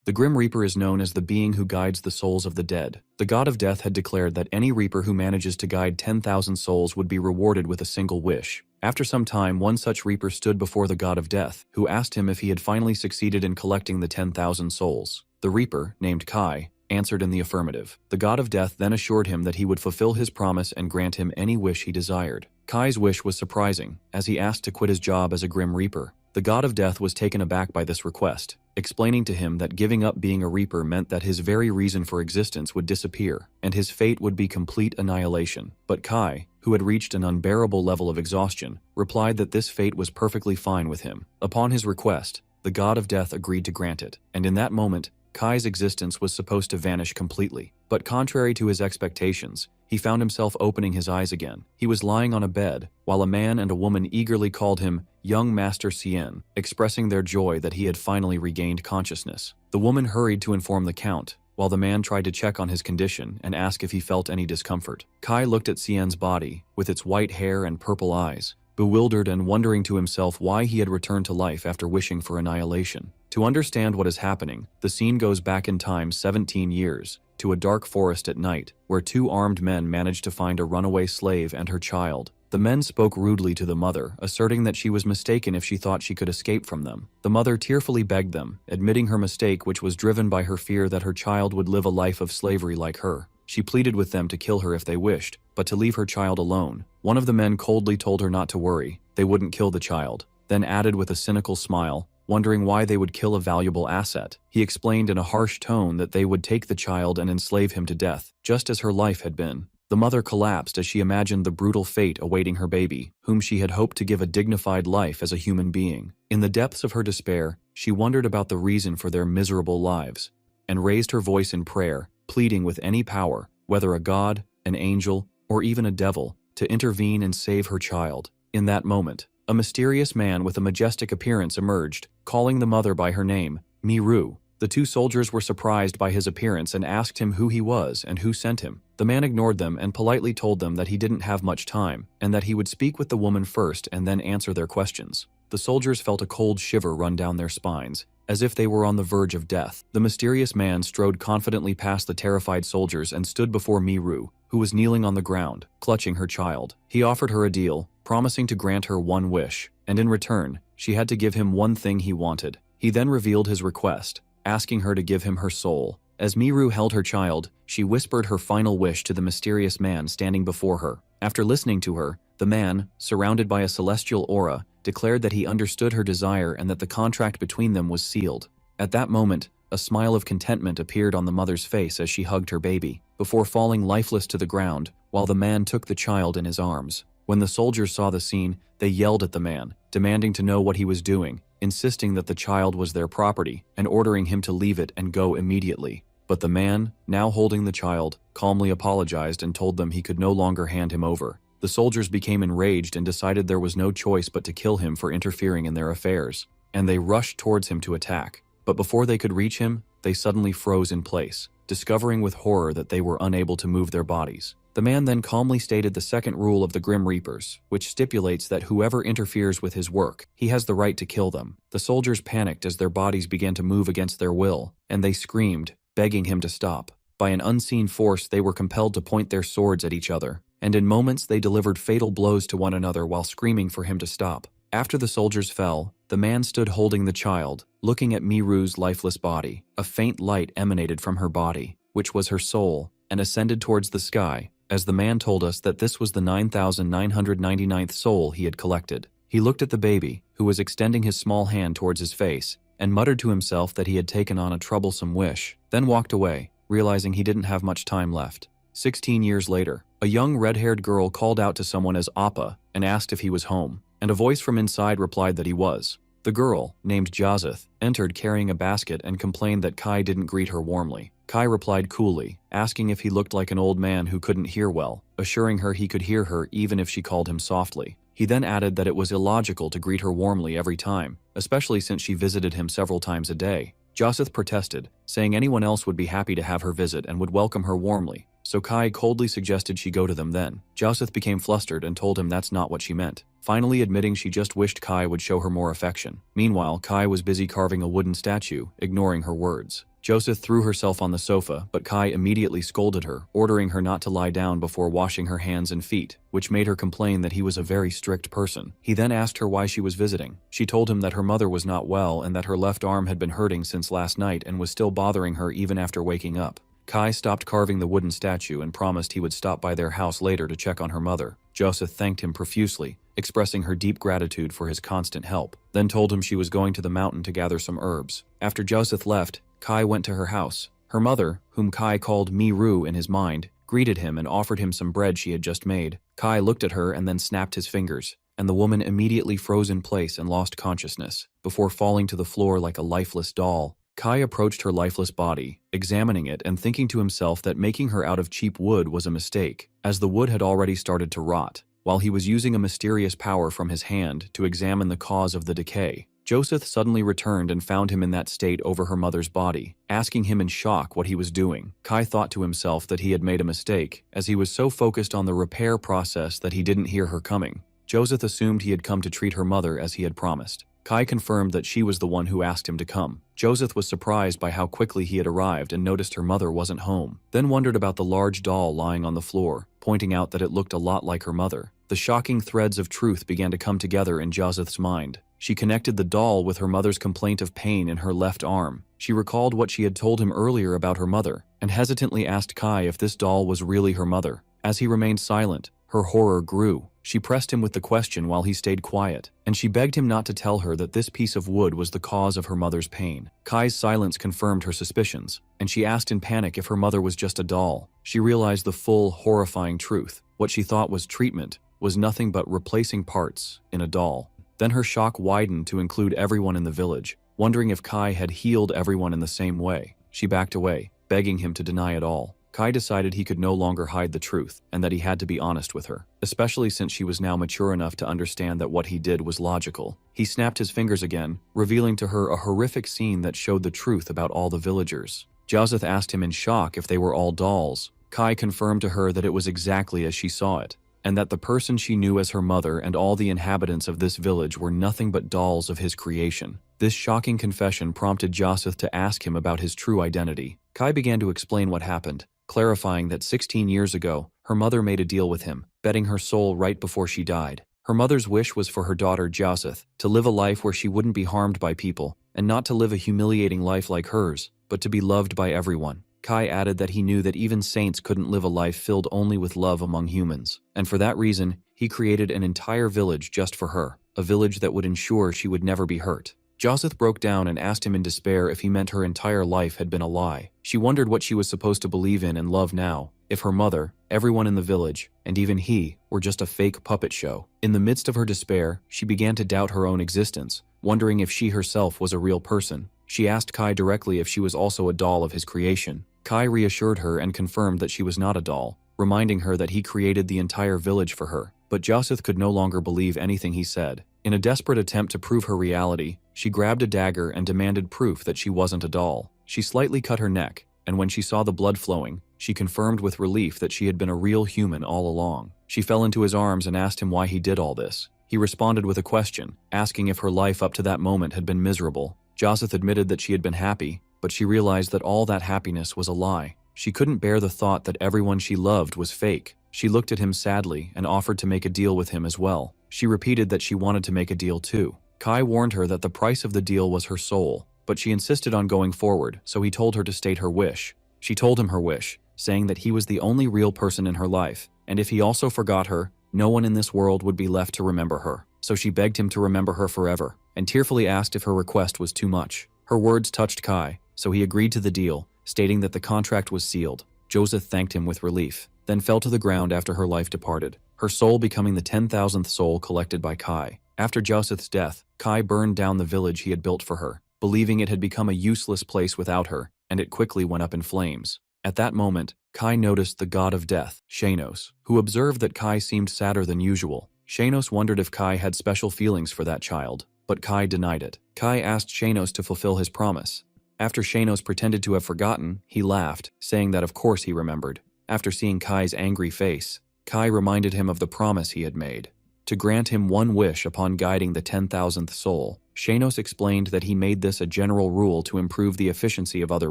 The Grim Reaper is known as the being who guides the souls of the dead. The god of death had declared that any Reaper who manages to guide 10,000 souls would be rewarded with a single wish. After some time, one such Reaper stood before the god of death, who asked him if he had finally succeeded in collecting the 10,000 souls. The Reaper, named Kai, answered in the affirmative. The god of death then assured him that he would fulfill his promise and grant him any wish he desired. Kai's wish was surprising, as he asked to quit his job as a Grim Reaper. The god of death was taken aback by this request, explaining to him that giving up being a Reaper meant that his very reason for existence would disappear, and his fate would be complete annihilation. But Kai, who had reached an unbearable level of exhaustion, replied that this fate was perfectly fine with him. Upon his request, the god of death agreed to grant it, and in that moment, Kai's existence was supposed to vanish completely. But contrary to his expectations, he found himself opening his eyes again. He was lying on a bed, while a man and a woman eagerly called him Young Master Cien, expressing their joy that he had finally regained consciousness. The woman hurried to inform the Count, while the man tried to check on his condition and ask if he felt any discomfort. Kai looked at Cien's body, with its white hair and purple eyes, bewildered and wondering to himself why he had returned to life after wishing for annihilation. To understand what is happening, the scene goes back in time 17 years, to a dark forest at night, where two armed men managed to find a runaway slave and her child. The men spoke rudely to the mother, asserting that she was mistaken if she thought she could escape from them. The mother tearfully begged them, admitting her mistake, which was driven by her fear that her child would live a life of slavery like her. She pleaded with them to kill her if they wished, but to leave her child alone. One of the men coldly told her not to worry, they wouldn't kill the child, then added with a cynical smile, wondering why they would kill a valuable asset. He explained in a harsh tone that they would take the child and enslave him to death, just as her life had been. The mother collapsed as she imagined the brutal fate awaiting her baby, whom she had hoped to give a dignified life as a human being. In the depths of her despair, she wondered about the reason for their miserable lives, and raised her voice in prayer, pleading with any power, whether a god, an angel, or even a devil, to intervene and save her child. In that moment, a mysterious man with a majestic appearance emerged, calling the mother by her name, Miru. The two soldiers were surprised by his appearance and asked him who he was and who sent him. The man ignored them and politely told them that he didn't have much time, and that he would speak with the woman first and then answer their questions. The soldiers felt a cold shiver run down their spines, as if they were on the verge of death. The mysterious man strode confidently past the terrified soldiers and stood before Miru, who was kneeling on the ground, clutching her child. He offered her a deal, promising to grant her one wish, and in return, she had to give him one thing he wanted. He then revealed his request, asking her to give him her soul. As Miru held her child, she whispered her final wish to the mysterious man standing before her. After listening to her, the man, surrounded by a celestial aura, declared that he understood her desire and that the contract between them was sealed. At that moment, a smile of contentment appeared on the mother's face as she hugged her baby, before falling lifeless to the ground, while the man took the child in his arms. When the soldiers saw the scene, they yelled at the man, demanding to know what he was doing, insisting that the child was their property, and ordering him to leave it and go immediately. But the man, now holding the child, calmly apologized and told them he could no longer hand him over. The soldiers became enraged and decided there was no choice but to kill him for interfering in their affairs, and they rushed towards him to attack. But before they could reach him, they suddenly froze in place, discovering with horror that they were unable to move their bodies. The man then calmly stated the second rule of the Grim Reapers, which stipulates that whoever interferes with his work, he has the right to kill them. The soldiers panicked as their bodies began to move against their will, and they screamed, begging him to stop. By an unseen force, they were compelled to point their swords at each other, and in moments they delivered fatal blows to one another while screaming for him to stop. After the soldiers fell, the man stood holding the child, looking at Miru's lifeless body. A faint light emanated from her body, which was her soul, and ascended towards the sky, as the man told us that this was the 9,999th soul he had collected. He looked at the baby, who was extending his small hand towards his face, and muttered to himself that he had taken on a troublesome wish, then walked away, realizing he didn't have much time left. 16 years later, a young red-haired girl called out to someone as Appa and asked if he was home, and a voice from inside replied that he was. The girl, named Jazeth, entered carrying a basket and complained that Kai didn't greet her warmly. Kai replied coolly, asking if he looked like an old man who couldn't hear well, assuring her he could hear her even if she called him softly. He then added that it was illogical to greet her warmly every time, especially since she visited him several times a day. Jazeth protested, saying anyone else would be happy to have her visit and would welcome her warmly, so Kai coldly suggested she go to them then. Jazeth became flustered and told him that's not what she meant, finally admitting she just wished Kai would show her more affection. Meanwhile, Kai was busy carving a wooden statue, ignoring her words. Joseph threw herself on the sofa, but Kai immediately scolded her, ordering her not to lie down before washing her hands and feet, which made her complain that he was a very strict person. He then asked her why she was visiting. She told him that her mother was not well and that her left arm had been hurting since last night and was still bothering her even after waking up. Kai stopped carving the wooden statue and promised he would stop by their house later to check on her mother. Joseph thanked him profusely, expressing her deep gratitude for his constant help, then told him she was going to the mountain to gather some herbs. After Joseph left, Kai went to her house. Her mother, whom Kai called Miru in his mind, greeted him and offered him some bread she had just made. Kai looked at her and then snapped his fingers, and the woman immediately froze in place and lost consciousness, before falling to the floor like a lifeless doll. Kai approached her lifeless body, examining it and thinking to himself that making her out of cheap wood was a mistake, as the wood had already started to rot, while he was using a mysterious power from his hand to examine the cause of the decay. Joseph suddenly returned and found him in that state over her mother's body, asking him in shock what he was doing. Kai thought to himself that he had made a mistake, as he was so focused on the repair process that he didn't hear her coming. Joseph assumed he had come to treat her mother as he had promised. Kai confirmed that she was the one who asked him to come. Joseph was surprised by how quickly he had arrived and noticed her mother wasn't home, then wondered about the large doll lying on the floor, pointing out that it looked a lot like her mother. The shocking threads of truth began to come together in Joseph's mind. She connected the doll with her mother's complaint of pain in her left arm. She recalled what she had told him earlier about her mother, and hesitantly asked Kai if this doll was really her mother. As he remained silent, her horror grew. She pressed him with the question while he stayed quiet, and she begged him not to tell her that this piece of wood was the cause of her mother's pain. Kai's silence confirmed her suspicions, and she asked in panic if her mother was just a doll. She realized the full, horrifying truth. What she thought was treatment was nothing but replacing parts in a doll. Then her shock widened to include everyone in the village, wondering if Kai had healed everyone in the same way. She backed away, begging him to deny it all. Kai decided he could no longer hide the truth and that he had to be honest with her, especially since she was now mature enough to understand that what he did was logical. He snapped his fingers again, revealing to her a horrific scene that showed the truth about all the villagers. Joseph asked him in shock if they were all dolls. Kai confirmed to her that it was exactly as she saw it, and that the person she knew as her mother and all the inhabitants of this village were nothing but dolls of his creation. This shocking confession prompted Joseph to ask him about his true identity. Kai began to explain what happened, clarifying that 16 years ago, her mother made a deal with him, betting her soul right before she died. Her mother's wish was for her daughter, Joseph, to live a life where she wouldn't be harmed by people, and not to live a humiliating life like hers, but to be loved by everyone. Kai added that he knew that even saints couldn't live a life filled only with love among humans, and for that reason, he created an entire village just for her, a village that would ensure she would never be hurt. Joseph broke down and asked him in despair if he meant her entire life had been a lie. She wondered what she was supposed to believe in and love now, if her mother, everyone in the village, and even he, were just a fake puppet show. In the midst of her despair, she began to doubt her own existence, wondering if she herself was a real person. She asked Kai directly if she was also a doll of his creation. Kai reassured her and confirmed that she was not a doll, reminding her that he created the entire village for her. But Joseph could no longer believe anything he said. In a desperate attempt to prove her reality, she grabbed a dagger and demanded proof that she wasn't a doll. She slightly cut her neck, and when she saw the blood flowing, she confirmed with relief that she had been a real human all along. She fell into his arms and asked him why he did all this. He responded with a question, asking if her life up to that moment had been miserable. Joseph admitted that she had been happy, but she realized that all that happiness was a lie. She couldn't bear the thought that everyone she loved was fake. She looked at him sadly and offered to make a deal with him as well. She repeated that she wanted to make a deal too. Kai warned her that the price of the deal was her soul, but she insisted on going forward, so he told her to state her wish. She told him her wish, saying that he was the only real person in her life, and if he also forgot her, no one in this world would be left to remember her. So she begged him to remember her forever, and tearfully asked if her request was too much. Her words touched Kai, so he agreed to the deal, stating that the contract was sealed. Joseph thanked him with relief, then fell to the ground after her life departed, her soul becoming the 10,000th soul collected by Kai. After Joseph's death, Kai burned down the village he had built for her, believing it had become a useless place without her, and it quickly went up in flames. At that moment, Kai noticed the god of death, Shanos, who observed that Kai seemed sadder than usual. Shanos wondered if Kai had special feelings for that child, but Kai denied it. Kai asked Shanos to fulfill his promise. After Shanos pretended to have forgotten, he laughed, saying that of course he remembered. After seeing Kai's angry face, Kai reminded him of the promise he had made, to grant him one wish upon guiding the 10,000th soul. Shanos explained that he made this a general rule to improve the efficiency of other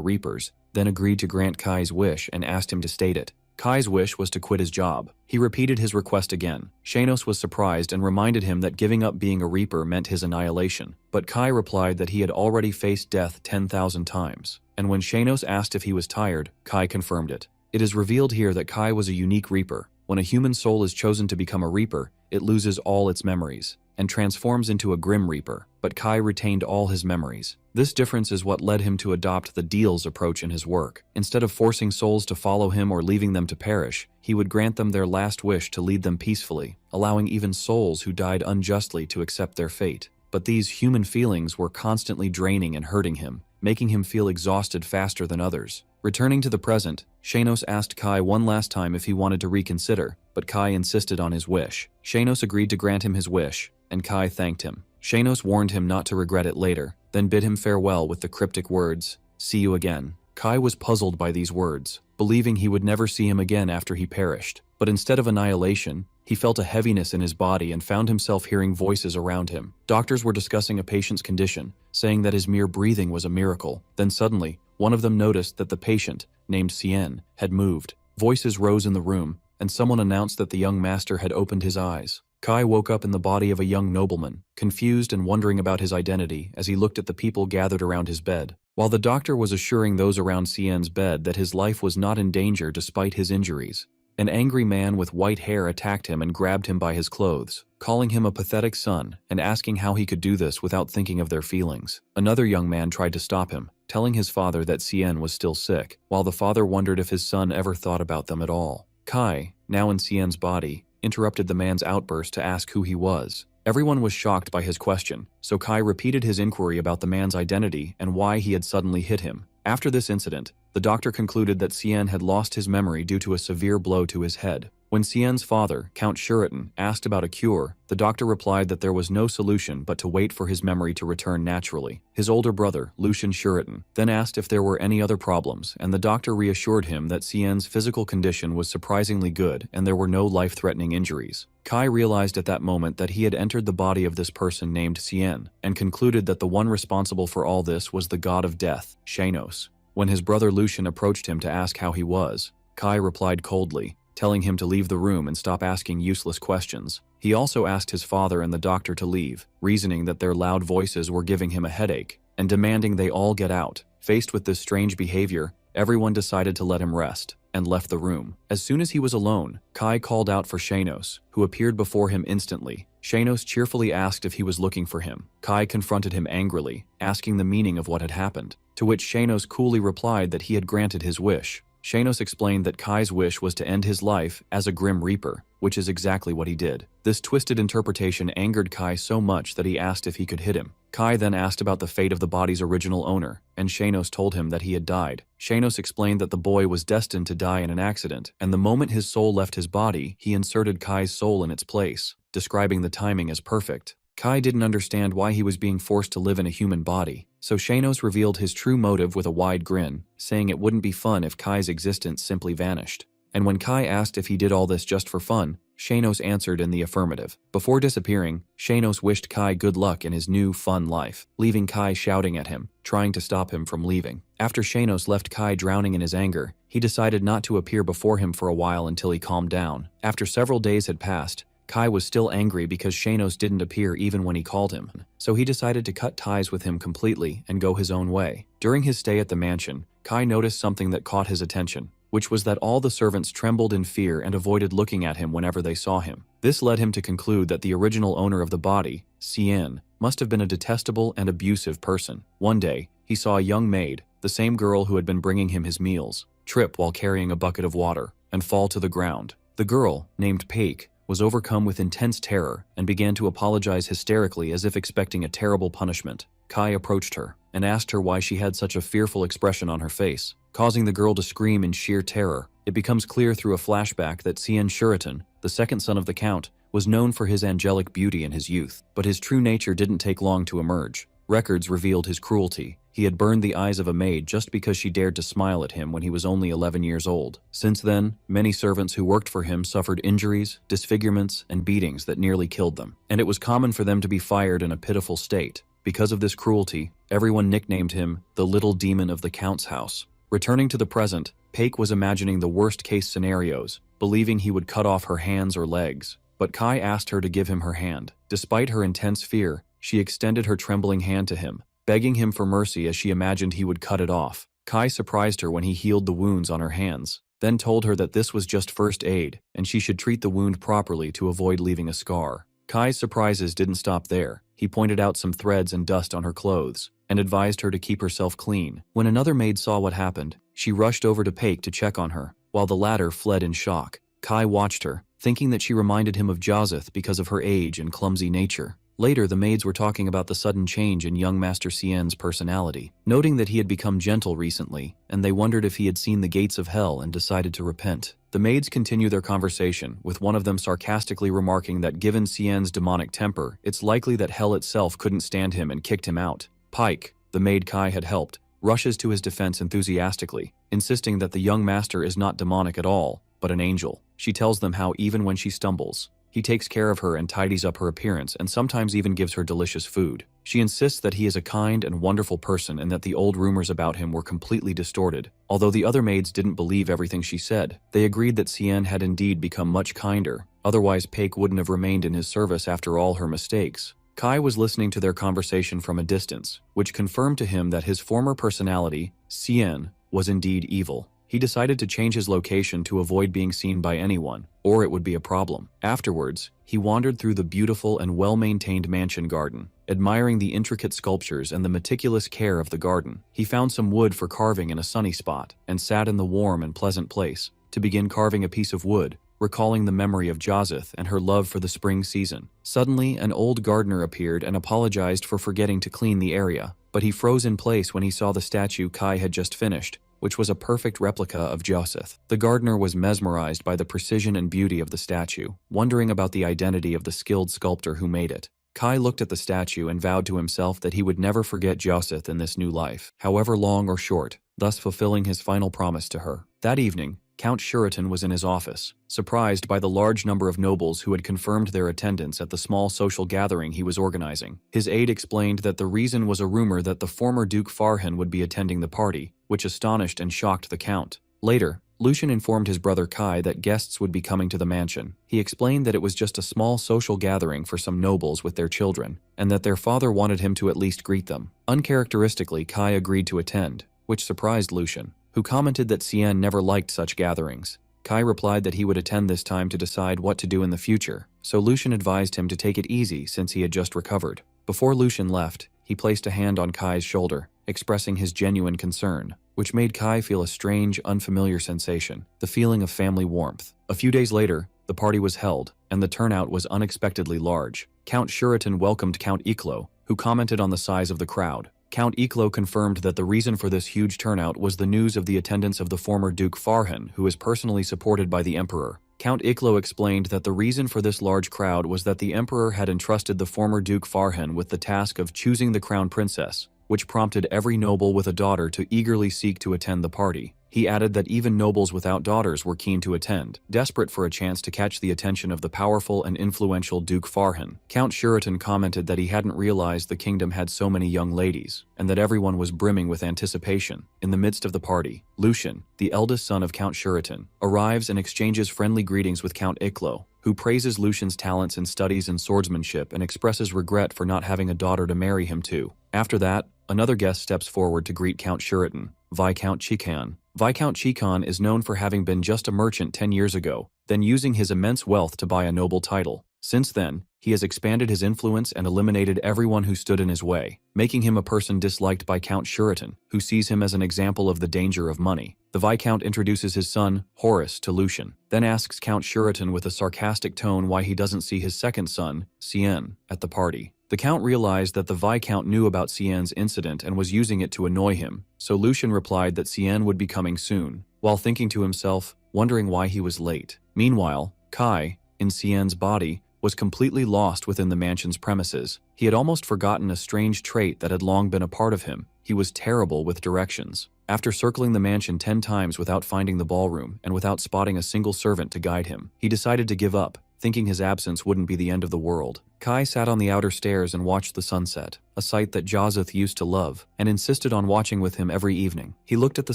Reapers, then agreed to grant Kai's wish and asked him to state it. Kai's wish was to quit his job. He repeated his request again. Shanos was surprised and reminded him that giving up being a Reaper meant his annihilation, but Kai replied that he had already faced death 10,000 times. And when Shanos asked if he was tired, Kai confirmed it. It is revealed here that Kai was a unique Reaper. When a human soul is chosen to become a Reaper, it loses all its memories and transforms into a Grim Reaper, but Kai retained all his memories. This difference is what led him to adopt the deals approach in his work. Instead of forcing souls to follow him or leaving them to perish, he would grant them their last wish to lead them peacefully, allowing even souls who died unjustly to accept their fate. But these human feelings were constantly draining and hurting him, making him feel exhausted faster than others. Returning to the present, Shanos asked Kai one last time if he wanted to reconsider, but Kai insisted on his wish. Shanos agreed to grant him his wish, and Kai thanked him. Shanos warned him not to regret it later, then bid him farewell with the cryptic words, "See you again." Kai was puzzled by these words, believing he would never see him again after he perished. But instead of annihilation, he felt a heaviness in his body and found himself hearing voices around him. Doctors were discussing a patient's condition, saying that his mere breathing was a miracle. Then suddenly, one of them noticed that the patient, named Cien, had moved. Voices rose in the room, and someone announced that the young master had opened his eyes. Kai woke up in the body of a young nobleman, confused and wondering about his identity as he looked at the people gathered around his bed. While the doctor was assuring those around Cien's bed that his life was not in danger despite his injuries, an angry man with white hair attacked him and grabbed him by his clothes, calling him a pathetic son and asking how he could do this without thinking of their feelings. Another young man tried to stop him, telling his father that Cien was still sick, while the father wondered if his son ever thought about them at all. Kai, now in Cien's body, interrupted the man's outburst to ask who he was. Everyone was shocked by his question, so Kai repeated his inquiry about the man's identity and why he had suddenly hit him. After this incident, the doctor concluded that Cien had lost his memory due to a severe blow to his head. When Cien's father, Count Shuritan, asked about a cure, the doctor replied that there was no solution but to wait for his memory to return naturally. His older brother, Lucian Shuritan, then asked if there were any other problems, and the doctor reassured him that Cien's physical condition was surprisingly good and there were no life-threatening injuries. Kai realized at that moment that he had entered the body of this person named Cien, and concluded that the one responsible for all this was the god of death, Shanos. When his brother Lucian approached him to ask how he was, Kai replied coldly, telling him to leave the room and stop asking useless questions. He also asked his father and the doctor to leave, reasoning that their loud voices were giving him a headache, and demanding they all get out. Faced with this strange behavior, everyone decided to let him rest, and left the room. As soon as he was alone, Kai called out for Shanos, who appeared before him instantly. Shanos cheerfully asked if he was looking for him. Kai confronted him angrily, asking the meaning of what had happened, to which Shanos coolly replied that he had granted his wish. Shanos explained that Kai's wish was to end his life as a Grim Reaper, which is exactly what he did. This twisted interpretation angered Kai so much that he asked if he could hit him. Kai then asked about the fate of the body's original owner, and Shanos told him that he had died. Shanos explained that the boy was destined to die in an accident, and the moment his soul left his body, he inserted Kai's soul in its place, describing the timing as perfect. Kai didn't understand why he was being forced to live in a human body, so Shanos revealed his true motive with a wide grin, saying it wouldn't be fun if Kai's existence simply vanished. And when Kai asked if he did all this just for fun, Shanos answered in the affirmative. Before disappearing, Shanos wished Kai good luck in his new, fun life, leaving Kai shouting at him, trying to stop him from leaving. After Shanos left Kai drowning in his anger, he decided not to appear before him for a while until he calmed down. After several days had passed, Kai was still angry because Shanos didn't appear even when he called him, so he decided to cut ties with him completely and go his own way. During his stay at the mansion, Kai noticed something that caught his attention, which was that all the servants trembled in fear and avoided looking at him whenever they saw him. This led him to conclude that the original owner of the body, Cien, must have been a detestable and abusive person. One day, he saw a young maid, the same girl who had been bringing him his meals, trip while carrying a bucket of water and fall to the ground. The girl, named Paik, was overcome with intense terror and began to apologize hysterically as if expecting a terrible punishment. Kai approached her and asked her why she had such a fearful expression on her face, causing the girl to scream in sheer terror. It becomes clear through a flashback that Cien Shuritan, the second son of the Count, was known for his angelic beauty in his youth, but his true nature didn't take long to emerge. Records revealed his cruelty. He had burned the eyes of a maid just because she dared to smile at him when he was only 11 years old. Since then, many servants who worked for him suffered injuries, disfigurements, and beatings that nearly killed them, and it was common for them to be fired in a pitiful state. Because of this cruelty, everyone nicknamed him the Little Demon of the Count's house. Returning to the present, Paik was imagining the worst-case scenarios, believing he would cut off her hands or legs. But Kai asked her to give him her hand. Despite her intense fear, she extended her trembling hand to him, begging him for mercy as she imagined he would cut it off. Kai surprised her when he healed the wounds on her hands, then told her that this was just first aid, and she should treat the wound properly to avoid leaving a scar. Kai's surprises didn't stop there. He pointed out some threads and dust on her clothes, and advised her to keep herself clean. When another maid saw what happened, she rushed over to Paik to check on her, while the latter fled in shock. Kai watched her, thinking that she reminded him of Joseph because of her age and clumsy nature. Later, the maids were talking about the sudden change in young Master Cien's personality, noting that he had become gentle recently, and they wondered if he had seen the gates of hell and decided to repent. The maids continue their conversation, with one of them sarcastically remarking that given Cien's demonic temper, it's likely that hell itself couldn't stand him and kicked him out. Paik, the maid Kai had helped, rushes to his defense enthusiastically, insisting that the young master is not demonic at all, but an angel. She tells them how even when she stumbles, he takes care of her and tidies up her appearance and sometimes even gives her delicious food. She insists that he is a kind and wonderful person and that the old rumors about him were completely distorted. Although the other maids didn't believe everything she said, they agreed that Cien had indeed become much kinder, otherwise Paik wouldn't have remained in his service after all her mistakes. Kai was listening to their conversation from a distance, which confirmed to him that his former personality, Cien, was indeed evil. He decided to change his location to avoid being seen by anyone, or it would be a problem. Afterwards, he wandered through the beautiful and well-maintained mansion garden, admiring the intricate sculptures and the meticulous care of the garden. He found some wood for carving in a sunny spot, and sat in the warm and pleasant place to begin carving a piece of wood, recalling the memory of Joseph and her love for the spring season. Suddenly, an old gardener appeared and apologized for forgetting to clean the area, but he froze in place when he saw the statue Kai had just finished, which was a perfect replica of Joseph. The gardener was mesmerized by the precision and beauty of the statue, wondering about the identity of the skilled sculptor who made it. Kai looked at the statue and vowed to himself that he would never forget Joseph in this new life, however long or short, thus fulfilling his final promise to her. That evening, Count Shuritan was in his office, surprised by the large number of nobles who had confirmed their attendance at the small social gathering he was organizing. His aide explained that the reason was a rumor that the former Duke Farhan would be attending the party, which astonished and shocked the Count. Later, Lucian informed his brother Kai that guests would be coming to the mansion. He explained that it was just a small social gathering for some nobles with their children, and that their father wanted him to at least greet them. Uncharacteristically, Kai agreed to attend, which surprised Lucian, who commented that Cien never liked such gatherings. Kai replied that he would attend this time to decide what to do in the future, so Lucian advised him to take it easy since he had just recovered. Before Lucian left, he placed a hand on Kai's shoulder, expressing his genuine concern, which made Kai feel a strange, unfamiliar sensation, the feeling of family warmth. A few days later, the party was held, and the turnout was unexpectedly large. Count Shuritan welcomed Count Iklo, who commented on the size of the crowd. Count Iklo confirmed that the reason for this huge turnout was the news of the attendance of the former Duke Farhan, who is personally supported by the Emperor. Count Iklo explained that the reason for this large crowd was that the Emperor had entrusted the former Duke Farhan with the task of choosing the crown princess, which prompted every noble with a daughter to eagerly seek to attend the party. He added that even nobles without daughters were keen to attend, desperate for a chance to catch the attention of the powerful and influential Duke Farhan. Count Shuritan commented that he hadn't realized the kingdom had so many young ladies, and that everyone was brimming with anticipation. In the midst of the party, Lucian, the eldest son of Count Shuritan, arrives and exchanges friendly greetings with Count Iklo, who praises Lucian's talents in studies and swordsmanship and expresses regret for not having a daughter to marry him to. After that, another guest steps forward to greet Count Shuritan, Viscount Chikan. Viscount Chikan is known for having been just a merchant 10 years ago, then using his immense wealth to buy a noble title. Since then, he has expanded his influence and eliminated everyone who stood in his way, making him a person disliked by Count Shuritan, who sees him as an example of the danger of money. The Viscount introduces his son, Horace, to Lucian, then asks Count Shuritan with a sarcastic tone why he doesn't see his second son, Cien, at the party. The Count realized that the Viscount knew about Cien's incident and was using it to annoy him, so Lucian replied that Cien would be coming soon, while thinking to himself, wondering why he was late. Meanwhile, Kai, in Cien's body, was completely lost within the mansion's premises. He had almost forgotten a strange trait that had long been a part of him. He was terrible with directions. After circling the mansion 10 times without finding the ballroom and without spotting a single servant to guide him, he decided to give up, thinking his absence wouldn't be the end of the world. Kai sat on the outer stairs and watched the sunset, a sight that Joseph used to love, and insisted on watching with him every evening. He looked at the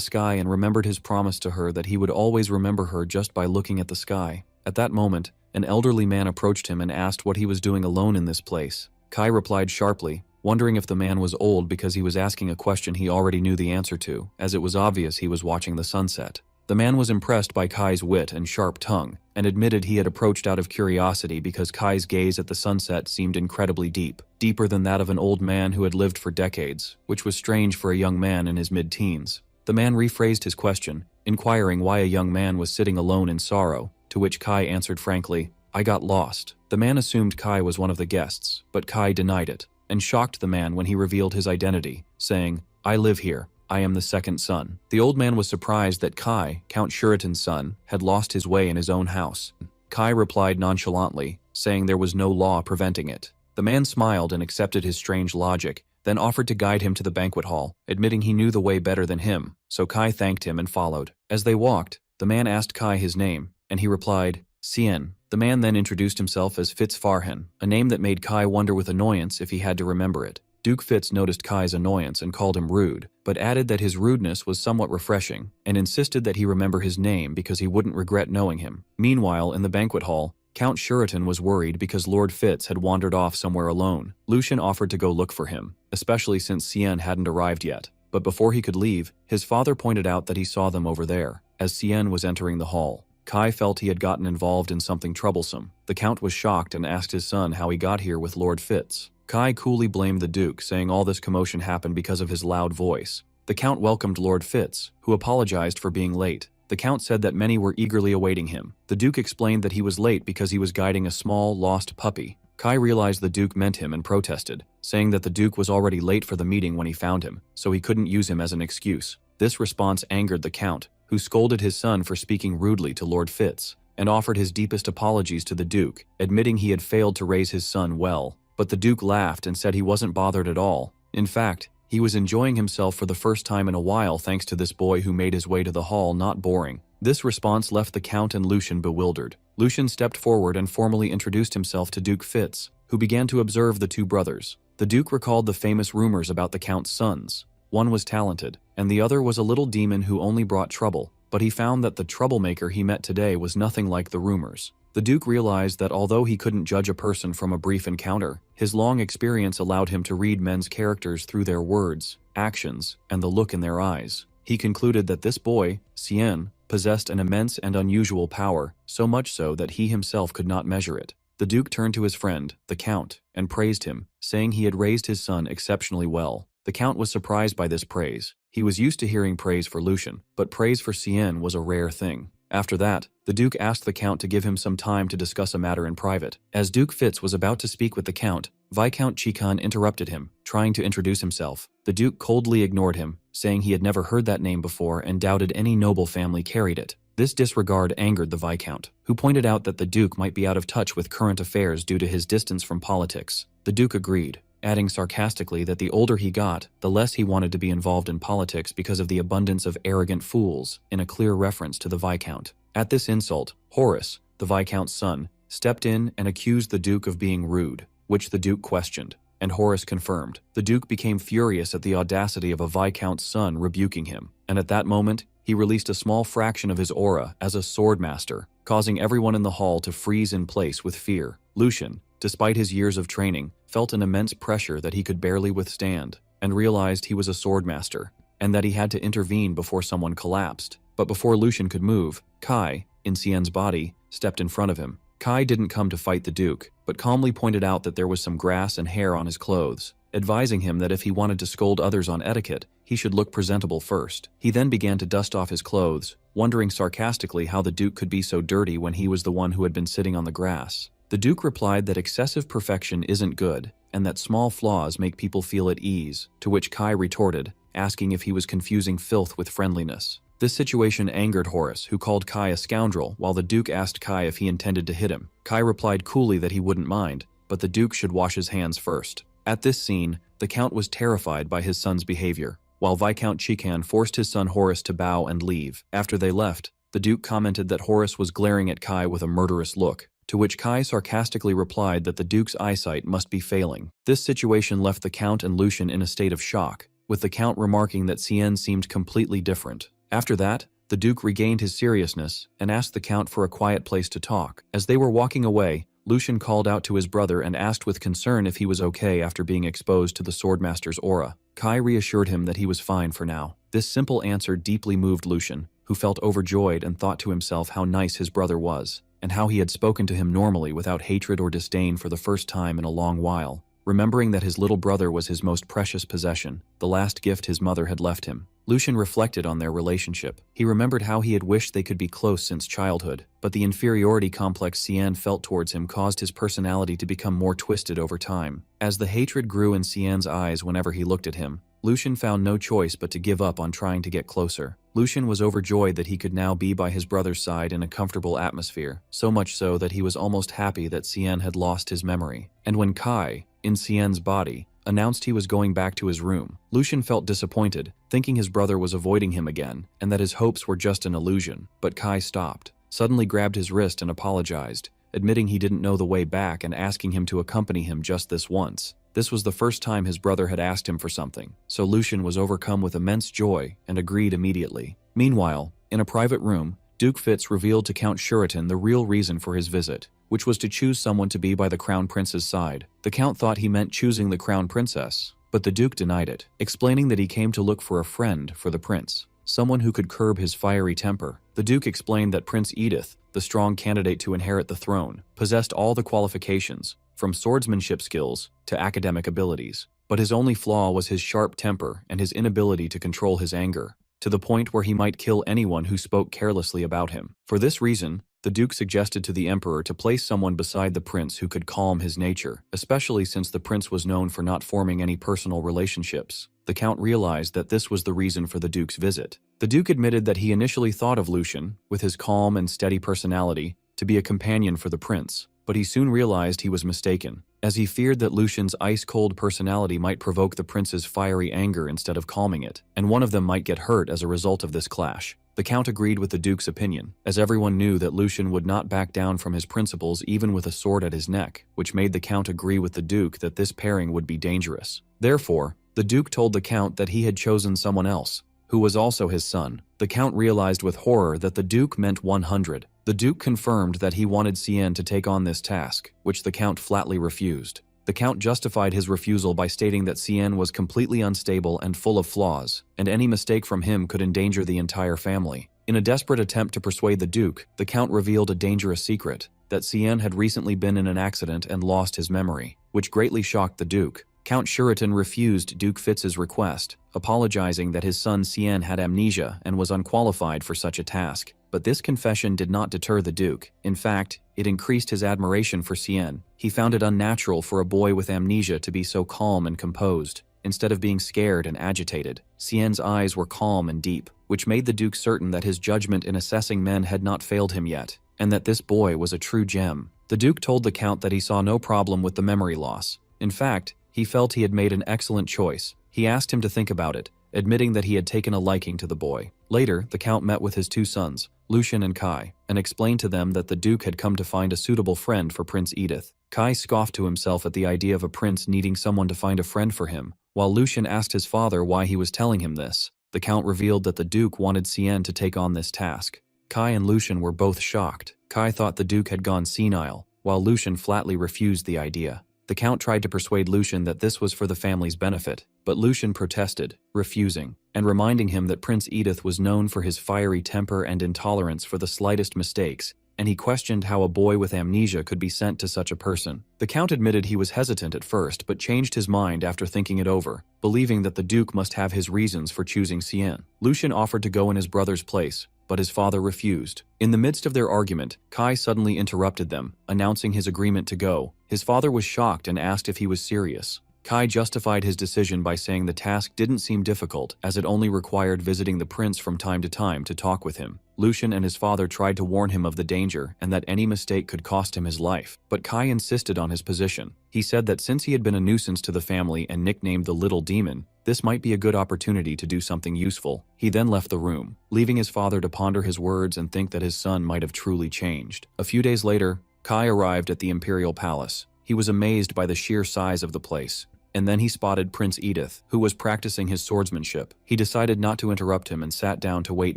sky and remembered his promise to her that he would always remember her just by looking at the sky. At that moment, an elderly man approached him and asked what he was doing alone in this place. Kai replied sharply, wondering if the man was old because he was asking a question he already knew the answer to, as it was obvious he was watching the sunset. The man was impressed by Kai's wit and sharp tongue, and admitted he had approached out of curiosity because Kai's gaze at the sunset seemed incredibly deep, deeper than that of an old man who had lived for decades, which was strange for a young man in his mid-teens. The man rephrased his question, inquiring why a young man was sitting alone in sorrow, to which Kai answered frankly, "I got lost." The man assumed Kai was one of the guests, but Kai denied it, and shocked the man when he revealed his identity, saying, "I live here. I am the second son." The old man was surprised that Kai, Count Shuritan's son, had lost his way in his own house. Kai replied nonchalantly, saying there was no law preventing it. The man smiled and accepted his strange logic, then offered to guide him to the banquet hall, admitting he knew the way better than him, so Kai thanked him and followed. As they walked, the man asked Kai his name, and he replied, "Sien." The man then introduced himself as Fitzfarhan, a name that made Kai wonder with annoyance if he had to remember it. Duke Fitz noticed Kai's annoyance and called him rude, but added that his rudeness was somewhat refreshing, and insisted that he remember his name because he wouldn't regret knowing him. Meanwhile, in the banquet hall, Count Shuritan was worried because Lord Fitz had wandered off somewhere alone. Lucian offered to go look for him, especially since Sien hadn't arrived yet. But before he could leave, his father pointed out that he saw them over there, as Sien was entering the hall. Kai felt he had gotten involved in something troublesome. The Count was shocked and asked his son how he got here with Lord Fitz. Kai coolly blamed the Duke, saying all this commotion happened because of his loud voice. The Count welcomed Lord Fitz, who apologized for being late. The Count said that many were eagerly awaiting him. The Duke explained that he was late because he was guiding a small, lost puppy. Kai realized the Duke meant him and protested, saying that the Duke was already late for the meeting when he found him, so he couldn't use him as an excuse. This response angered the Count, who scolded his son for speaking rudely to Lord Fitz, and offered his deepest apologies to the Duke, admitting he had failed to raise his son well. But the Duke laughed and said he wasn't bothered at all. In fact, he was enjoying himself for the first time in a while thanks to this boy who made his way to the hall not boring. This response left the Count and Lucian bewildered. Lucian stepped forward and formally introduced himself to Duke Fitz, who began to observe the two brothers. The Duke recalled the famous rumors about the Count's sons. One was talented, and the other was a little demon who only brought trouble, but he found that the troublemaker he met today was nothing like the rumors. The Duke realized that although he couldn't judge a person from a brief encounter, his long experience allowed him to read men's characters through their words, actions, and the look in their eyes. He concluded that this boy, Sien, possessed an immense and unusual power, so much so that he himself could not measure it. The Duke turned to his friend, the Count, and praised him, saying he had raised his son exceptionally well. The Count was surprised by this praise. He was used to hearing praise for Lucian, but praise for Sien was a rare thing. After that, the Duke asked the Count to give him some time to discuss a matter in private. As Duke Fitz was about to speak with the Count, Viscount Chikan interrupted him, trying to introduce himself. The Duke coldly ignored him, saying he had never heard that name before and doubted any noble family carried it. This disregard angered the Viscount, who pointed out that the Duke might be out of touch with current affairs due to his distance from politics. The Duke agreed, adding sarcastically that the older he got, the less he wanted to be involved in politics because of the abundance of arrogant fools, in a clear reference to the Viscount. At this insult, Horace, the Viscount's son, stepped in and accused the Duke of being rude, which the Duke questioned, and Horace confirmed. The Duke became furious at the audacity of a Viscount's son rebuking him, and at that moment, he released a small fraction of his aura as a swordmaster, causing everyone in the hall to freeze in place with fear. Lucian, despite his years of training, felt an immense pressure that he could barely withstand, and realized he was a swordmaster, and that he had to intervene before someone collapsed. But before Lucian could move, Kai, in Sien's body, stepped in front of him. Kai didn't come to fight the Duke, but calmly pointed out that there was some grass and hair on his clothes, advising him that if he wanted to scold others on etiquette, he should look presentable first. He then began to dust off his clothes, wondering sarcastically how the Duke could be so dirty when he was the one who had been sitting on the grass. The Duke replied that excessive perfection isn't good, and that small flaws make people feel at ease, to which Kai retorted, asking if he was confusing filth with friendliness. This situation angered Horace, who called Kai a scoundrel, while the Duke asked Kai if he intended to hit him. Kai replied coolly that he wouldn't mind, but the Duke should wash his hands first. At this scene, the Count was terrified by his son's behavior, while Viscount Chikan forced his son Horace to bow and leave. After they left, the Duke commented that Horace was glaring at Kai with a murderous look, to which Kai sarcastically replied that the Duke's eyesight must be failing. This situation left the Count and Lucian in a state of shock, with the Count remarking that Cien seemed completely different. After that, the Duke regained his seriousness and asked the Count for a quiet place to talk. As they were walking away, Lucian called out to his brother and asked with concern if he was okay after being exposed to the Swordmaster's aura. Kai reassured him that he was fine for now. This simple answer deeply moved Lucian, who felt overjoyed and thought to himself how nice his brother was, and how he had spoken to him normally without hatred or disdain for the first time in a long while. Remembering that his little brother was his most precious possession, the last gift his mother had left him, Lucian reflected on their relationship. He remembered how he had wished they could be close since childhood, but the inferiority complex Cien felt towards him caused his personality to become more twisted over time. As the hatred grew in Cien's eyes whenever he looked at him, Lucian found no choice but to give up on trying to get closer. Lucian was overjoyed that he could now be by his brother's side in a comfortable atmosphere, so much so that he was almost happy that Cien had lost his memory. And when Kai, in Cien's body, announced he was going back to his room, Lucian felt disappointed, thinking his brother was avoiding him again, and that his hopes were just an illusion. But Kai stopped, suddenly grabbed his wrist and apologized, admitting he didn't know the way back and asking him to accompany him just this once. This was the first time his brother had asked him for something, so Lucian was overcome with immense joy and agreed immediately. Meanwhile, in a private room, Duke Fitz revealed to Count Shuritan the real reason for his visit, which was to choose someone to be by the Crown Prince's side. The Count thought he meant choosing the Crown Princess, but the Duke denied it, explaining that he came to look for a friend for the prince, someone who could curb his fiery temper. The Duke explained that Prince Edith, the strong candidate to inherit the throne, possessed all the qualifications, from swordsmanship skills to academic abilities, but his only flaw was his sharp temper and his inability to control his anger, to the point where he might kill anyone who spoke carelessly about him. For this reason, the Duke suggested to the Emperor to place someone beside the prince who could calm his nature, especially since the prince was known for not forming any personal relationships. The Count realized that this was the reason for the Duke's visit. The Duke admitted that he initially thought of Lucian, with his calm and steady personality, to be a companion for the prince, but he soon realized he was mistaken, as he feared that Lucian's ice-cold personality might provoke the prince's fiery anger instead of calming it, and one of them might get hurt as a result of this clash. The Count agreed with the Duke's opinion, as everyone knew that Lucian would not back down from his principles even with a sword at his neck, which made the Count agree with the Duke that this pairing would be dangerous. Therefore, the Duke told the Count that he had chosen someone else, who was also his son. The Count realized with horror that the Duke meant 100. The Duke confirmed that he wanted Cien to take on this task, which the Count flatly refused. The Count justified his refusal by stating that Cien was completely unstable and full of flaws, and any mistake from him could endanger the entire family. In a desperate attempt to persuade the Duke, the Count revealed a dangerous secret, that Cien had recently been in an accident and lost his memory, which greatly shocked the Duke. Count Shuritan refused Duke Fitz's request, apologizing that his son Cien had amnesia and was unqualified for such a task. But this confession did not deter the Duke. In fact, it increased his admiration for Cien. He found it unnatural for a boy with amnesia to be so calm and composed. Instead of being scared and agitated, Cien's eyes were calm and deep, which made the Duke certain that his judgment in assessing men had not failed him yet, and that this boy was a true gem. The Duke told the Count that he saw no problem with the memory loss. In fact, he felt he had made an excellent choice. He asked him to think about it, admitting that he had taken a liking to the boy. Later, the Count met with his two sons, Lucian and Kai, and explained to them that the Duke had come to find a suitable friend for Prince Edith. Kai scoffed to himself at the idea of a prince needing someone to find a friend for him, while Lucian asked his father why he was telling him this. The Count revealed that the Duke wanted Cien to take on this task. Kai and Lucian were both shocked. Kai thought the Duke had gone senile, while Lucian flatly refused the idea. The Count tried to persuade Lucian that this was for the family's benefit, but Lucian protested, refusing, and reminding him that Prince Edith was known for his fiery temper and intolerance for the slightest mistakes, and he questioned how a boy with amnesia could be sent to such a person. The Count admitted he was hesitant at first but changed his mind after thinking it over, believing that the Duke must have his reasons for choosing Cien. Lucian offered to go in his brother's place, but his father refused. In the midst of their argument, Kai suddenly interrupted them, announcing his agreement to go. His father was shocked and asked if he was serious. Kai justified his decision by saying the task didn't seem difficult, as it only required visiting the prince from time to talk with him. Lucian and his father tried to warn him of the danger and that any mistake could cost him his life, but Kai insisted on his position. He said that since he had been a nuisance to the family and nicknamed the Little Demon, this might be a good opportunity to do something useful. He then left the room, leaving his father to ponder his words and think that his son might have truly changed. A few days later, Kai arrived at the Imperial Palace. He was amazed by the sheer size of the place. And then he spotted Prince Edith, who was practicing his swordsmanship. He decided not to interrupt him and sat down to wait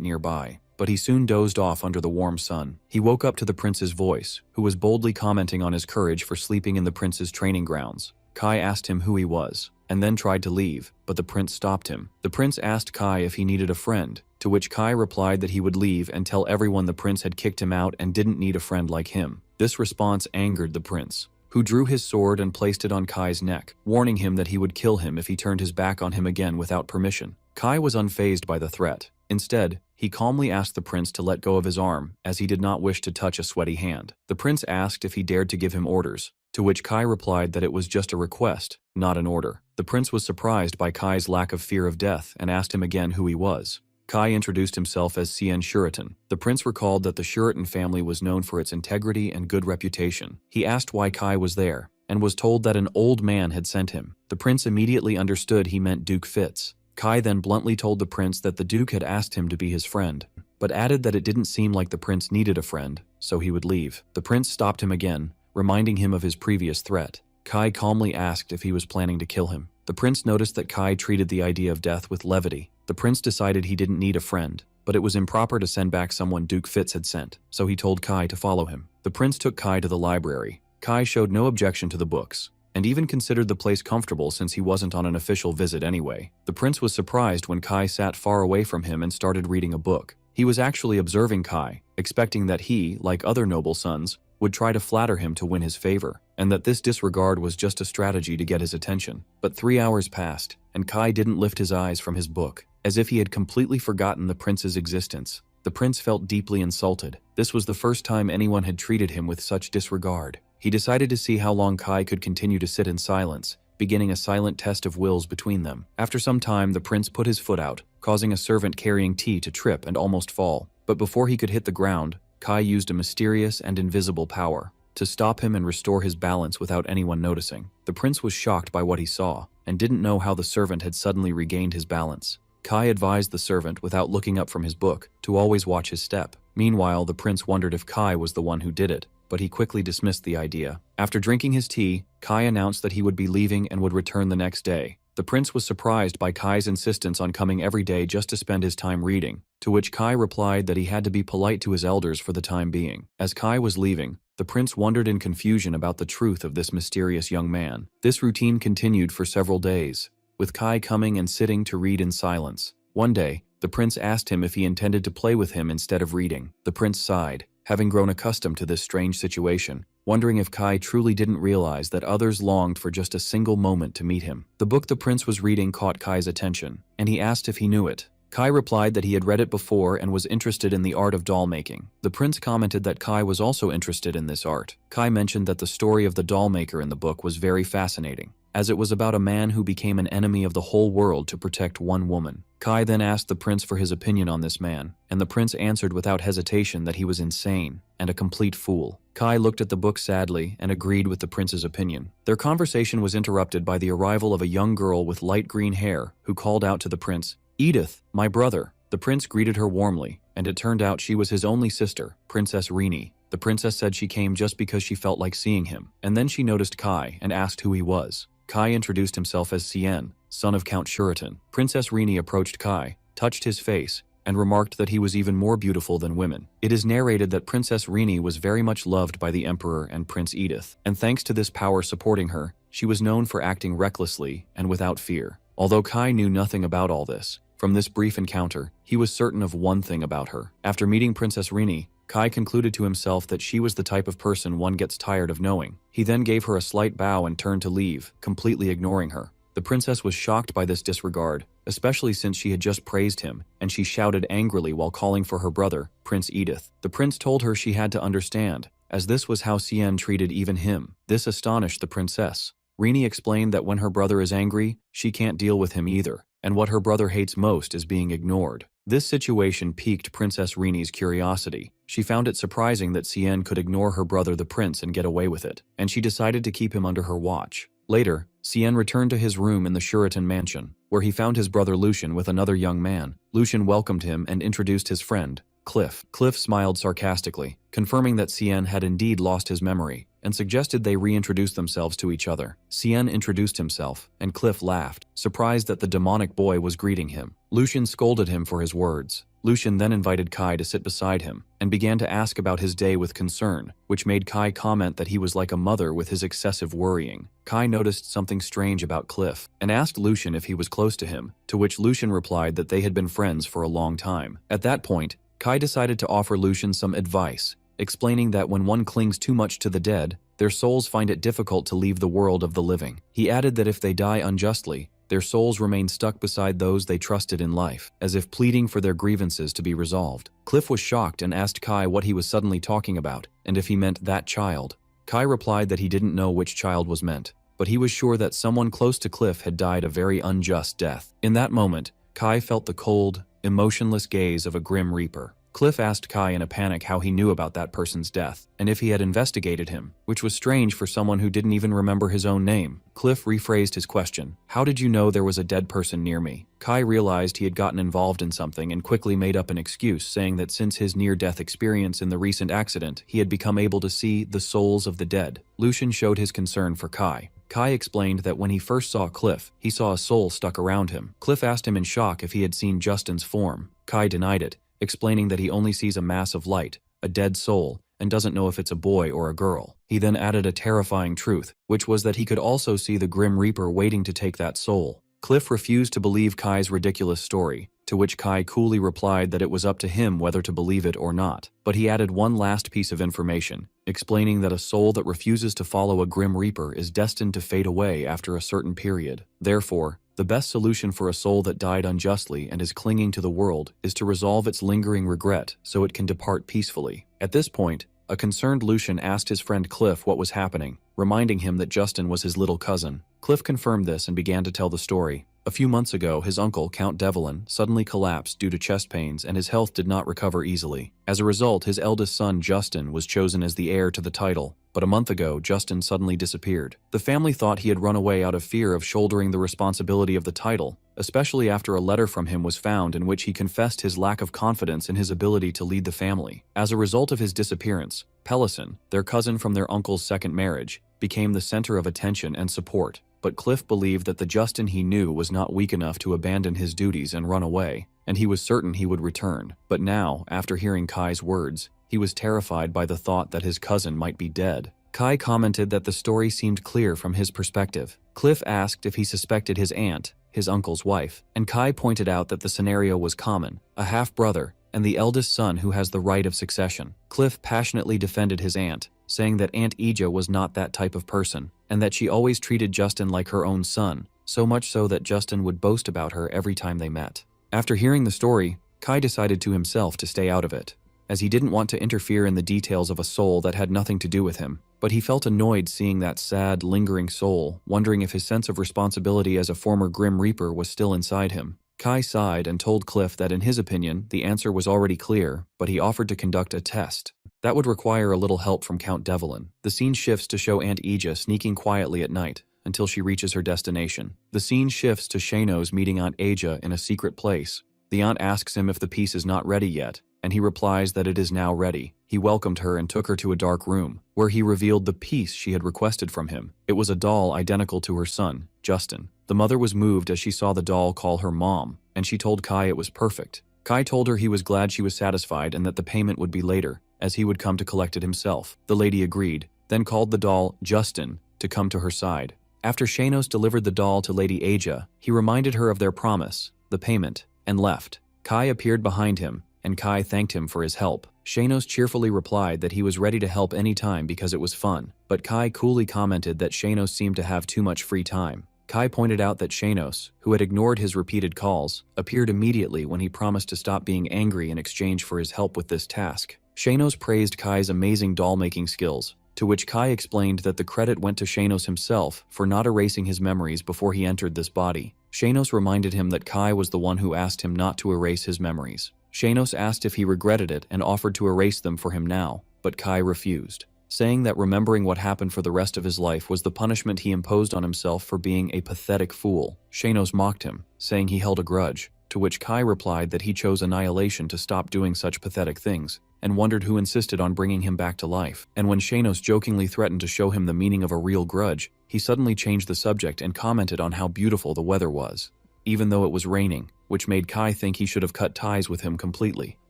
nearby. But he soon dozed off under the warm sun. He woke up to the prince's voice, who was boldly commenting on his courage for sleeping in the prince's training grounds. Kai asked him who he was, and then tried to leave, but the prince stopped him. The prince asked Kai if he needed a friend, to which Kai replied that he would leave and tell everyone the prince had kicked him out and didn't need a friend like him. This response angered the prince, who drew his sword and placed it on Kai's neck, warning him that he would kill him if he turned his back on him again without permission. Kai was unfazed by the threat. Instead, he calmly asked the prince to let go of his arm, as he did not wish to touch a sweaty hand. The prince asked if he dared to give him orders, to which Kai replied that it was just a request, not an order. The prince was surprised by Kai's lack of fear of death and asked him again who he was. Kai introduced himself as Cien Shuritan. The prince recalled that the Shuritan family was known for its integrity and good reputation. He asked why Kai was there, and was told that an old man had sent him. The prince immediately understood he meant Duke Fitz. Kai then bluntly told the prince that the Duke had asked him to be his friend, but added that it didn't seem like the prince needed a friend, so he would leave. The prince stopped him again, reminding him of his previous threat. Kai calmly asked if he was planning to kill him. The prince noticed that Kai treated the idea of death with levity. The prince decided he didn't need a friend, but it was improper to send back someone Duke Fitz had sent, so he told Kai to follow him. The prince took Kai to the library. Kai showed no objection to the books, and even considered the place comfortable since he wasn't on an official visit anyway. The prince was surprised when Kai sat far away from him and started reading a book. He was actually observing Kai, expecting that he, like other noble sons, would try to flatter him to win his favor, and that this disregard was just a strategy to get his attention. But 3 hours passed, and Kai didn't lift his eyes from his book, as if he had completely forgotten the prince's existence. The prince felt deeply insulted. This was the first time anyone had treated him with such disregard. He decided to see how long Kai could continue to sit in silence, beginning a silent test of wills between them. After some time, the prince put his foot out, causing a servant carrying tea to trip and almost fall. But before he could hit the ground, Kai used a mysterious and invisible power to stop him and restore his balance without anyone noticing. The prince was shocked by what he saw, and didn't know how the servant had suddenly regained his balance. Kai advised the servant, without looking up from his book, to always watch his step. Meanwhile, the prince wondered if Kai was the one who did it, but he quickly dismissed the idea. After drinking his tea, Kai announced that he would be leaving and would return the next day. The prince was surprised by Kai's insistence on coming every day just to spend his time reading, to which Kai replied that he had to be polite to his elders for the time being. As Kai was leaving, the prince wondered in confusion about the truth of this mysterious young man. This routine continued for several days, with Kai coming and sitting to read in silence. One day, the prince asked him if he intended to play with him instead of reading. The prince sighed, having grown accustomed to this strange situation, wondering if Kai truly didn't realize that others longed for just a single moment to meet him. The book the prince was reading caught Kai's attention, and he asked if he knew it. Kai replied that he had read it before and was interested in the art of doll making. The prince commented that Kai was also interested in this art. Kai mentioned that the story of the doll maker in the book was very fascinating, as it was about a man who became an enemy of the whole world to protect one woman. Kai then asked the prince for his opinion on this man, and the prince answered without hesitation that he was insane and a complete fool. Kai looked at the book sadly and agreed with the prince's opinion. Their conversation was interrupted by the arrival of a young girl with light green hair, who called out to the prince, "Edith, my brother." The prince greeted her warmly, and it turned out she was his only sister, Princess Rini. The princess said she came just because she felt like seeing him, and then she noticed Kai and asked who he was. Kai introduced himself as Cien, son of Count Shuritan. Princess Rini approached Kai, touched his face, and remarked that he was even more beautiful than women. It is narrated that Princess Rini was very much loved by the Emperor and Prince Edith, and thanks to this power supporting her, she was known for acting recklessly and without fear. Although Kai knew nothing about all this, from this brief encounter, he was certain of one thing about her. After meeting Princess Rini, Kai concluded to himself that she was the type of person one gets tired of knowing. He then gave her a slight bow and turned to leave, completely ignoring her. The princess was shocked by this disregard, especially since she had just praised him, and she shouted angrily while calling for her brother, Prince Edith. The prince told her she had to understand, as this was how Cien treated even him. This astonished the princess. Rini explained that when her brother is angry, she can't deal with him either, and what her brother hates most is being ignored. This situation piqued Princess Rini's curiosity. She found it surprising that Cien could ignore her brother the prince and get away with it, and she decided to keep him under her watch. Later, Cien returned to his room in the Shuritan mansion, where he found his brother Lucian with another young man. Lucian welcomed him and introduced his friend, Cliff. Cliff smiled sarcastically, confirming that Cien had indeed lost his memory, and suggested they reintroduce themselves to each other. Cien introduced himself, and Cliff laughed, surprised that the demonic boy was greeting him. Lucian scolded him for his words. Lucian then invited Kai to sit beside him, and began to ask about his day with concern, which made Kai comment that he was like a mother with his excessive worrying. Kai noticed something strange about Cliff, and asked Lucian if he was close to him, to which Lucian replied that they had been friends for a long time. At that point, Kai decided to offer Lucian some advice, explaining that when one clings too much to the dead, their souls find it difficult to leave the world of the living. He added that if they die unjustly, their souls remain stuck beside those they trusted in life, as if pleading for their grievances to be resolved. Cliff was shocked and asked Kai what he was suddenly talking about, and if he meant that child. Kai replied that he didn't know which child was meant, but he was sure that someone close to Cliff had died a very unjust death. In that moment, Kai felt the cold, emotionless gaze of a grim reaper. Cliff asked Kai in a panic how he knew about that person's death, and if he had investigated him, which was strange for someone who didn't even remember his own name. Cliff rephrased his question. How did you know there was a dead person near me? Kai realized he had gotten involved in something and quickly made up an excuse, saying that since his near-death experience in the recent accident, he had become able to see the souls of the dead. Lucian showed his concern for Kai. Kai explained that when he first saw Cliff, he saw a soul stuck around him. Cliff asked him in shock if he had seen Justin's form. Kai denied it, explaining that he only sees a mass of light, a dead soul, and doesn't know if it's a boy or a girl. He then added a terrifying truth, which was that he could also see the Grim Reaper waiting to take that soul. Cliff refused to believe Kai's ridiculous story, to which Kai coolly replied that it was up to him whether to believe it or not. But he added one last piece of information, explaining that a soul that refuses to follow a Grim Reaper is destined to fade away after a certain period. Therefore, the best solution for a soul that died unjustly and is clinging to the world is to resolve its lingering regret so it can depart peacefully. At this point, a concerned Lucian asked his friend Cliff what was happening, reminding him that Justin was his little cousin. Cliff confirmed this and began to tell the story. A few months ago, his uncle, Count Devlin, suddenly collapsed due to chest pains and his health did not recover easily. As a result, his eldest son, Justin, was chosen as the heir to the title. But a month ago, Justin suddenly disappeared. The family thought he had run away out of fear of shouldering the responsibility of the title, especially after a letter from him was found in which he confessed his lack of confidence in his ability to lead the family. As a result of his disappearance, Pelison, their cousin from their uncle's second marriage, became the center of attention and support. But Cliff believed that the Justin he knew was not weak enough to abandon his duties and run away, and he was certain he would return. But now, after hearing Kai's words, he was terrified by the thought that his cousin might be dead. Kai commented that the story seemed clear from his perspective. Cliff asked if he suspected his aunt, his uncle's wife, and Kai pointed out that the scenario was common, a half-brother, and the eldest son who has the right of succession. Cliff passionately defended his aunt, saying that Aunt Ija was not that type of person, and that she always treated Justin like her own son, so much so that Justin would boast about her every time they met. After hearing the story, Kai decided to himself to stay out of it, as he didn't want to interfere in the details of a soul that had nothing to do with him. But he felt annoyed seeing that sad, lingering soul, wondering if his sense of responsibility as a former Grim Reaper was still inside him. Kai sighed and told Cliff that in his opinion, the answer was already clear, but he offered to conduct a test. That would require a little help from Count Devlin. The scene shifts to show Aunt Ija sneaking quietly at night, until she reaches her destination. The scene shifts to Shanos meeting Aunt Ija in a secret place. The aunt asks him if the piece is not ready yet, and he replies that it is now ready. He welcomed her and took her to a dark room, where he revealed the piece she had requested from him. It was a doll identical to her son, Justin. The mother was moved as she saw the doll call her mom, and she told Kai it was perfect. Kai told her he was glad she was satisfied and that the payment would be later, as he would come to collect it himself. The lady agreed, then called the doll Justin to come to her side. After Shanos delivered the doll to Lady Aja, he reminded her of their promise, the payment, and left. Kai appeared behind him, and Kai thanked him for his help. Shanos cheerfully replied that he was ready to help any time because it was fun, but Kai coolly commented that Shanos seemed to have too much free time. Kai pointed out that Shanos, who had ignored his repeated calls, appeared immediately when he promised to stop being angry in exchange for his help with this task. Shanos praised Kai's amazing doll-making skills, to which Kai explained that the credit went to Shanos himself for not erasing his memories before he entered this body. Shanos reminded him that Kai was the one who asked him not to erase his memories. Shanos asked if he regretted it and offered to erase them for him now, but Kai refused, saying that remembering what happened for the rest of his life was the punishment he imposed on himself for being a pathetic fool. Shanos mocked him, saying he held a grudge to which Kai replied that he chose annihilation to stop doing such pathetic things, and wondered who insisted on bringing him back to life. And when Shanos jokingly threatened to show him the meaning of a real grudge, he suddenly changed the subject and commented on how beautiful the weather was, even though it was raining, which made Kai think he should have cut ties with him completely.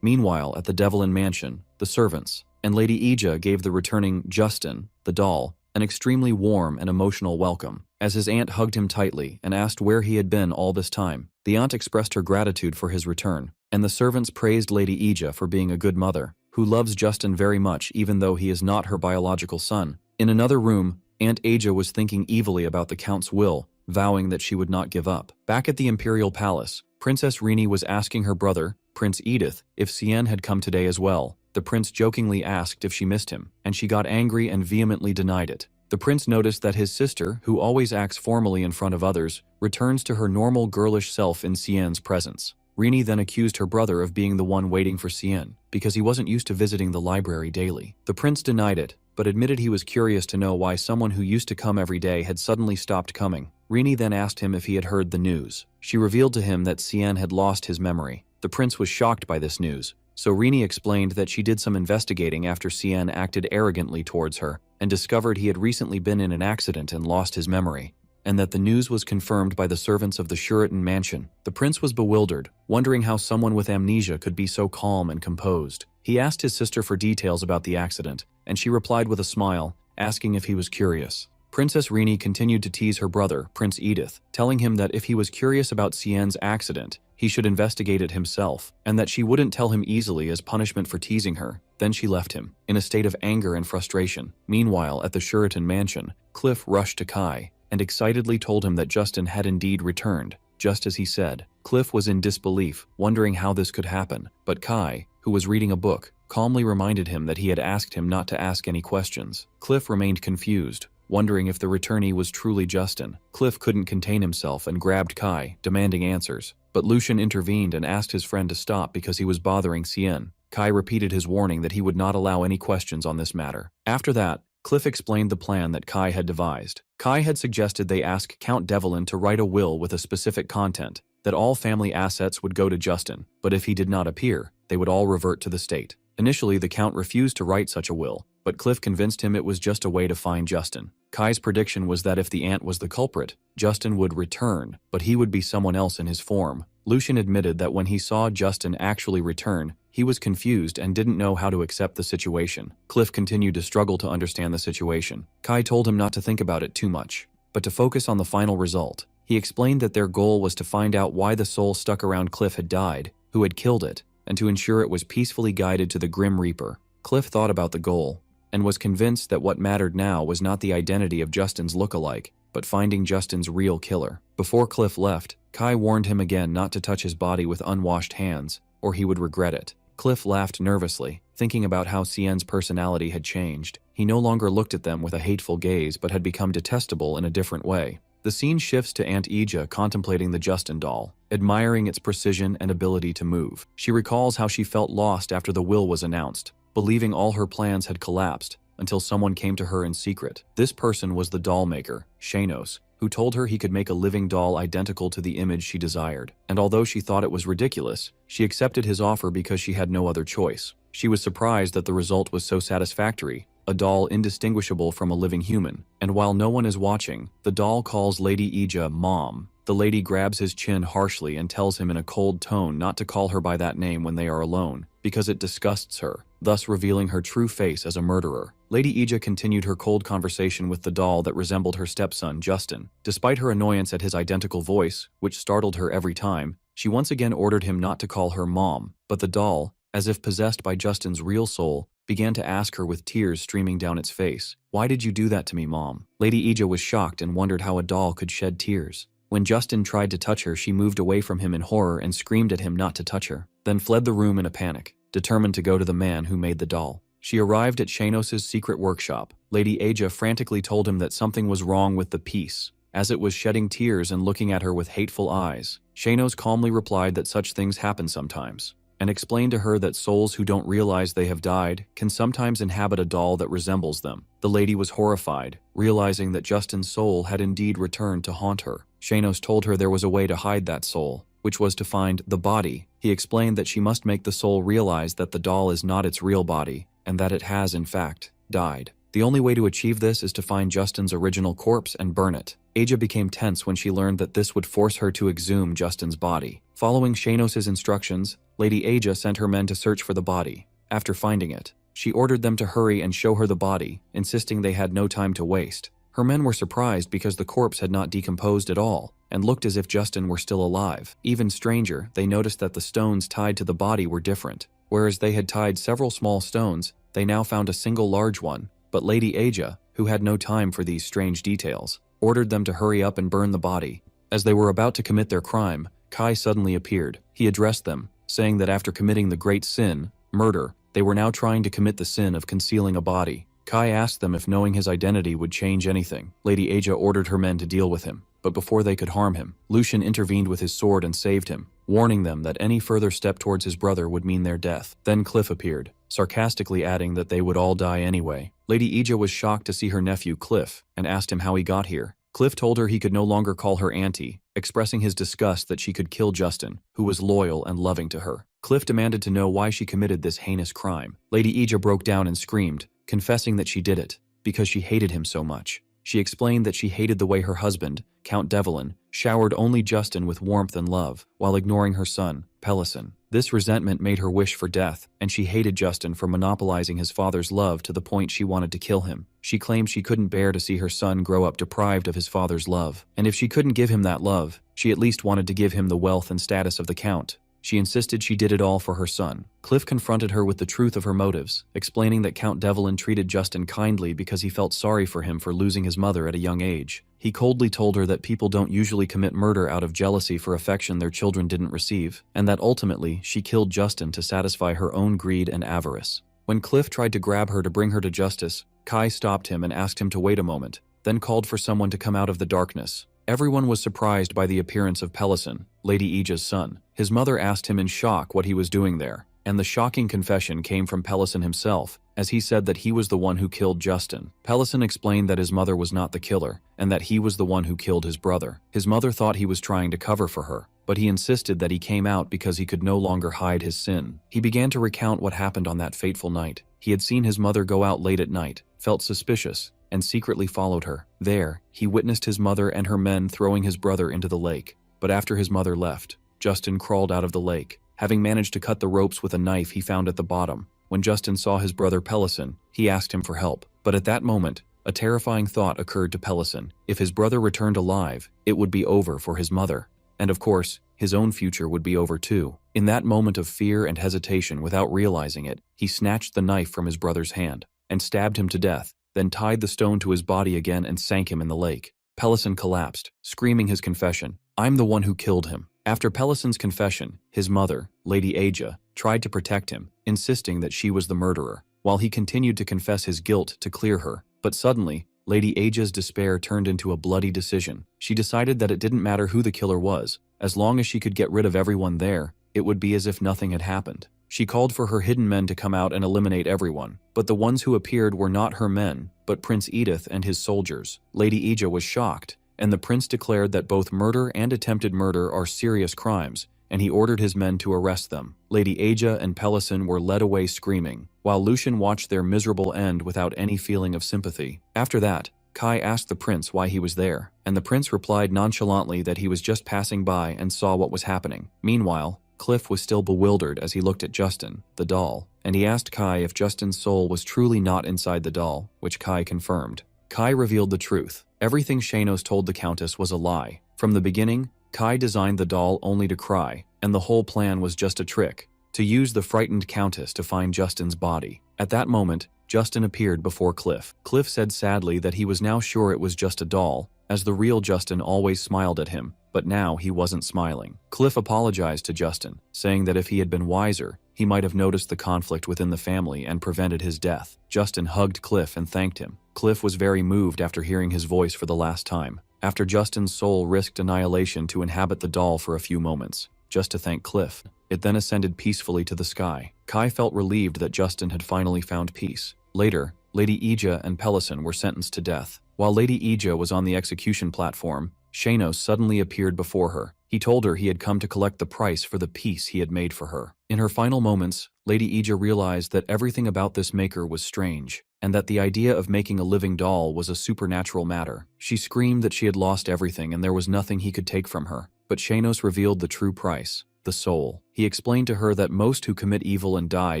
Meanwhile, at the Devlin mansion, the servants and Lady Ija gave the returning Justin, the doll, an extremely warm and emotional welcome, as his aunt hugged him tightly and asked where he had been all this time. The aunt expressed her gratitude for his return, and the servants praised Lady Ija for being a good mother, who loves Justin very much even though he is not her biological son. In another room, Aunt Aja was thinking evilly about the Count's will, vowing that she would not give up. Back at the Imperial Palace, Princess Rini was asking her brother, Prince Edith, if Cien had come today as well. The prince jokingly asked if she missed him, and she got angry and vehemently denied it. The prince noticed that his sister, who always acts formally in front of others, returns to her normal girlish self in Cien's presence. Rini then accused her brother of being the one waiting for Cien, because he wasn't used to visiting the library daily. The prince denied it, but admitted he was curious to know why someone who used to come every day had suddenly stopped coming. Rini then asked him if he had heard the news. She revealed to him that Cien had lost his memory. The prince was shocked by this news, so Rini explained that she did some investigating after Cien acted arrogantly towards her, and discovered he had recently been in an accident and lost his memory, and that the news was confirmed by the servants of the Shuritan mansion. The prince was bewildered, wondering how someone with amnesia could be so calm and composed. He asked his sister for details about the accident, and she replied with a smile, asking if he was curious. Princess Rini continued to tease her brother, Prince Edith, telling him that if he was curious about Cien's accident, he should investigate it himself, and that she wouldn't tell him easily as punishment for teasing her. Then she left him, in a state of anger and frustration. Meanwhile, at the Shuritan mansion, Cliff rushed to Kai, and excitedly told him that Justin had indeed returned, just as he said. Cliff was in disbelief, wondering how this could happen, but Kai, who was reading a book, calmly reminded him that he had asked him not to ask any questions. Cliff remained confused, wondering if the returnee was truly Justin. Cliff couldn't contain himself and grabbed Kai, demanding answers. But Lucian intervened and asked his friend to stop because he was bothering Cien. Kai repeated his warning that he would not allow any questions on this matter. After that, Cliff explained the plan that Kai had devised. Kai had suggested they ask Count Devlin to write a will with a specific content, that all family assets would go to Justin, but if he did not appear, they would all revert to the state. Initially, the Count refused to write such a will, but Cliff convinced him it was just a way to find Justin. Kai's prediction was that if the aunt was the culprit, Justin would return, but he would be someone else in his form. Lucian admitted that when he saw Justin actually return, he was confused and didn't know how to accept the situation. Cliff continued to struggle to understand the situation. Kai told him not to think about it too much, but to focus on the final result. He explained that their goal was to find out why the soul stuck around Cliff had died, who had killed it, and to ensure it was peacefully guided to the Grim Reaper. Cliff thought about the goal, and was convinced that what mattered now was not the identity of Justin's look-alike, but finding Justin's real killer. Before Cliff left, Kai warned him again not to touch his body with unwashed hands, or he would regret it. Cliff laughed nervously, thinking about how Cien's personality had changed. He no longer looked at them with a hateful gaze but had become detestable in a different way. The scene shifts to Aunt Ija contemplating the Justin doll, admiring its precision and ability to move. She recalls how she felt lost after the will was announced, believing all her plans had collapsed, until someone came to her in secret. This person was the doll maker, Shanos, who told her he could make a living doll identical to the image she desired. And although she thought it was ridiculous, she accepted his offer because she had no other choice. She was surprised that the result was so satisfactory, a doll indistinguishable from a living human. And while no one is watching, the doll calls Lady Ija Mom. The lady grabs his chin harshly and tells him in a cold tone not to call her by that name when they are alone, because it disgusts her, thus revealing her true face as a murderer. Lady Ija continued her cold conversation with the doll that resembled her stepson, Justin. Despite her annoyance at his identical voice, which startled her every time, she once again ordered him not to call her Mom, but the doll, as if possessed by Justin's real soul, began to ask her with tears streaming down its face, "Why did you do that to me, Mom?" Lady Ija was shocked and wondered how a doll could shed tears. When Justin tried to touch her, she moved away from him in horror and screamed at him not to touch her, then fled the room in a panic, determined to go to the man who made the doll. She arrived at Shanos' secret workshop. Lady Ija frantically told him that something was wrong with the piece, as it was shedding tears and looking at her with hateful eyes. Shanos calmly replied that such things happen sometimes, and explained to her that souls who don't realize they have died can sometimes inhabit a doll that resembles them. The lady was horrified, realizing that Justin's soul had indeed returned to haunt her. Shanos told her there was a way to hide that soul, which was to find the body. He explained that she must make the soul realize that the doll is not its real body, and that it has, in fact, died. The only way to achieve this is to find Justin's original corpse and burn it. Aja became tense when she learned that this would force her to exhume Justin's body. Following Shanos' instructions, Lady Aja sent her men to search for the body. After finding it, she ordered them to hurry and show her the body, insisting they had no time to waste. Her men were surprised because the corpse had not decomposed at all, and looked as if Justin were still alive. Even stranger, they noticed that the stones tied to the body were different. Whereas they had tied several small stones, they now found a single large one. But Lady Aja, who had no time for these strange details, ordered them to hurry up and burn the body. As they were about to commit their crime, Kai suddenly appeared. He addressed them, saying that after committing the great sin, murder, they were now trying to commit the sin of concealing a body. Kai asked them if knowing his identity would change anything. Lady Aja ordered her men to deal with him, but before they could harm him, Lucian intervened with his sword and saved him, warning them that any further step towards his brother would mean their death. Then Cliff appeared, sarcastically adding that they would all die anyway. Lady Aja was shocked to see her nephew Cliff, and asked him how he got here. Cliff told her he could no longer call her auntie, expressing his disgust that she could kill Justin, who was loyal and loving to her. Cliff demanded to know why she committed this heinous crime. Lady Aja broke down and screamed, confessing that she did it because she hated him so much. She explained that she hated the way her husband, Count Devlin, showered only Justin with warmth and love, while ignoring her son, Pelison. This resentment made her wish for death, and she hated Justin for monopolizing his father's love to the point she wanted to kill him. She claimed she couldn't bear to see her son grow up deprived of his father's love, and if she couldn't give him that love, she at least wanted to give him the wealth and status of the Count. She insisted she did it all for her son. Cliff confronted her with the truth of her motives, explaining that Count Devlin treated Justin kindly because he felt sorry for him for losing his mother at a young age. He coldly told her that people don't usually commit murder out of jealousy for affection their children didn't receive, and that ultimately she killed Justin to satisfy her own greed and avarice. When Cliff tried to grab her to bring her to justice, Kai stopped him and asked him to wait a moment, then called for someone to come out of the darkness. Everyone was surprised by the appearance of Pelison, Lady Aja's son. His mother asked him in shock what he was doing there, and the shocking confession came from Pelison himself, as he said that he was the one who killed Justin. Pelison explained that his mother was not the killer, and that he was the one who killed his brother. His mother thought he was trying to cover for her, but he insisted that he came out because he could no longer hide his sin. He began to recount what happened on that fateful night. He had seen his mother go out late at night, felt suspicious, and secretly followed her. There, he witnessed his mother and her men throwing his brother into the lake. But after his mother left, Justin crawled out of the lake, having managed to cut the ropes with a knife he found at the bottom. When Justin saw his brother Pelison, he asked him for help. But at that moment, a terrifying thought occurred to Pelison. If his brother returned alive, it would be over for his mother. And of course, his own future would be over too. In that moment of fear and hesitation, without realizing it, he snatched the knife from his brother's hand and stabbed him to death, then tied the stone to his body again and sank him in the lake. Pelison collapsed, screaming his confession, "I'm the one who killed him." After Pelison's confession, his mother, Lady Aja, tried to protect him, insisting that she was the murderer, while he continued to confess his guilt to clear her. But suddenly, Lady Aja's despair turned into a bloody decision. She decided that it didn't matter who the killer was, as long as she could get rid of everyone there, it would be as if nothing had happened. She called for her hidden men to come out and eliminate everyone, but the ones who appeared were not her men, but Prince Edith and his soldiers. Lady Aja was shocked, and the prince declared that both murder and attempted murder are serious crimes, and he ordered his men to arrest them. Lady Aja and Pelison were led away screaming, while Lucian watched their miserable end without any feeling of sympathy. After that, Kai asked the prince why he was there, and the prince replied nonchalantly that he was just passing by and saw what was happening. Meanwhile, Cliff was still bewildered as he looked at Justin, the doll, and he asked Kai if Justin's soul was truly not inside the doll, which Kai confirmed. Kai revealed the truth. Everything Shanos told the Countess was a lie. From the beginning, Kai designed the doll only to cry, and the whole plan was just a trick, to use the frightened Countess to find Justin's body. At that moment, Justin appeared before Cliff. Cliff said sadly that he was now sure it was just a doll, as the real Justin always smiled at him, but now he wasn't smiling. Cliff apologized to Justin, saying that if he had been wiser, he might have noticed the conflict within the family and prevented his death. Justin hugged Cliff and thanked him. Cliff was very moved after hearing his voice for the last time. After Justin's soul risked annihilation to inhabit the doll for a few moments, just to thank Cliff, it then ascended peacefully to the sky. Kai felt relieved that Justin had finally found peace. Later, Lady Aja and Pelison were sentenced to death. While Lady Aja was on the execution platform, Shanos suddenly appeared before her. He told her he had come to collect the price for the piece he had made for her. In her final moments, Lady Ija realized that everything about this maker was strange, and that the idea of making a living doll was a supernatural matter. She screamed that she had lost everything and there was nothing he could take from her. But Shanos revealed the true price. The soul. He explained to her that most who commit evil and die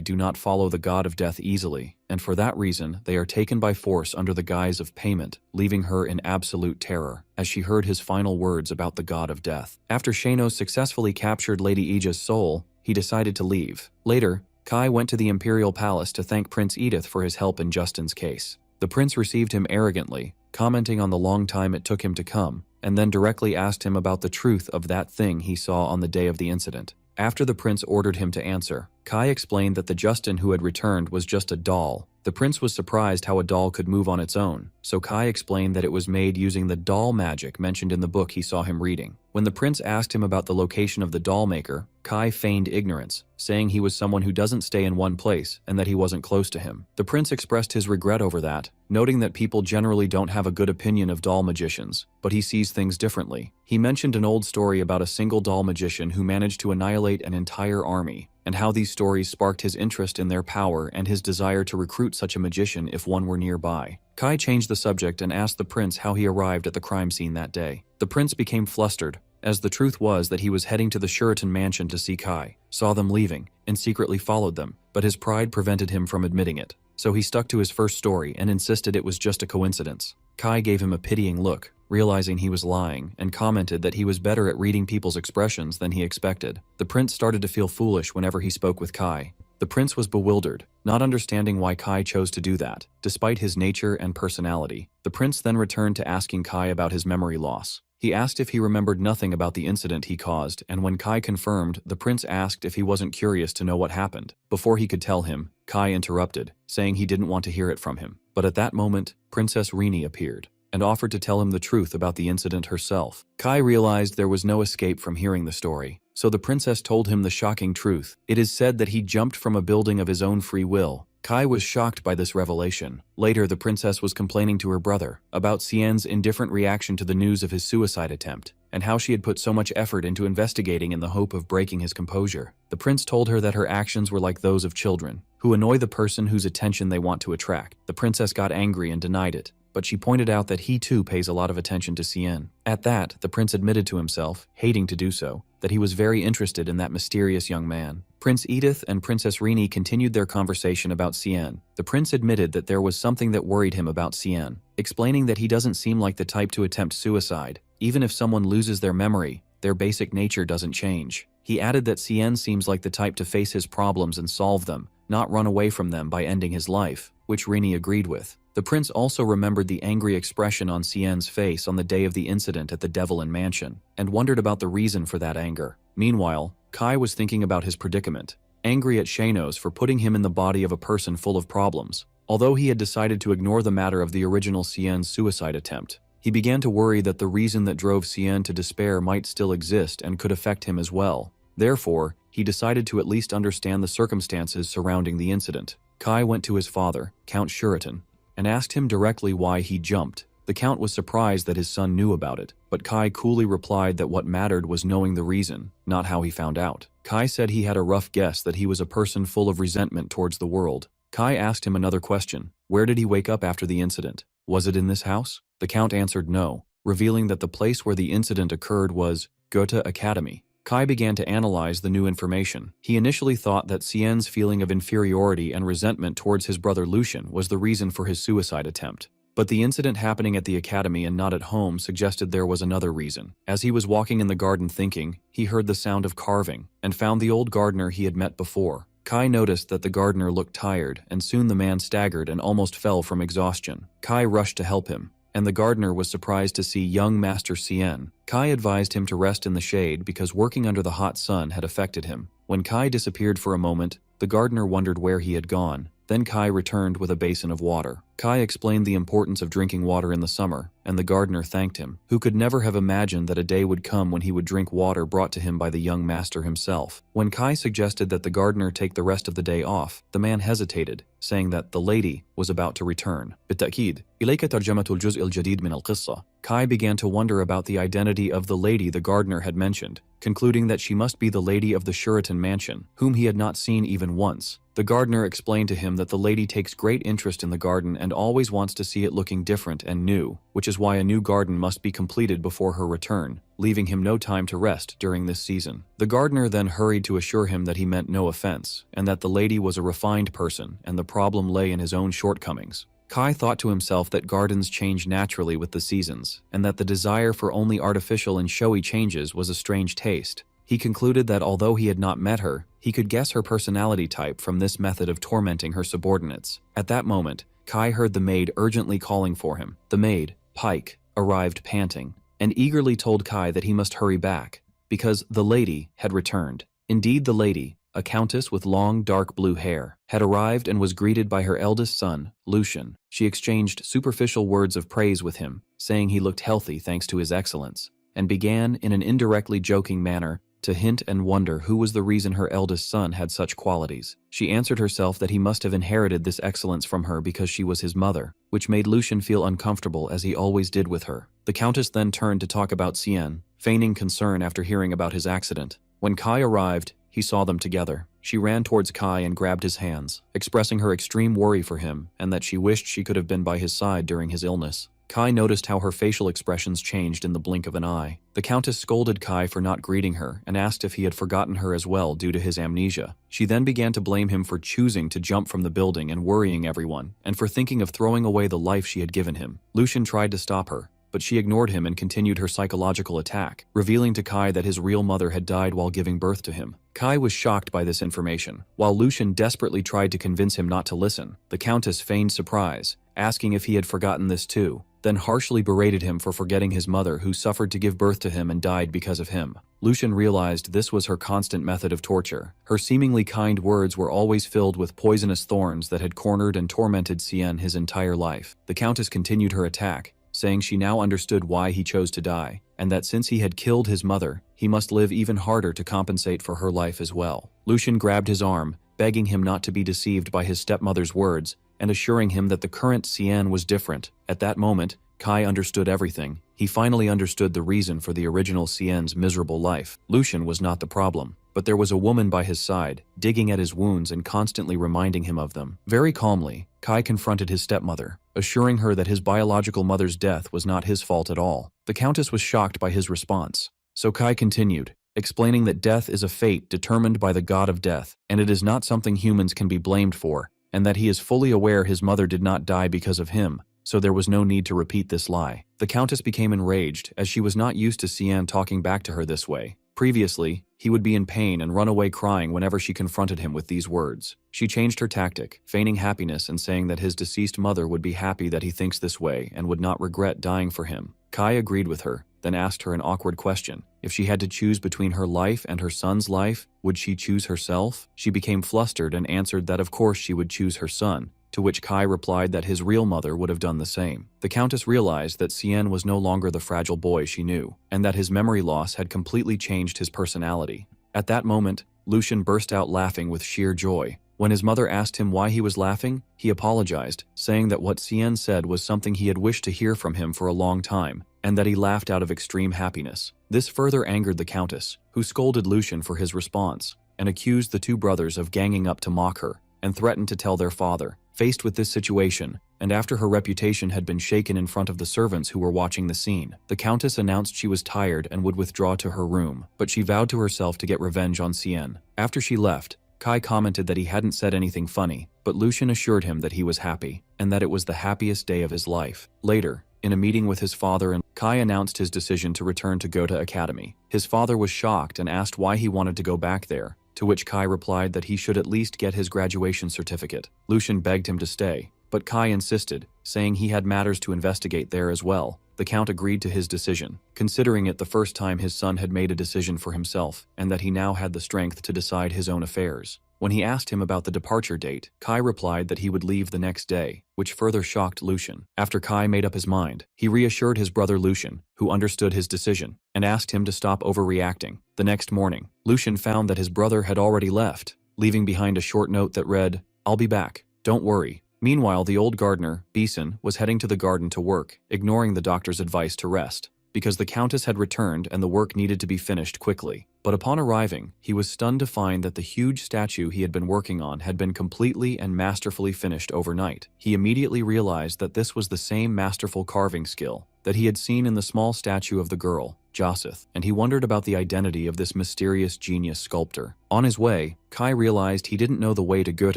do not follow the god of death easily, and for that reason they are taken by force under the guise of payment, leaving her in absolute terror, as she heard his final words about the god of death. After Shanos successfully captured Lady Ija's soul, he decided to leave. Later, Kai went to the imperial palace to thank Prince Edith for his help in Justin's case. The prince received him arrogantly, commenting on the long time it took him to come, and then directly asked him about the truth of that thing he saw on the day of the incident. After the prince ordered him to answer, Kai explained that the Justin who had returned was just a doll. The prince was surprised how a doll could move on its own, so Kai explained that it was made using the doll magic mentioned in the book he saw him reading. When the prince asked him about the location of the doll maker, Kai feigned ignorance, saying he was someone who doesn't stay in one place and that he wasn't close to him. The prince expressed his regret over that, noting that people generally don't have a good opinion of doll magicians, but he sees things differently. He mentioned an old story about a single doll magician who managed to annihilate an entire army, and how these stories sparked his interest in their power and his desire to recruit such a magician if one were nearby. Kai changed the subject and asked the prince how he arrived at the crime scene that day. The prince became flustered, as the truth was that he was heading to the Shuritan mansion to see Kai, saw them leaving, and secretly followed them, but his pride prevented him from admitting it. So he stuck to his first story and insisted it was just a coincidence. Kai gave him a pitying look, realizing he was lying, and commented that he was better at reading people's expressions than he expected. The prince started to feel foolish whenever he spoke with Kai. The prince was bewildered, not understanding why Kai chose to do that, despite his nature and personality. The prince then returned to asking Kai about his memory loss. He asked if he remembered nothing about the incident he caused, and when Kai confirmed, the prince asked if he wasn't curious to know what happened. Before he could tell him, Kai interrupted, saying he didn't want to hear it from him. But at that moment, Princess Rini appeared, and offered to tell him the truth about the incident herself. Kai realized there was no escape from hearing the story, so the princess told him the shocking truth. It is said that he jumped from a building of his own free will. Kai was shocked by this revelation. Later, the princess was complaining to her brother about Xian's indifferent reaction to the news of his suicide attempt, and how she had put so much effort into investigating in the hope of breaking his composure. The prince told her that her actions were like those of children, who annoy the person whose attention they want to attract. The princess got angry and denied it, but she pointed out that he too pays a lot of attention to Xian. At that, the prince admitted to himself, hating to do so, that he was very interested in that mysterious young man. Prince Edith and Princess Rini continued their conversation about Xian. The prince admitted that there was something that worried him about Xian, explaining that he doesn't seem like the type to attempt suicide. Even if someone loses their memory, their basic nature doesn't change. He added that Xian seems like the type to face his problems and solve them, not run away from them by ending his life, which Rini agreed with. The prince also remembered the angry expression on Xian's face on the day of the incident at the Devlin Mansion, and wondered about the reason for that anger. Meanwhile, Kai was thinking about his predicament, angry at Shanos for putting him in the body of a person full of problems. Although he had decided to ignore the matter of the original Xian's suicide attempt, he began to worry that the reason that drove Xian to despair might still exist and could affect him as well. Therefore, he decided to at least understand the circumstances surrounding the incident. Kai went to his father, Count Shuritan, and asked him directly why he jumped. The Count was surprised that his son knew about it, but Kai coolly replied that what mattered was knowing the reason, not how he found out. Kai said he had a rough guess that he was a person full of resentment towards the world. Kai asked him another question. Where did he wake up after the incident? Was it in this house? The Count answered no, revealing that the place where the incident occurred was Goethe Academy. Kai began to analyze the new information. He initially thought that Xian's feeling of inferiority and resentment towards his brother Lucian was the reason for his suicide attempt. But the incident happening at the academy and not at home suggested there was another reason. As he was walking in the garden thinking, he heard the sound of carving, and found the old gardener he had met before. Kai noticed that the gardener looked tired, and soon the man staggered and almost fell from exhaustion. Kai rushed to help him, and the gardener was surprised to see young Master Xian. Kai advised him to rest in the shade because working under the hot sun had affected him. When Kai disappeared for a moment, the gardener wondered where he had gone. Then Kai returned with a basin of water. Kai explained the importance of drinking water in the summer, and the gardener thanked him, who could never have imagined that a day would come when he would drink water brought to him by the young master himself. When Kai suggested that the gardener take the rest of the day off, the man hesitated, saying that the lady was about to return. بالتأكيد إليك ترجمة الجزء الجديد من القصة. Kai began to wonder about the identity of the lady the gardener had mentioned, concluding that she must be the lady of the Shuritan mansion, whom he had not seen even once. The gardener explained to him that the lady takes great interest in the garden and always wants to see it looking different and new, which is why a new garden must be completed before her return, leaving him no time to rest during this season. The gardener then hurried to assure him that he meant no offense, and that the lady was a refined person and the problem lay in his own shortcomings. Kai thought to himself that gardens change naturally with the seasons, and that the desire for only artificial and showy changes was a strange taste. He concluded that although he had not met her, he could guess her personality type from this method of tormenting her subordinates. At that moment, Kai heard the maid urgently calling for him. The maid, Pike, arrived panting, and eagerly told Kai that he must hurry back, because the lady had returned. Indeed, the lady, a countess with long dark blue hair, had arrived and was greeted by her eldest son, Lucian. She exchanged superficial words of praise with him, saying he looked healthy thanks to his excellence, and began, in an indirectly joking manner, to hint and wonder who was the reason her eldest son had such qualities. She answered herself that he must have inherited this excellence from her because she was his mother, which made Lucian feel uncomfortable as he always did with her. The countess then turned to talk about Xian, feigning concern after hearing about his accident. When Kai arrived, he saw them together. She ran towards Kai and grabbed his hands, expressing her extreme worry for him and that she wished she could have been by his side during his illness. Kai noticed how her facial expressions changed in the blink of an eye. The countess scolded Kai for not greeting her and asked if he had forgotten her as well due to his amnesia. She then began to blame him for choosing to jump from the building and worrying everyone, and for thinking of throwing away the life she had given him. Lucian tried to stop her, but she ignored him and continued her psychological attack, revealing to Kai that his real mother had died while giving birth to him. Kai was shocked by this information. While Lucian desperately tried to convince him not to listen, the countess feigned surprise, asking if he had forgotten this too, then harshly berated him for forgetting his mother who suffered to give birth to him and died because of him. Lucian realized this was her constant method of torture. Her seemingly kind words were always filled with poisonous thorns that had cornered and tormented Xian his entire life. The countess continued her attack, saying she now understood why he chose to die, and that since he had killed his mother, he must live even harder to compensate for her life as well. Lucian grabbed his arm, begging him not to be deceived by his stepmother's words, and assuring him that the current Xian was different. At that moment, Kai understood everything. He finally understood the reason for the original Xian's miserable life. Lucian was not the problem, but there was a woman by his side, digging at his wounds and constantly reminding him of them. Very calmly, Kai confronted his stepmother, assuring her that his biological mother's death was not his fault at all. The countess was shocked by his response, so Kai continued, explaining that death is a fate determined by the god of death, and it is not something humans can be blamed for, and that he is fully aware his mother did not die because of him, so there was no need to repeat this lie. The countess became enraged, as she was not used to Xian talking back to her this way. Previously, he would be in pain and run away crying whenever she confronted him with these words. She changed her tactic, feigning happiness and saying that his deceased mother would be happy that he thinks this way and would not regret dying for him. Kai agreed with her, then asked her an awkward question. If she had to choose between her life and her son's life, would she choose herself? She became flustered and answered that of course she would choose her son, to which Kai replied that his real mother would have done the same. The countess realized that Xian was no longer the fragile boy she knew, and that his memory loss had completely changed his personality. At that moment, Lucian burst out laughing with sheer joy. When his mother asked him why he was laughing, he apologized, saying that what Xian said was something he had wished to hear from him for a long time, and that he laughed out of extreme happiness. This further angered the countess, who scolded Lucian for his response, and accused the two brothers of ganging up to mock her, and threatened to tell their father. Faced with this situation, and after her reputation had been shaken in front of the servants who were watching the scene, the countess announced she was tired and would withdraw to her room, but she vowed to herself to get revenge on Xian. After she left, Kai commented that he hadn't said anything funny, but Lucian assured him that he was happy, and that it was the happiest day of his life. Later, in a meeting with his father, Kai announced his decision to return to Gotha Academy. His father was shocked and asked why he wanted to go back there, to which Kai replied that he should at least get his graduation certificate. Lucian begged him to stay, but Kai insisted, saying he had matters to investigate there as well. The Count agreed to his decision, considering it the first time his son had made a decision for himself, and that he now had the strength to decide his own affairs. When he asked him about the departure date, Kai replied that he would leave the next day, which further shocked Lucian. After Kai made up his mind, he reassured his brother Lucian, who understood his decision, and asked him to stop overreacting. The next morning, Lucian found that his brother had already left, leaving behind a short note that read, "I'll be back. Don't worry." Meanwhile, the old gardener, Beeson, was heading to the garden to work, ignoring the doctor's advice to rest, because the Countess had returned and the work needed to be finished quickly. But upon arriving, he was stunned to find that the huge statue he had been working on had been completely and masterfully finished overnight. He immediately realized that this was the same masterful carving skill that he had seen in the small statue of the girl, Joseph, and he wondered about the identity of this mysterious genius sculptor. On his way, Kai realized he didn't know the way to Goethe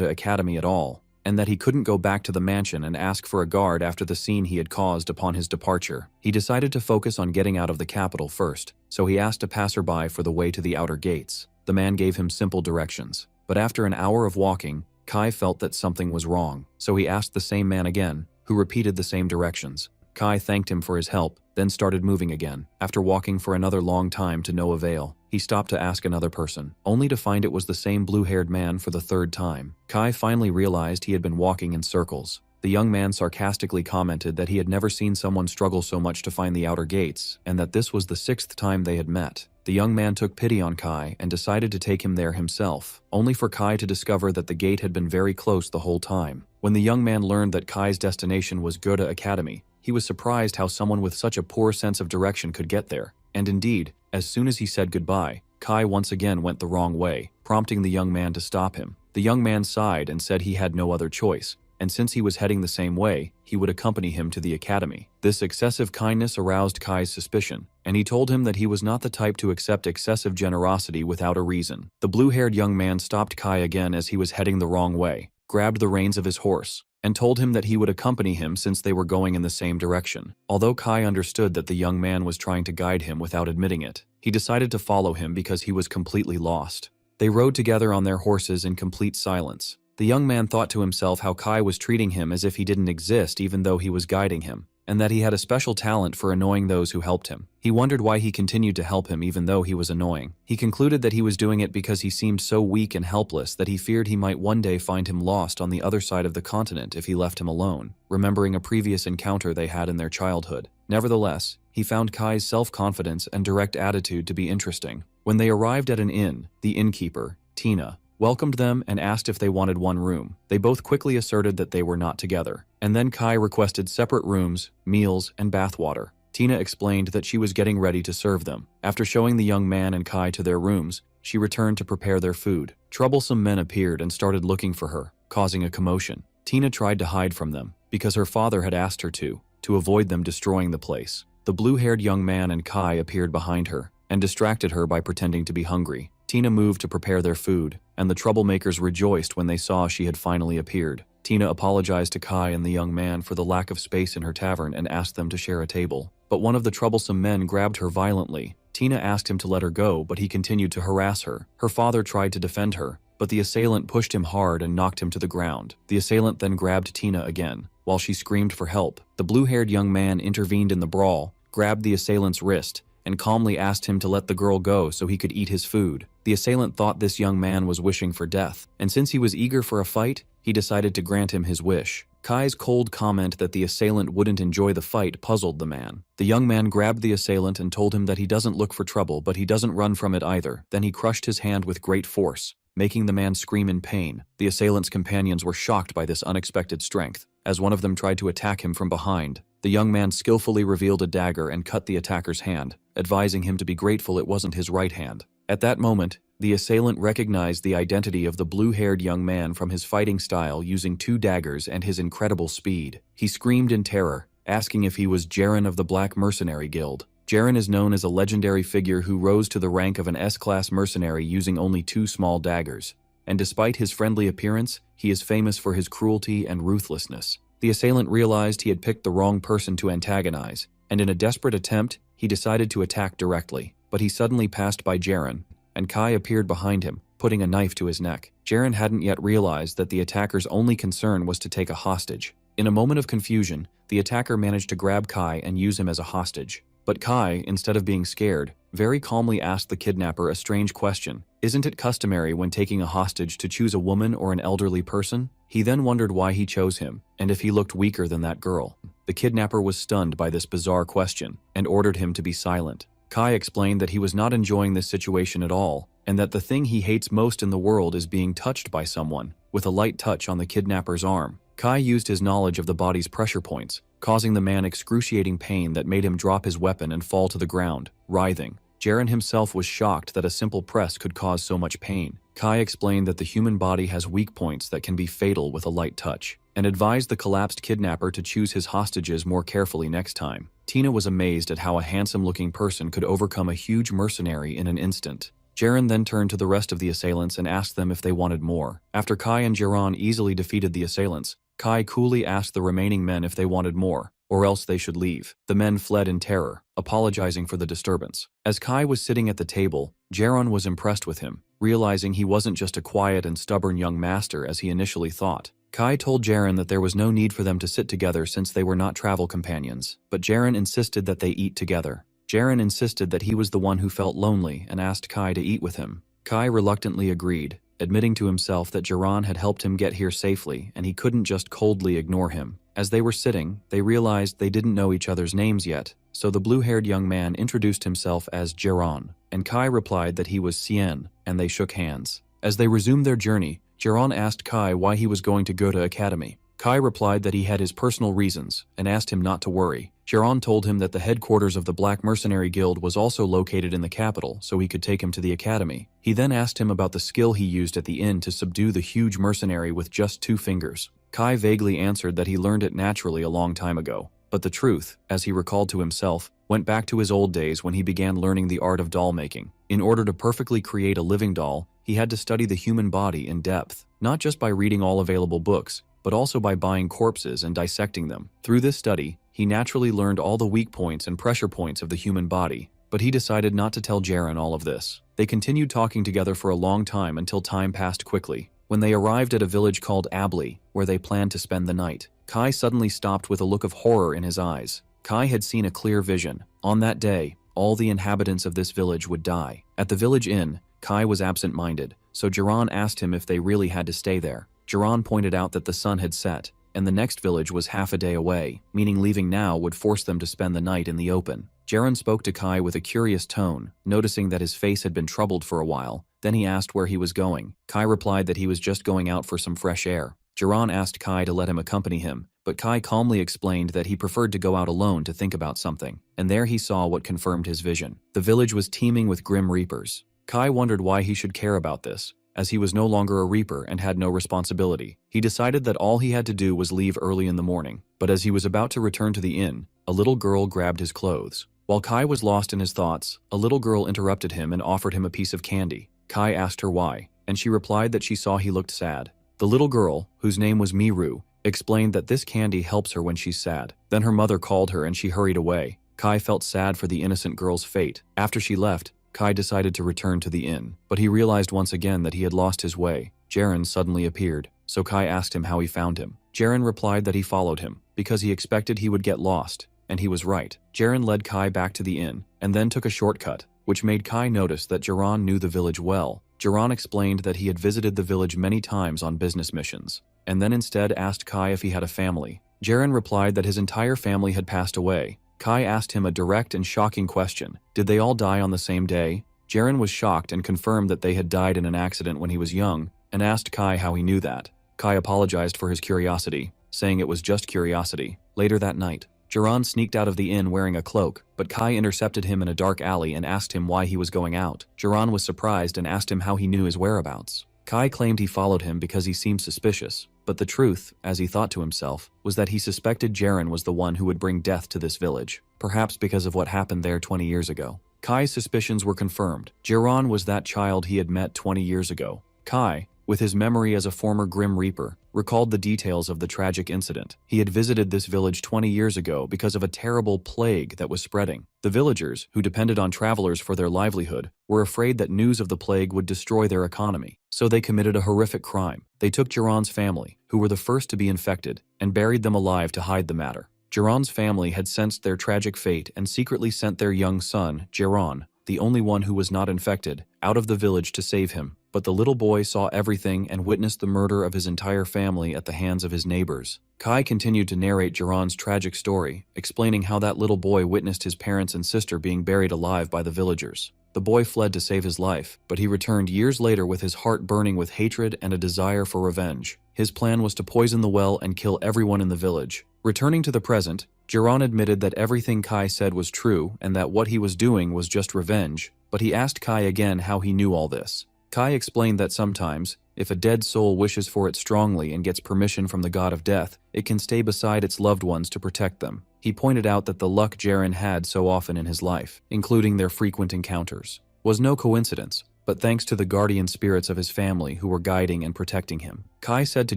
Academy at all, and that he couldn't go back to the mansion and ask for a guard after the scene he had caused upon his departure. He decided to focus on getting out of the capital first, so he asked a passerby for the way to the outer gates. The man gave him simple directions, but after an hour of walking, Kai felt that something was wrong, so he asked the same man again, who repeated the same directions. Kai thanked him for his help, then started moving again. After walking for another long time to no avail, he stopped to ask another person, only to find it was the same blue-haired man for the third time. Kai finally realized he had been walking in circles. The young man sarcastically commented that he had never seen someone struggle so much to find the outer gates, and that this was the 6th time they had met. The young man took pity on Kai and decided to take him there himself, only for Kai to discover that the gate had been very close the whole time. When the young man learned that Kai's destination was Goethe Academy, he was surprised how someone with such a poor sense of direction could get there. And indeed, as soon as he said goodbye, Kai once again went the wrong way, prompting the young man to stop him. The young man sighed and said he had no other choice, and since he was heading the same way, he would accompany him to the academy. This excessive kindness aroused Kai's suspicion, and he told him that he was not the type to accept excessive generosity without a reason. The blue-haired young man stopped Kai again as he was heading the wrong way, grabbed the reins of his horse, and told him that he would accompany him since they were going in the same direction. Although Kai understood that the young man was trying to guide him without admitting it, he decided to follow him because he was completely lost. They rode together on their horses in complete silence. The young man thought to himself how Kai was treating him as if he didn't exist even though he was guiding him, and that he had a special talent for annoying those who helped him. He wondered why he continued to help him even though he was annoying. He concluded that he was doing it because he seemed so weak and helpless that he feared he might one day find him lost on the other side of the continent if he left him alone, remembering a previous encounter they had in their childhood. Nevertheless, he found Kai's self-confidence and direct attitude to be interesting. When they arrived at an inn, the innkeeper, Tina, welcomed them and asked if they wanted one room. They both quickly asserted that they were not together, and then Kai requested separate rooms, meals, and bathwater. Tina explained that she was getting ready to serve them. After showing the young man and Kai to their rooms, she returned to prepare their food. Troublesome men appeared and started looking for her, causing a commotion. Tina tried to hide from them, because her father had asked her to avoid them destroying the place. The blue-haired young man and Kai appeared behind her, and distracted her by pretending to be hungry. Tina moved to prepare their food, and the troublemakers rejoiced when they saw she had finally appeared. Tina apologized to Kai and the young man for the lack of space in her tavern and asked them to share a table. But one of the troublesome men grabbed her violently. Tina asked him to let her go, but he continued to harass her. Her father tried to defend her, but the assailant pushed him hard and knocked him to the ground. The assailant then grabbed Tina again, while she screamed for help. The blue-haired young man intervened in the brawl, grabbed the assailant's wrist, and calmly asked him to let the girl go so he could eat his food. The assailant thought this young man was wishing for death, and since he was eager for a fight, he decided to grant him his wish. Kai's cold comment that the assailant wouldn't enjoy the fight puzzled the man. The young man grabbed the assailant and told him that he doesn't look for trouble, but he doesn't run from it either. Then he crushed his hand with great force, making the man scream in pain. The assailant's companions were shocked by this unexpected strength, as one of them tried to attack him from behind. The young man skillfully revealed a dagger and cut the attacker's hand, advising him to be grateful it wasn't his right hand. At that moment, the assailant recognized the identity of the blue-haired young man from his fighting style using 2 daggers and his incredible speed. He screamed in terror, asking if he was Jaren of the Black Mercenary Guild. Jaren is known as a legendary figure who rose to the rank of an S-class mercenary using only 2 small daggers, and despite his friendly appearance, he is famous for his cruelty and ruthlessness. The assailant realized he had picked the wrong person to antagonize, and in a desperate attempt, he decided to attack directly. But he suddenly passed by Jaren, and Kai appeared behind him, putting a knife to his neck. Jaren hadn't yet realized that the attacker's only concern was to take a hostage. In a moment of confusion, the attacker managed to grab Kai and use him as a hostage. But Kai, instead of being scared, very calmly asked the kidnapper a strange question. Isn't it customary when taking a hostage to choose a woman or an elderly person? He then wondered why he chose him, and if he looked weaker than that girl. The kidnapper was stunned by this bizarre question, and ordered him to be silent. Kai explained that he was not enjoying this situation at all, and that the thing he hates most in the world is being touched by someone. With a light touch on the kidnapper's arm, Kai used his knowledge of the body's pressure points, causing the man excruciating pain that made him drop his weapon and fall to the ground, writhing. Jaren himself was shocked that a simple press could cause so much pain. Kai explained that the human body has weak points that can be fatal with a light touch, and advised the collapsed kidnapper to choose his hostages more carefully next time. Tina was amazed at how a handsome-looking person could overcome a huge mercenary in an instant. Jaren then turned to the rest of the assailants and asked them if they wanted more. After Kai and Jaren easily defeated the assailants, Kai coolly asked the remaining men if they wanted more, or else they should leave. The men fled in terror, apologizing for the disturbance. As Kai was sitting at the table, Jaren was impressed with him, realizing he wasn't just a quiet and stubborn young master as he initially thought. Kai told Jaren that there was no need for them to sit together since they were not travel companions, but Jaren insisted that they eat together. Jaren insisted that he was the one who felt lonely and asked Kai to eat with him. Kai reluctantly agreed, admitting to himself that Jaren had helped him get here safely and he couldn't just coldly ignore him. As they were sitting, they realized they didn't know each other's names yet, so the blue-haired young man introduced himself as Jaren, and Kai replied that he was Cien, and they shook hands. As they resumed their journey, Jaren asked Kai why he was going to go to academy. Kai replied that he had his personal reasons and asked him not to worry. Jaren told him that the headquarters of the Black Mercenary Guild was also located in the capital, so he could take him to the academy. He then asked him about the skill he used at the inn to subdue the huge mercenary with just 2 fingers. Kai vaguely answered that he learned it naturally a long time ago, but the truth, as he recalled to himself, went back to his old days when he began learning the art of doll making. In order to perfectly create a living doll, he had to study the human body in depth, not just by reading all available books, but also by buying corpses and dissecting them. Through this study, he naturally learned all the weak points and pressure points of the human body, but he decided not to tell Jaren all of this. They continued talking together for a long time until time passed quickly. When they arrived at a village called Abli, where they planned to spend the night, Kai suddenly stopped with a look of horror in his eyes. Kai had seen a clear vision. On that day, all the inhabitants of this village would die. At the village inn, Kai was absent-minded, so Jaren asked him if they really had to stay there. Jaren pointed out that the sun had set, and the next village was half a day away, meaning leaving now would force them to spend the night in the open. Jaren spoke to Kai with a curious tone, noticing that his face had been troubled for a while. Then he asked where he was going. Kai replied that he was just going out for some fresh air. Jaren asked Kai to let him accompany him, but Kai calmly explained that he preferred to go out alone to think about something, and there he saw what confirmed his vision. The village was teeming with grim reapers. Kai wondered why he should care about this, as he was no longer a reaper and had no responsibility. He decided that all he had to do was leave early in the morning, but as he was about to return to the inn, a little girl grabbed his clothes. While Kai was lost in his thoughts, a little girl interrupted him and offered him a piece of candy. Kai asked her why, and she replied that she saw he looked sad. The little girl, whose name was Miru, explained that this candy helps her when she's sad. Then her mother called her and she hurried away. Kai felt sad for the innocent girl's fate. After she left, Kai decided to return to the inn, but he realized once again that he had lost his way. Jaren suddenly appeared, so Kai asked him how he found him. Jaren replied that he followed him, because he expected he would get lost, and he was right. Jaren led Kai back to the inn, and then took a shortcut, which made Kai notice that Jaren knew the village well. Jaren explained that he had visited the village many times on business missions, and then instead asked Kai if he had a family. Jaren replied that his entire family had passed away. Kai asked him a direct and shocking question. Did they all die on the same day? Jaren was shocked and confirmed that they had died in an accident when he was young, and asked Kai how he knew that. Kai apologized for his curiosity, saying it was just curiosity. Later that night, Jaren sneaked out of the inn wearing a cloak, but Kai intercepted him in a dark alley and asked him why he was going out. Jaren was surprised and asked him how he knew his whereabouts. Kai claimed he followed him because he seemed suspicious, but the truth, as he thought to himself, was that he suspected Jaren was the one who would bring death to this village, perhaps because of what happened there 20 years ago. Kai's suspicions were confirmed. Jaren was that child he had met 20 years ago. Kai, with his memory as a former Grim Reaper, recalled the details of the tragic incident. He had visited this village 20 years ago because of a terrible plague that was spreading. The villagers, who depended on travelers for their livelihood, were afraid that news of the plague would destroy their economy. So they committed a horrific crime. They took Jaren's family, who were the first to be infected, and buried them alive to hide the matter. Jaren's family had sensed their tragic fate and secretly sent their young son, Jaren, the only one who was not infected, out of the village to save him. But the little boy saw everything and witnessed the murder of his entire family at the hands of his neighbors. Kai continued to narrate Jiran's tragic story, explaining how that little boy witnessed his parents and sister being buried alive by the villagers. The boy fled to save his life, but he returned years later with his heart burning with hatred and a desire for revenge. His plan was to poison the well and kill everyone in the village. Returning to the present, Jiran admitted that everything Kai said was true and that what he was doing was just revenge, but he asked Kai again how he knew all this. Kai explained that sometimes, if a dead soul wishes for it strongly and gets permission from the god of death, it can stay beside its loved ones to protect them. He pointed out that the luck Jiran had so often in his life, including their frequent encounters, was no coincidence, but thanks to the guardian spirits of his family who were guiding and protecting him. Kai said to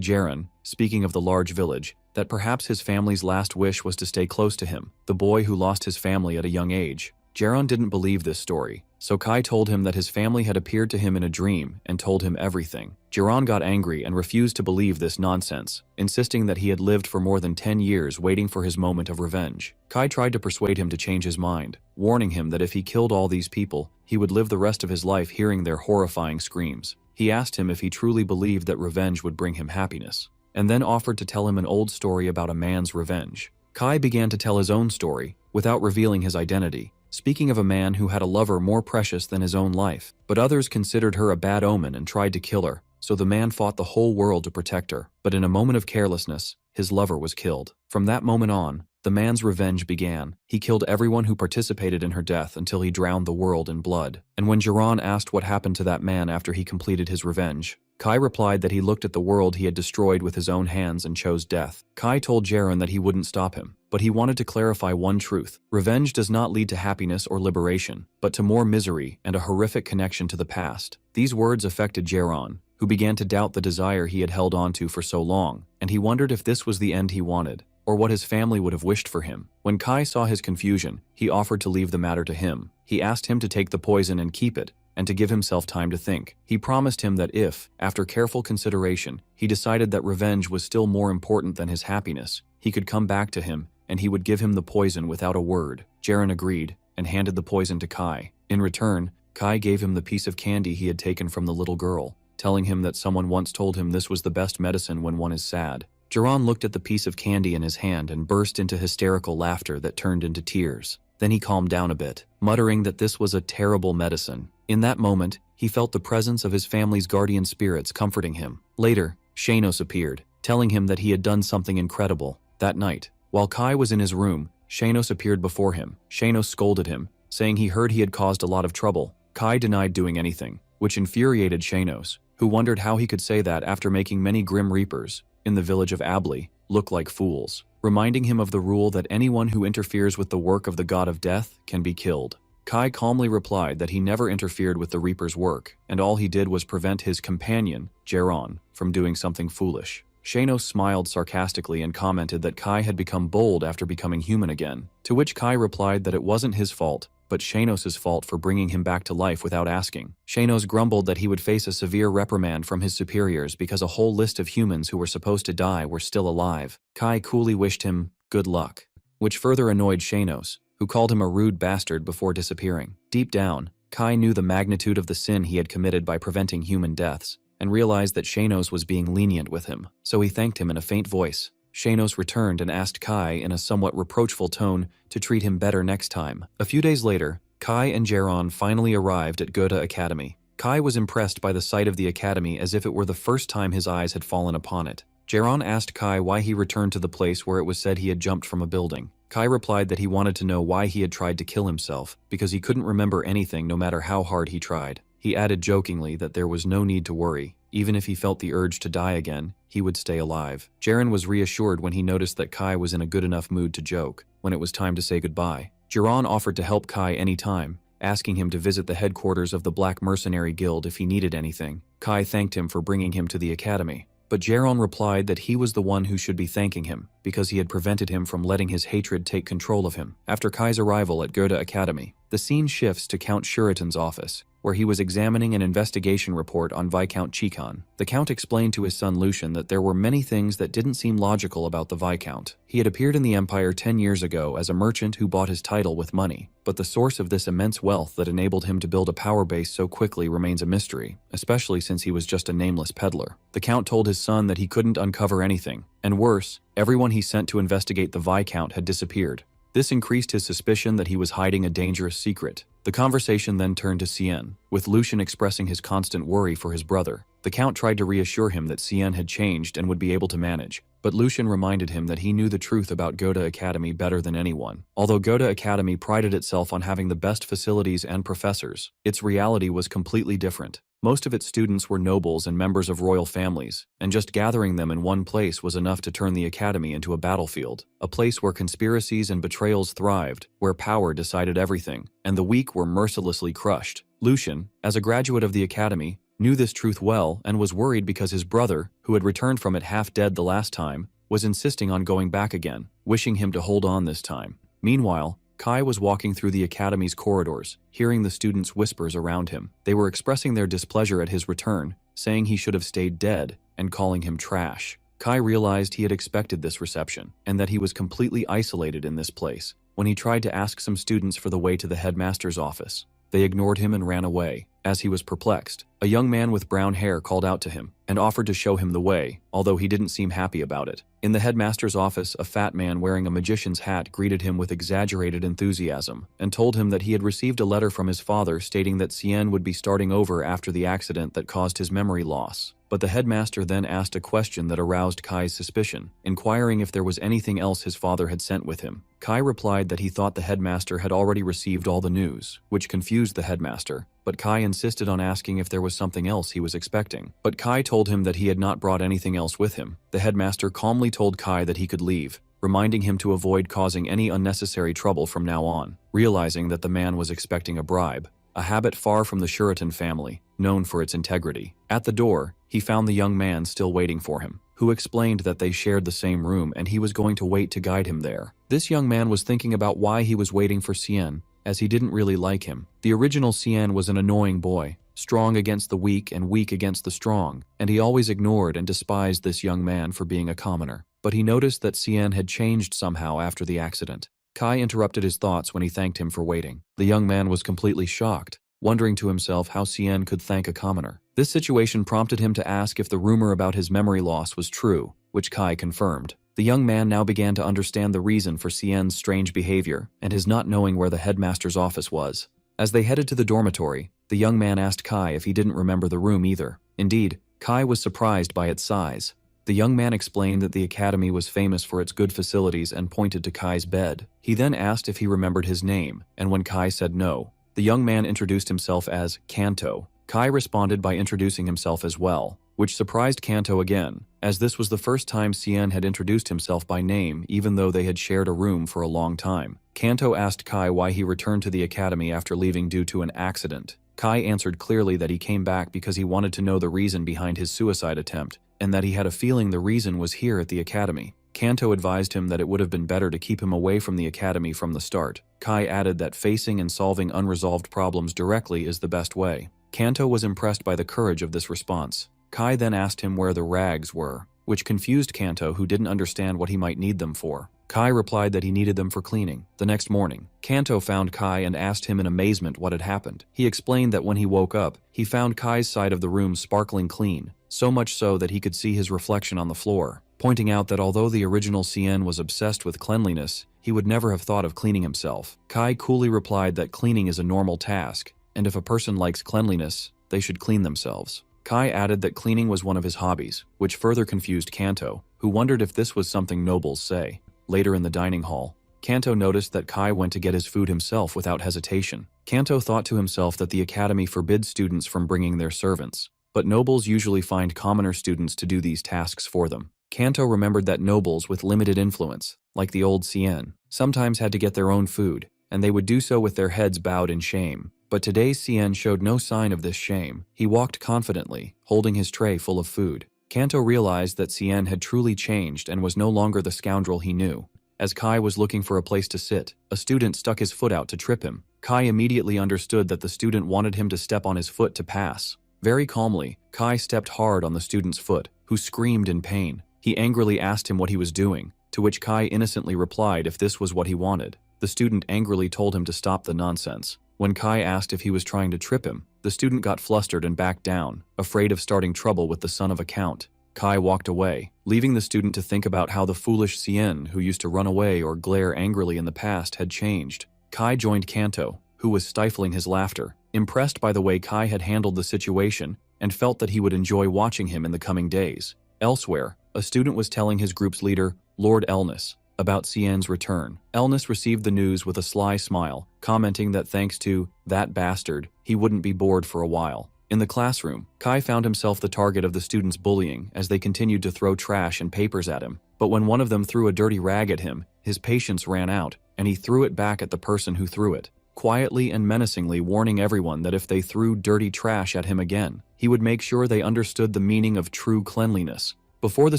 Jiran, speaking of the large village, that perhaps his family's last wish was to stay close to him, the boy who lost his family at a young age. Jiran didn't believe this story, so Kai told him that his family had appeared to him in a dream and told him everything. Jiran got angry and refused to believe this nonsense, insisting that he had lived for more than 10 years waiting for his moment of revenge. Kai tried to persuade him to change his mind, warning him that if he killed all these people, he would live the rest of his life hearing their horrifying screams. He asked him if he truly believed that revenge would bring him happiness, and then offered to tell him an old story about a man's revenge. Kai began to tell his own story, without revealing his identity, speaking of a man who had a lover more precious than his own life, but others considered her a bad omen and tried to kill her, so the man fought the whole world to protect her. But in a moment of carelessness, his lover was killed. From that moment on, the man's revenge began. He killed everyone who participated in her death until he drowned the world in blood. And when Jiran asked what happened to that man after he completed his revenge, Kai replied that he looked at the world he had destroyed with his own hands and chose death. Kai told Jiran that he wouldn't stop him, but he wanted to clarify one truth. Revenge does not lead to happiness or liberation, but to more misery and a horrific connection to the past. These words affected Jiran, who began to doubt the desire he had held on to for so long, and he wondered if this was the end he wanted, or what his family would have wished for him. When Kai saw his confusion, he offered to leave the matter to him. He asked him to take the poison and keep it, and to give himself time to think. He promised him that if, after careful consideration, he decided that revenge was still more important than his happiness, he could come back to him, and he would give him the poison without a word. Jiran agreed, and handed the poison to Kai. In return, Kai gave him the piece of candy he had taken from the little girl, telling him that someone once told him this was the best medicine when one is sad. Jiran looked at the piece of candy in his hand and burst into hysterical laughter that turned into tears. Then he calmed down a bit, muttering that this was a terrible medicine. In that moment, he felt the presence of his family's guardian spirits comforting him. Later, Shanos appeared, telling him that he had done something incredible. That night, while Kai was in his room, Shanos appeared before him. Shanos scolded him, saying he heard he had caused a lot of trouble. Kai denied doing anything, which infuriated Shanos, who wondered how he could say that after making many Grim Reapers, in the village of Abli, look like fools, reminding him of the rule that anyone who interferes with the work of the god of death can be killed. Kai calmly replied that he never interfered with the Reaper's work, and all he did was prevent his companion, Jiran, from doing something foolish. Shanos smiled sarcastically and commented that Kai had become bold after becoming human again, to which Kai replied that it wasn't his fault, but Shanos' fault for bringing him back to life without asking. Shanos grumbled that he would face a severe reprimand from his superiors because a whole list of humans who were supposed to die were still alive. Kai coolly wished him good luck, which further annoyed Shanos, who called him a rude bastard before disappearing. Deep down, Kai knew the magnitude of the sin he had committed by preventing human deaths, and realized that Shanos was being lenient with him, so he thanked him in a faint voice. Shanos returned and asked Kai in a somewhat reproachful tone to treat him better next time. A few days later, Kai and Jiran finally arrived at Goethe Academy. Kai was impressed by the sight of the academy as if it were the first time his eyes had fallen upon it. Jiran asked Kai why he returned to the place where it was said he had jumped from a building. Kai replied that he wanted to know why he had tried to kill himself, because he couldn't remember anything no matter how hard he tried. He added jokingly that there was no need to worry. Even if he felt the urge to die again, he would stay alive. Jiran was reassured when he noticed that Kai was in a good enough mood to joke. When it was time to say goodbye, Jiran offered to help Kai anytime, asking him to visit the headquarters of the Black Mercenary Guild if he needed anything. Kai thanked him for bringing him to the academy, but Jiran replied that he was the one who should be thanking him, because he had prevented him from letting his hatred take control of him. After Kai's arrival at Goethe Academy, the scene shifts to Count Shuritan's office. where he was examining an investigation report on Viscount Chikon. The Count explained to his son Lucian that there were many things that didn't seem logical about the Viscount. He had appeared in the Empire 10 years ago as a merchant who bought his title with money, but the source of this immense wealth that enabled him to build a power base so quickly remains a mystery, especially since he was just a nameless peddler. The Count told his son that he couldn't uncover anything, and worse, everyone he sent to investigate the Viscount had disappeared. This increased his suspicion that he was hiding a dangerous secret. The conversation then turned to Cien, with Lucian expressing his constant worry for his brother. The Count tried to reassure him that Cien had changed and would be able to manage, but Lucian reminded him that he knew the truth about Goda Academy better than anyone. Although Goda Academy prided itself on having the best facilities and professors, its reality was completely different. Most of its students were nobles and members of royal families, and just gathering them in one place was enough to turn the academy into a battlefield, a place where conspiracies and betrayals thrived, where power decided everything, and the weak were mercilessly crushed. Lucian, as a graduate of the academy, knew this truth well and was worried because his brother, who had returned from it half dead the last time, was insisting on going back again, wishing him to hold on this time. Meanwhile, Kai was walking through the academy's corridors, hearing the students' whispers around him. They were expressing their displeasure at his return, saying he should have stayed dead, and calling him trash. Kai realized he had expected this reception, and that he was completely isolated in this place. When he tried to ask some students for the way to the headmaster's office, they ignored him and ran away. As he was perplexed, a young man with brown hair called out to him and offered to show him the way, although he didn't seem happy about it. In the headmaster's office, a fat man wearing a magician's hat greeted him with exaggerated enthusiasm and told him that he had received a letter from his father stating that Cien would be starting over after the accident that caused his memory loss. But the headmaster then asked a question that aroused Kai's suspicion, inquiring if there was anything else his father had sent with him. Kai replied that he thought the headmaster had already received all the news, which confused the headmaster, but Kai insisted on asking if there was something else he was expecting. But Kai told him that he had not brought anything else with him. The headmaster calmly told Kai that he could leave, reminding him to avoid causing any unnecessary trouble from now on, realizing that the man was expecting a bribe, a habit far from the Shuritan family, known for its integrity. At the door, he found the young man still waiting for him, who explained that they shared the same room and he was going to wait to guide him there. This young man was thinking about why he was waiting for Cien, as he didn't really like him. The original Cien was an annoying boy, strong against the weak and weak against the strong, and he always ignored and despised this young man for being a commoner. But he noticed that Cien had changed somehow after the accident. Kai interrupted his thoughts when he thanked him for waiting. The young man was completely shocked, wondering to himself how Cien could thank a commoner. This situation prompted him to ask if the rumor about his memory loss was true, which Kai confirmed. The young man now began to understand the reason for Cien's strange behavior and his not knowing where the headmaster's office was. As they headed to the dormitory, the young man asked Kai if he didn't remember the room either. Indeed, Kai was surprised by its size. The young man explained that the academy was famous for its good facilities and pointed to Kai's bed. He then asked if he remembered his name, and when Kai said no, the young man introduced himself as Kanto. Kai responded by introducing himself as well, which surprised Kanto again, as this was the first time Cien had introduced himself by name even though they had shared a room for a long time. Kanto asked Kai why he returned to the academy after leaving due to an accident. Kai answered clearly that he came back because he wanted to know the reason behind his suicide attempt, and that he had a feeling the reason was here at the academy. Kanto advised him that it would have been better to keep him away from the academy from the start. Kai added that facing and solving unresolved problems directly is the best way. Kanto was impressed by the courage of this response. Kai then asked him where the rags were, which confused Kanto, who didn't understand what he might need them for. Kai replied that he needed them for cleaning. The next morning, Kanto found Kai and asked him in amazement what had happened. He explained that when he woke up, he found Kai's side of the room sparkling clean, so much so that he could see his reflection on the floor, pointing out that although the original Cien was obsessed with cleanliness, he would never have thought of cleaning himself. Kai coolly replied that cleaning is a normal task, and if a person likes cleanliness, they should clean themselves. Kai added that cleaning was one of his hobbies, which further confused Kanto, who wondered if this was something nobles say. Later in the dining hall, Kanto noticed that Kai went to get his food himself without hesitation. Kanto thought to himself that the academy forbids students from bringing their servants, but nobles usually find commoner students to do these tasks for them. Kanto remembered that nobles with limited influence, like the old Cien, sometimes had to get their own food, and they would do so with their heads bowed in shame. But today's Cien showed no sign of this shame. He walked confidently, holding his tray full of food. Kanto realized that Cien had truly changed and was no longer the scoundrel he knew. As Kai was looking for a place to sit, a student stuck his foot out to trip him. Kai immediately understood that the student wanted him to step on his foot to pass. Very calmly, Kai stepped hard on the student's foot, who screamed in pain. He angrily asked him what he was doing, to which Kai innocently replied if this was what he wanted. The student angrily told him to stop the nonsense. When Kai asked if he was trying to trip him, the student got flustered and backed down, afraid of starting trouble with the son of a count. Kai walked away, leaving the student to think about how the foolish Cien, who used to run away or glare angrily in the past, had changed. Kai joined Kanto, who was stifling his laughter, impressed by the way Kai had handled the situation, and felt that he would enjoy watching him in the coming days. Elsewhere, a student was telling his group's leader, Lord Elnis, about Cien's return. Elnis received the news with a sly smile, commenting that thanks to that bastard, he wouldn't be bored for a while. In the classroom, Kai found himself the target of the students' bullying as they continued to throw trash and papers at him. But when one of them threw a dirty rag at him, his patience ran out, and he threw it back at the person who threw it, quietly and menacingly warning everyone that if they threw dirty trash at him again, he would make sure they understood the meaning of true cleanliness. Before the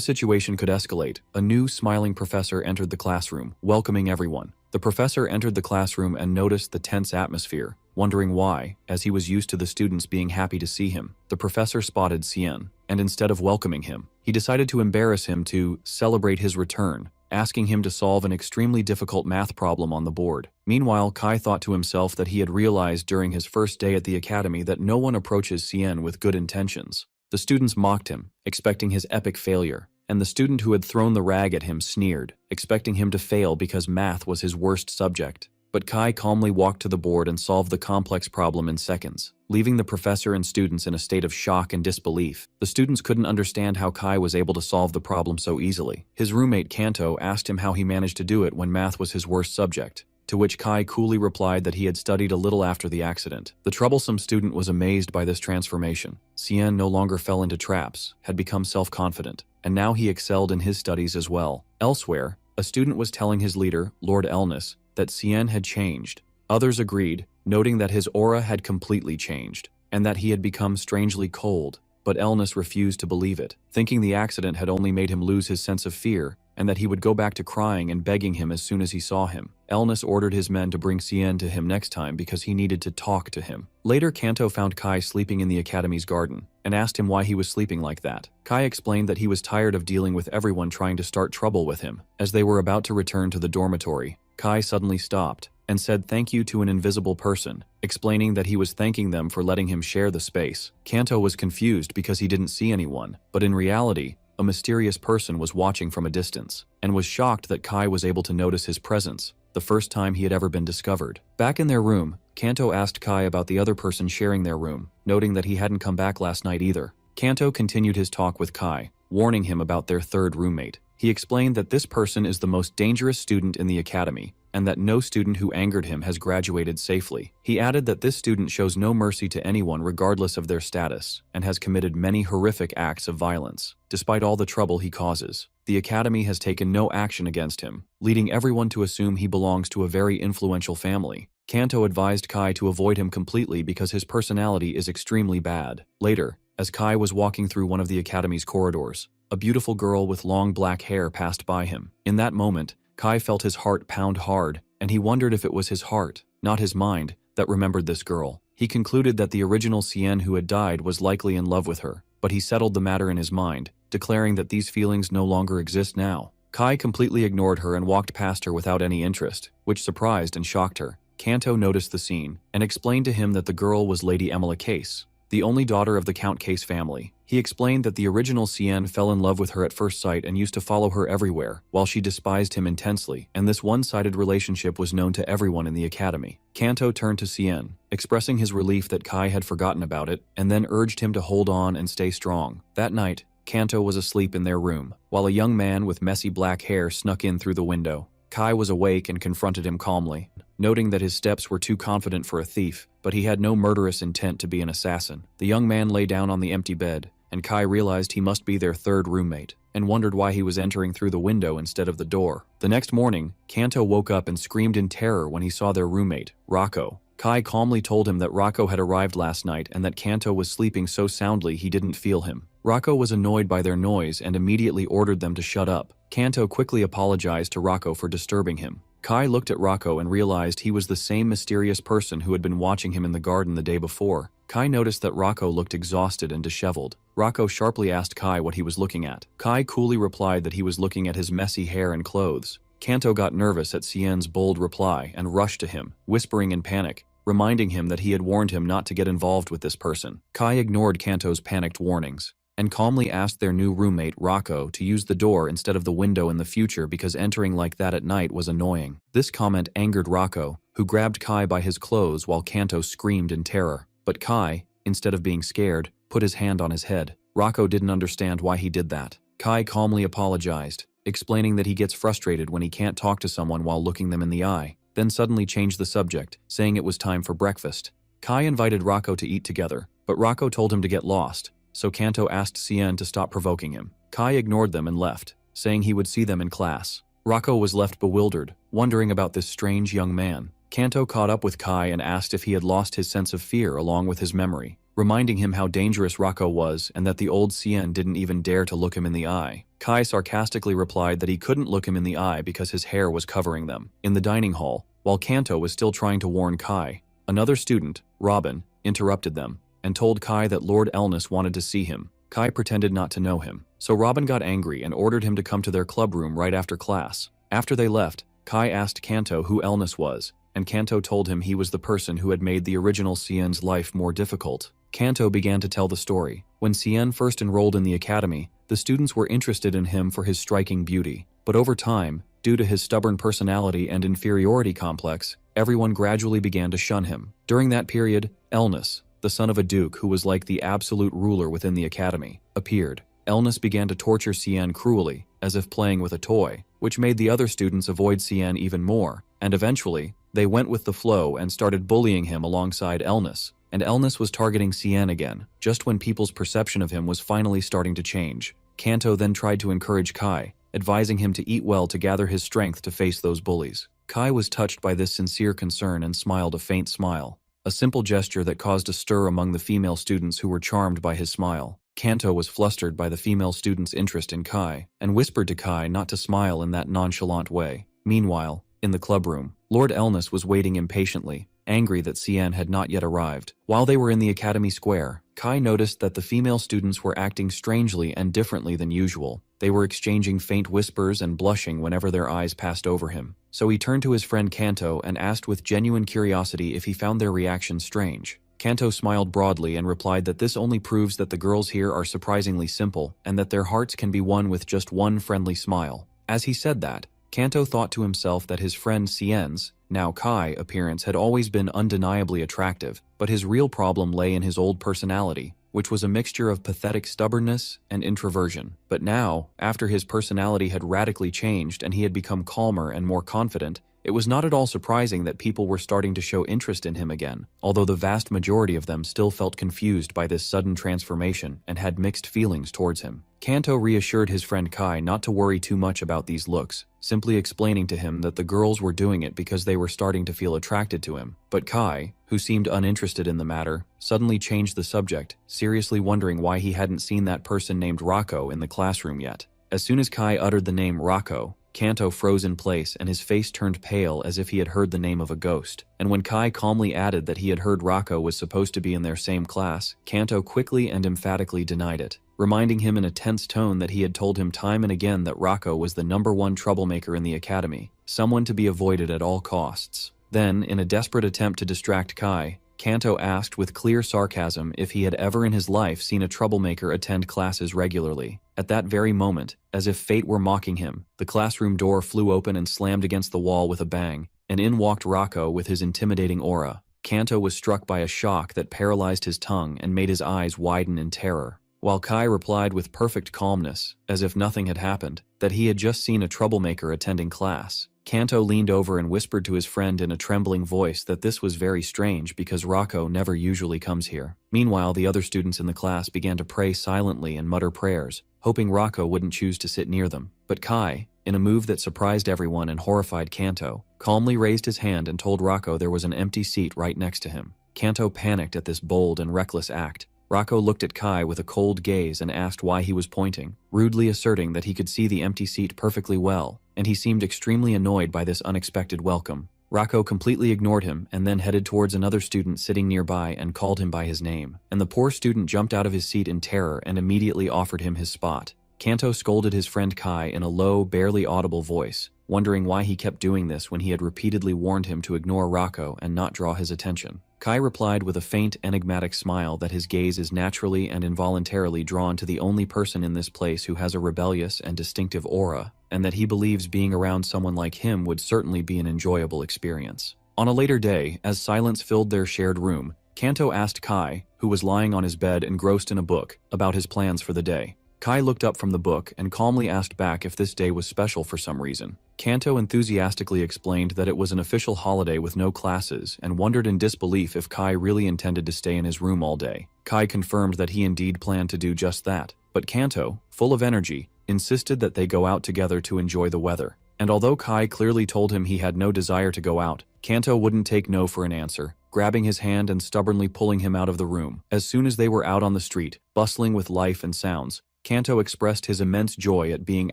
situation could escalate, a new smiling professor entered the classroom, welcoming everyone. The professor entered the classroom and noticed the tense atmosphere, wondering why, as he was used to the students being happy to see him. The professor spotted Cien, and instead of welcoming him, he decided to embarrass him to celebrate his return, asking him to solve an extremely difficult math problem on the board. Meanwhile, Kai thought to himself that he had realized during his first day at the academy that no one approaches Cien with good intentions. The students mocked him, expecting his epic failure, and the student who had thrown the rag at him sneered, expecting him to fail because math was his worst subject. But Kai calmly walked to the board and solved the complex problem in seconds, leaving the professor and students in a state of shock and disbelief. The students couldn't understand how Kai was able to solve the problem so easily. His roommate Kanto asked him how he managed to do it when math was his worst subject, to which Kai coolly replied that he had studied a little after the accident. The troublesome student was amazed by this transformation. Cien no longer fell into traps, had become self-confident, and now he excelled in his studies as well. Elsewhere, a student was telling his leader, Lord Elnis, that Cien had changed. Others agreed, noting that his aura had completely changed, and that he had become strangely cold, but Elnis refused to believe it, thinking the accident had only made him lose his sense of fear, and that he would go back to crying and begging him as soon as he saw him. Elnis ordered his men to bring Cien to him next time because he needed to talk to him. Later, Kanto found Kai sleeping in the academy's garden, and asked him why he was sleeping like that. Kai explained that he was tired of dealing with everyone trying to start trouble with him. As they were about to return to the dormitory, Kai suddenly stopped, and said thank you to an invisible person, explaining that he was thanking them for letting him share the space. Kanto was confused because he didn't see anyone, but in reality, a mysterious person was watching from a distance, and was shocked that Kai was able to notice his presence, the first time he had ever been discovered. Back in their room, Kanto asked Kai about the other person sharing their room, noting that he hadn't come back last night either. Kanto continued his talk with Kai, warning him about their third roommate. He explained that this person is the most dangerous student in the academy, and that no student who angered him has graduated safely. He added that this student shows no mercy to anyone regardless of their status, and has committed many horrific acts of violence. Despite all the trouble he causes, the academy has taken no action against him, leading everyone to assume he belongs to a very influential family. Kanto advised Kai to avoid him completely because his personality is extremely bad. Later, as Kai was walking through one of the academy's corridors, a beautiful girl with long black hair passed by him. In that moment, Kai felt his heart pound hard, and he wondered if it was his heart, not his mind, that remembered this girl. He concluded that the original Cien who had died was likely in love with her, but he settled the matter in his mind, declaring that these feelings no longer exist now. Kai completely ignored her and walked past her without any interest, which surprised and shocked her. Kanto noticed the scene, and explained to him that the girl was Lady Emily Case, the only daughter of the Count Case family. He explained that the original Cien fell in love with her at first sight and used to follow her everywhere, while she despised him intensely, and this one-sided relationship was known to everyone in the academy. Kanto turned to Cien, expressing his relief that Kai had forgotten about it, and then urged him to hold on and stay strong. That night, Kanto was asleep in their room, while a young man with messy black hair snuck in through the window. Kai was awake and confronted him calmly, noting that his steps were too confident for a thief, but he had no murderous intent to be an assassin. The young man lay down on the empty bed, and Kai realized he must be their third roommate, and wondered why he was entering through the window instead of the door. The next morning, Kanto woke up and screamed in terror when he saw their roommate, Rocco. Kai calmly told him that Rocco had arrived last night and that Kanto was sleeping so soundly he didn't feel him. Rocco was annoyed by their noise and immediately ordered them to shut up. Kanto quickly apologized to Rocco for disturbing him. Kai looked at Rocco and realized he was the same mysterious person who had been watching him in the garden the day before. Kai noticed that Rocco looked exhausted and disheveled. Rocco sharply asked Kai what he was looking at. Kai coolly replied that he was looking at his messy hair and clothes. Kanto got nervous at Cien's bold reply and rushed to him, whispering in panic, reminding him that he had warned him not to get involved with this person. Kai ignored Kanto's panicked warnings and calmly asked their new roommate, Rocco, to use the door instead of the window in the future because entering like that at night was annoying. This comment angered Rocco, who grabbed Kai by his clothes while Kanto screamed in terror. But Kai, instead of being scared, put his hand on his head. Rocco didn't understand why he did that. Kai calmly apologized, explaining that he gets frustrated when he can't talk to someone while looking them in the eye, then suddenly changed the subject, saying it was time for breakfast. Kai invited Rocco to eat together, but Rocco told him to get lost, so Kanto asked Cien to stop provoking him. Kai ignored them and left, saying he would see them in class. Rocco was left bewildered, wondering about this strange young man. Kanto caught up with Kai and asked if he had lost his sense of fear along with his memory, reminding him how dangerous Rocco was and that the old Cien didn't even dare to look him in the eye. Kai sarcastically replied that he couldn't look him in the eye because his hair was covering them. In the dining hall, while Kanto was still trying to warn Kai, another student, Robin, interrupted them and told Kai that Lord Elnus wanted to see him. Kai pretended not to know him, so Robin got angry and ordered him to come to their club room right after class. After they left, Kai asked Kanto who Elnus was, and Kanto told him he was the person who had made the original Cien's life more difficult. Kanto began to tell the story. When Cien first enrolled in the academy, the students were interested in him for his striking beauty, but over time, due to his stubborn personality and inferiority complex, everyone gradually began to shun him. During that period, Elnus, the son of a duke who was like the absolute ruler within the academy, appeared. Elnus began to torture Cien cruelly, as if playing with a toy, which made the other students avoid Cien even more, and eventually, they went with the flow and started bullying him alongside Elnus, and Elnus was targeting Cien again, just when people's perception of him was finally starting to change. Kanto then tried to encourage Kai, advising him to eat well to gather his strength to face those bullies. Kai was touched by this sincere concern and smiled a faint smile, a simple gesture that caused a stir among the female students who were charmed by his smile. Kanto was flustered by the female students' interest in Kai, and whispered to Kai not to smile in that nonchalant way. Meanwhile, in the clubroom, Lord Elnus was waiting impatiently, angry that Cien had not yet arrived. While they were in the academy square, Kai noticed that the female students were acting strangely and differently than usual. They were exchanging faint whispers and blushing whenever their eyes passed over him. So he turned to his friend Kanto and asked with genuine curiosity if he found their reaction strange. Kanto smiled broadly and replied that this only proves that the girls here are surprisingly simple and that their hearts can be won with just one friendly smile. As he said that, Kanto thought to himself that his friend Cien's, now Kai, appearance had always been undeniably attractive, but his real problem lay in his old personality, which was a mixture of pathetic stubbornness and introversion. But now, after his personality had radically changed and he had become calmer and more confident, it was not at all surprising that people were starting to show interest in him again, although the vast majority of them still felt confused by this sudden transformation and had mixed feelings towards him. Kanto reassured his friend Kai not to worry too much about these looks, simply explaining to him that the girls were doing it because they were starting to feel attracted to him. But Kai, who seemed uninterested in the matter, suddenly changed the subject, seriously wondering why he hadn't seen that person named Rocco in the classroom yet. As soon as Kai uttered the name Rocco, Kanto froze in place and his face turned pale as if he had heard the name of a ghost. And when Kai calmly added that he had heard Rocco was supposed to be in their same class, Kanto quickly and emphatically denied it, reminding him in a tense tone that he had told him time and again that Rocco was the #1 troublemaker in the academy, someone to be avoided at all costs. Then, in a desperate attempt to distract Kai, Kanto asked with clear sarcasm if he had ever in his life seen a troublemaker attend classes regularly. At that very moment, as if fate were mocking him, the classroom door flew open and slammed against the wall with a bang, and in walked Rocco with his intimidating aura. Kanto was struck by a shock that paralyzed his tongue and made his eyes widen in terror, while Kai replied with perfect calmness, as if nothing had happened, that he had just seen a troublemaker attending class. Kanto leaned over and whispered to his friend in a trembling voice that this was very strange because Rocco never usually comes here. Meanwhile, the other students in the class began to pray silently and mutter prayers, hoping Rocco wouldn't choose to sit near them. But Kai, in a move that surprised everyone and horrified Kanto, calmly raised his hand and told Rocco there was an empty seat right next to him. Kanto panicked at this bold and reckless act, Rocco looked at Kai with a cold gaze and asked why he was pointing, rudely asserting that he could see the empty seat perfectly well, and he seemed extremely annoyed by this unexpected welcome. Rocco completely ignored him and then headed towards another student sitting nearby and called him by his name, and the poor student jumped out of his seat in terror and immediately offered him his spot. Kanto scolded his friend Kai in a low, barely audible voice, wondering why he kept doing this when he had repeatedly warned him to ignore Rocco and not draw his attention. Kai replied with a faint, enigmatic smile that his gaze is naturally and involuntarily drawn to the only person in this place who has a rebellious and distinctive aura, and that he believes being around someone like him would certainly be an enjoyable experience. On a later day, as silence filled their shared room, Kanto asked Kai, who was lying on his bed engrossed in a book, about his plans for the day. Kai looked up from the book and calmly asked back if this day was special for some reason. Kanto enthusiastically explained that it was an official holiday with no classes and wondered in disbelief if Kai really intended to stay in his room all day. Kai confirmed that he indeed planned to do just that, but Kanto, full of energy, insisted that they go out together to enjoy the weather. And although Kai clearly told him he had no desire to go out, Kanto wouldn't take no for an answer, grabbing his hand and stubbornly pulling him out of the room. As soon as they were out on the street, bustling with life and sounds, Kanto expressed his immense joy at being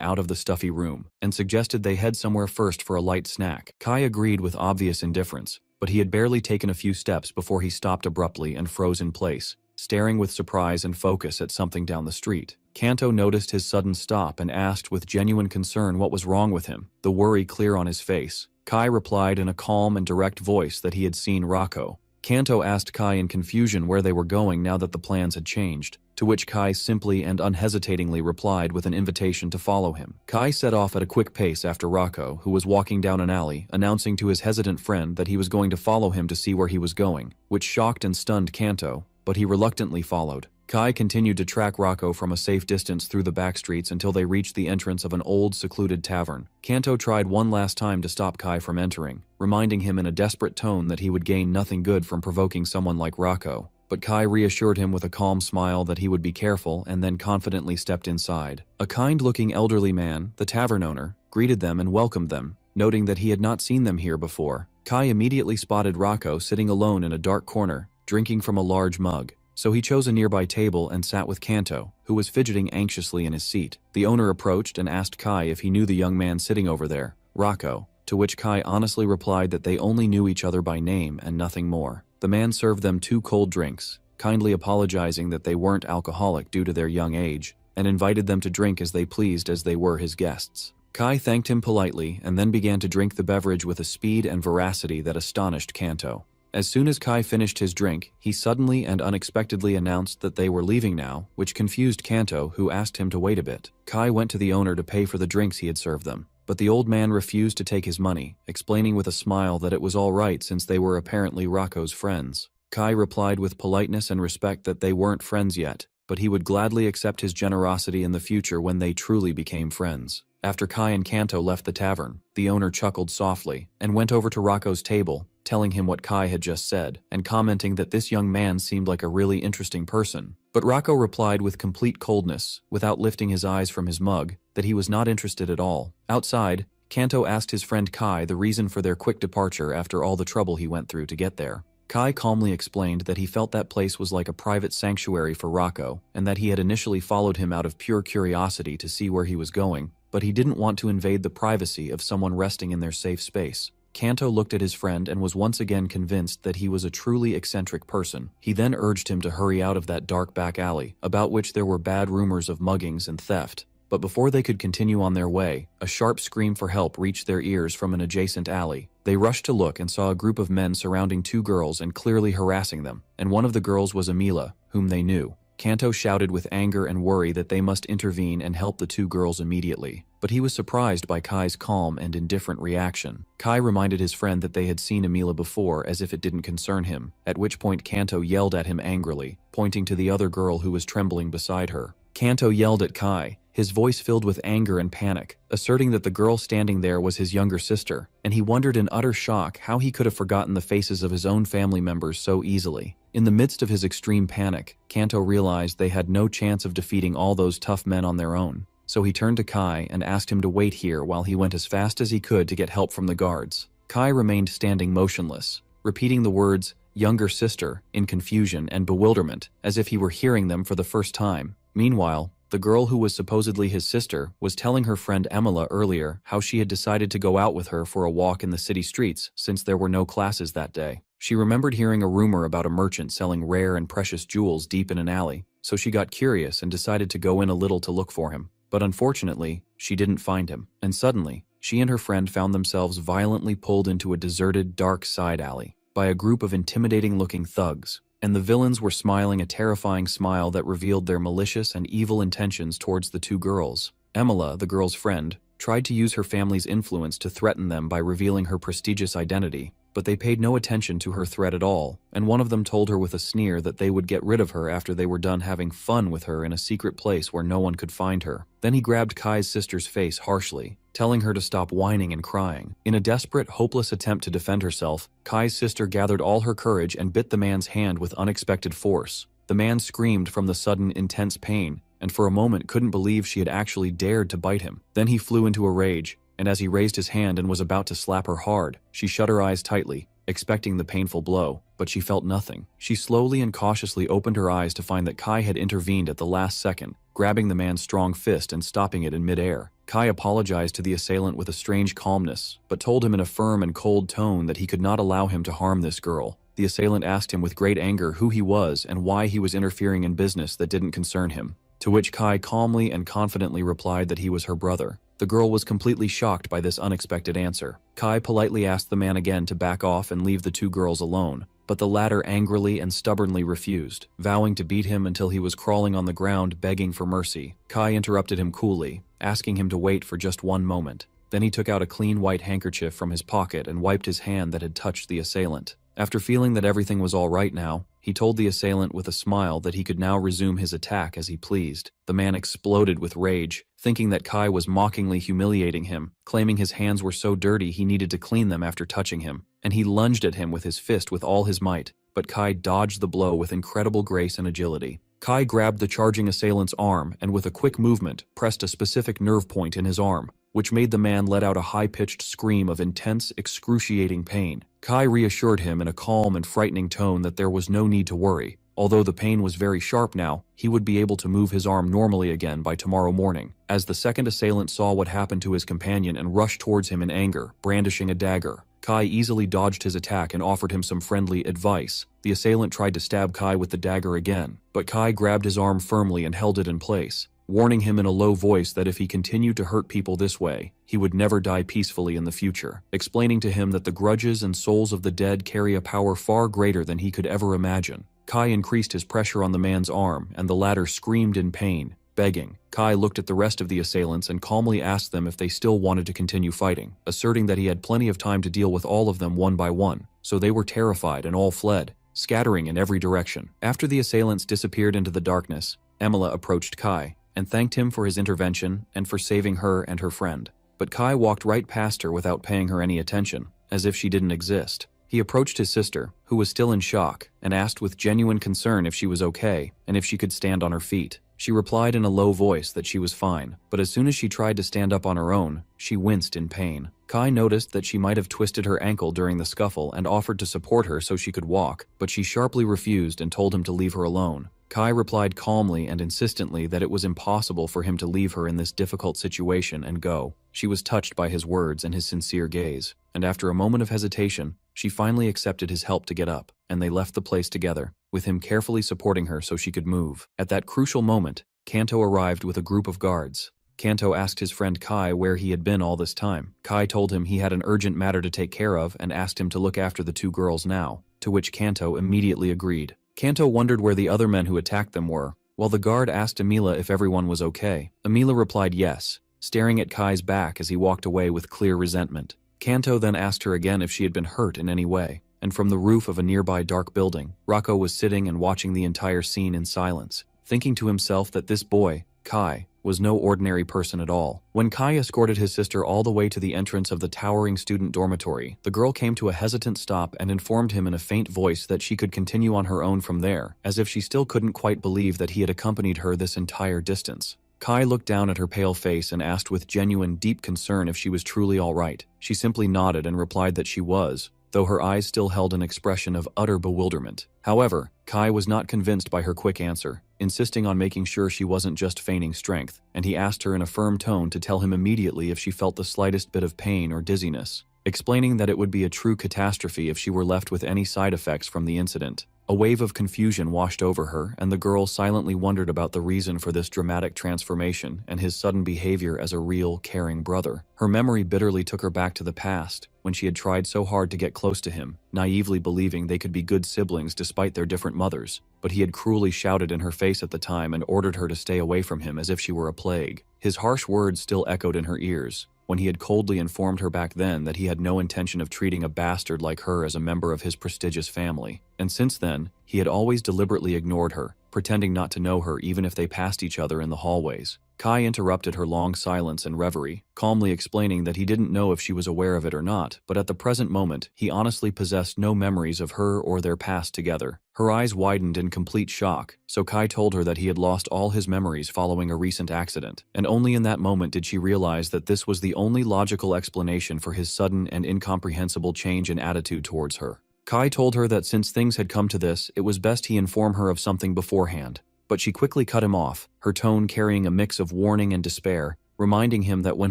out of the stuffy room, and suggested they head somewhere first for a light snack. Kai agreed with obvious indifference, but he had barely taken a few steps before he stopped abruptly and froze in place, staring with surprise and focus at something down the street. Kanto noticed his sudden stop and asked with genuine concern what was wrong with him, the worry clear on his face. Kai replied in a calm and direct voice that he had seen Rocco. Kanto asked Kai in confusion where they were going now that the plans had changed, to which Kai simply and unhesitatingly replied with an invitation to follow him. Kai set off at a quick pace after Rocco, who was walking down an alley, announcing to his hesitant friend that he was going to follow him to see where he was going, which shocked and stunned Kanto, but he reluctantly followed. Kai continued to track Rocco from a safe distance through the back streets until they reached the entrance of an old, secluded tavern. Kanto tried one last time to stop Kai from entering, reminding him in a desperate tone that he would gain nothing good from provoking someone like Rocco. But Kai reassured him with a calm smile that he would be careful and then confidently stepped inside. A kind-looking elderly man, the tavern owner, greeted them and welcomed them, noting that he had not seen them here before. Kai immediately spotted Rocco sitting alone in a dark corner, drinking from a large mug. So he chose a nearby table and sat with Kanto, who was fidgeting anxiously in his seat. The owner approached and asked Kai if he knew the young man sitting over there, Rocco, to which Kai honestly replied that they only knew each other by name and nothing more. The man served them 2 cold drinks, kindly apologizing that they weren't alcoholic due to their young age, and invited them to drink as they pleased as they were his guests. Kai thanked him politely and then began to drink the beverage with a speed and veracity that astonished Kanto. As soon as Kai finished his drink, he suddenly and unexpectedly announced that they were leaving now, which confused Kanto, who asked him to wait a bit. Kai went to the owner to pay for the drinks he had served them, but the old man refused to take his money, explaining with a smile that it was all right since they were apparently Rocco's friends. Kai replied with politeness and respect that they weren't friends yet, but he would gladly accept his generosity in the future when they truly became friends. After Kai and Kanto left the tavern, the owner chuckled softly and went over to Rocco's table, telling him what Kai had just said, and commenting that this young man seemed like a really interesting person. But Rocco replied with complete coldness, without lifting his eyes from his mug, that he was not interested at all. Outside, Kanto asked his friend Kai the reason for their quick departure after all the trouble he went through to get there. Kai calmly explained that he felt that place was like a private sanctuary for Rocco, and that he had initially followed him out of pure curiosity to see where he was going, but he didn't want to invade the privacy of someone resting in their safe space. Kanto looked at his friend and was once again convinced that he was a truly eccentric person. He then urged him to hurry out of that dark back alley, about which there were bad rumors of muggings and theft. But before they could continue on their way, a sharp scream for help reached their ears from an adjacent alley. They rushed to look and saw a group of men surrounding 2 girls and clearly harassing them, and one of the girls was Amila, whom they knew. Kanto shouted with anger and worry that they must intervene and help the 2 girls immediately, but he was surprised by Kai's calm and indifferent reaction. Kai reminded his friend that they had seen Amila before as if it didn't concern him, at which point Kanto yelled at him angrily, pointing to the other girl who was trembling beside her. Kanto yelled at Kai, his voice filled with anger and panic, asserting that the girl standing there was his younger sister, and he wondered in utter shock how he could have forgotten the faces of his own family members so easily. In the midst of his extreme panic, Kanto realized they had no chance of defeating all those tough men on their own, so he turned to Kai and asked him to wait here while he went as fast as he could to get help from the guards. Kai remained standing motionless, repeating the words, younger sister, in confusion and bewilderment, as if he were hearing them for the first time. Meanwhile, the girl who was supposedly his sister was telling her friend Emila earlier how she had decided to go out with her for a walk in the city streets since there were no classes that day. She remembered hearing a rumor about a merchant selling rare and precious jewels deep in an alley, so she got curious and decided to go in a little to look for him. But unfortunately, she didn't find him, and suddenly, she and her friend found themselves violently pulled into a deserted, dark side alley by a group of intimidating-looking thugs. And the villains were smiling a terrifying smile that revealed their malicious and evil intentions towards the two girls. Emila, the girl's friend, tried to use her family's influence to threaten them by revealing her prestigious identity, but they paid no attention to her threat at all, and one of them told her with a sneer that they would get rid of her after they were done having fun with her in a secret place where no one could find her. Then he grabbed Kai's sister's face harshly, telling her to stop whining and crying. In a desperate, hopeless attempt to defend herself, Kai's sister gathered all her courage and bit the man's hand with unexpected force. The man screamed from the sudden, intense pain, and for a moment couldn't believe she had actually dared to bite him. Then he flew into a rage, and as he raised his hand and was about to slap her hard, she shut her eyes tightly, expecting the painful blow, but she felt nothing. She slowly and cautiously opened her eyes to find that Kai had intervened at the last second, grabbing the man's strong fist and stopping it in midair. Kai apologized to the assailant with a strange calmness, but told him in a firm and cold tone that he could not allow him to harm this girl. The assailant asked him with great anger who he was and why he was interfering in business that didn't concern him, to which Kai calmly and confidently replied that he was her brother. The girl was completely shocked by this unexpected answer. Kai politely asked the man again to back off and leave the two girls alone, but the latter angrily and stubbornly refused, vowing to beat him until he was crawling on the ground begging for mercy. Kai interrupted him coolly, asking him to wait for just one moment. Then he took out a clean white handkerchief from his pocket and wiped his hand that had touched the assailant. After feeling that everything was all right now, he told the assailant with a smile that he could now resume his attack as he pleased. The man exploded with rage, thinking that Kai was mockingly humiliating him, claiming his hands were so dirty he needed to clean them after touching him, and he lunged at him with his fist with all his might, but Kai dodged the blow with incredible grace and agility. Kai grabbed the charging assailant's arm and with a quick movement pressed a specific nerve point in his arm, which made the man let out a high-pitched scream of intense, excruciating pain. Kai reassured him in a calm and frightening tone that there was no need to worry. Although the pain was very sharp now, he would be able to move his arm normally again by tomorrow morning. As the second assailant saw what happened to his companion and rushed towards him in anger, brandishing a dagger, Kai easily dodged his attack and offered him some friendly advice. The assailant tried to stab Kai with the dagger again, but Kai grabbed his arm firmly and held it in place, warning him in a low voice that if he continued to hurt people this way, he would never die peacefully in the future, explaining to him that the grudges and souls of the dead carry a power far greater than he could ever imagine. Kai increased his pressure on the man's arm, and the latter screamed in pain, begging. Kai looked at the rest of the assailants and calmly asked them if they still wanted to continue fighting, asserting that he had plenty of time to deal with all of them one by one, so they were terrified and all fled, scattering in every direction. After the assailants disappeared into the darkness, Emila approached Kai and thanked him for his intervention and for saving her and her friend. But Kai walked right past her without paying her any attention, as if she didn't exist. He approached his sister, who was still in shock, and asked with genuine concern if she was okay and if she could stand on her feet. She replied in a low voice that she was fine, but as soon as she tried to stand up on her own, she winced in pain. Kai noticed that she might have twisted her ankle during the scuffle and offered to support her so she could walk, but she sharply refused and told him to leave her alone. Kai replied calmly and insistently that it was impossible for him to leave her in this difficult situation and go. She was touched by his words and his sincere gaze, and after a moment of hesitation, she finally accepted his help to get up, and they left the place together, with him carefully supporting her so she could move. At that crucial moment, Kanto arrived with a group of guards. Kanto asked his friend Kai where he had been all this time. Kai told him he had an urgent matter to take care of and asked him to look after the two girls now, to which Kanto immediately agreed. Kanto wondered where the other men who attacked them were, while the guard asked Emila if everyone was okay. Emila replied yes, staring at Kai's back as he walked away with clear resentment. Kanto then asked her again if she had been hurt in any way, and from the roof of a nearby dark building, Rako was sitting and watching the entire scene in silence, thinking to himself that this boy, Kai, was no ordinary person at all. When Kai escorted his sister all the way to the entrance of the towering student dormitory, the girl came to a hesitant stop and informed him in a faint voice that she could continue on her own from there, as if she still couldn't quite believe that he had accompanied her this entire distance. Kai looked down at her pale face and asked with genuine, deep concern if she was truly all right. She simply nodded and replied that she was, though her eyes still held an expression of utter bewilderment. However, Kai was not convinced by her quick answer, insisting on making sure she wasn't just feigning strength, and he asked her in a firm tone to tell him immediately if she felt the slightest bit of pain or dizziness, explaining that it would be a true catastrophe if she were left with any side effects from the incident. A wave of confusion washed over her, and the girl silently wondered about the reason for this dramatic transformation and his sudden behavior as a real, caring brother. Her memory bitterly took her back to the past, when she had tried so hard to get close to him, naively believing they could be good siblings despite their different mothers, but he had cruelly shouted in her face at the time and ordered her to stay away from him as if she were a plague. His harsh words still echoed in her ears, when he had coldly informed her back then that he had no intention of treating a bastard like her as a member of his prestigious family. And since then, he had always deliberately ignored her, pretending not to know her even if they passed each other in the hallways. Kai interrupted her long silence and reverie, calmly explaining that he didn't know if she was aware of it or not, but at the present moment, he honestly possessed no memories of her or their past together. Her eyes widened in complete shock, so Kai told her that he had lost all his memories following a recent accident, and only in that moment did she realize that this was the only logical explanation for his sudden and incomprehensible change in attitude towards her. Kai told her that since things had come to this, it was best he inform her of something beforehand, but she quickly cut him off, her tone carrying a mix of warning and despair, reminding him that when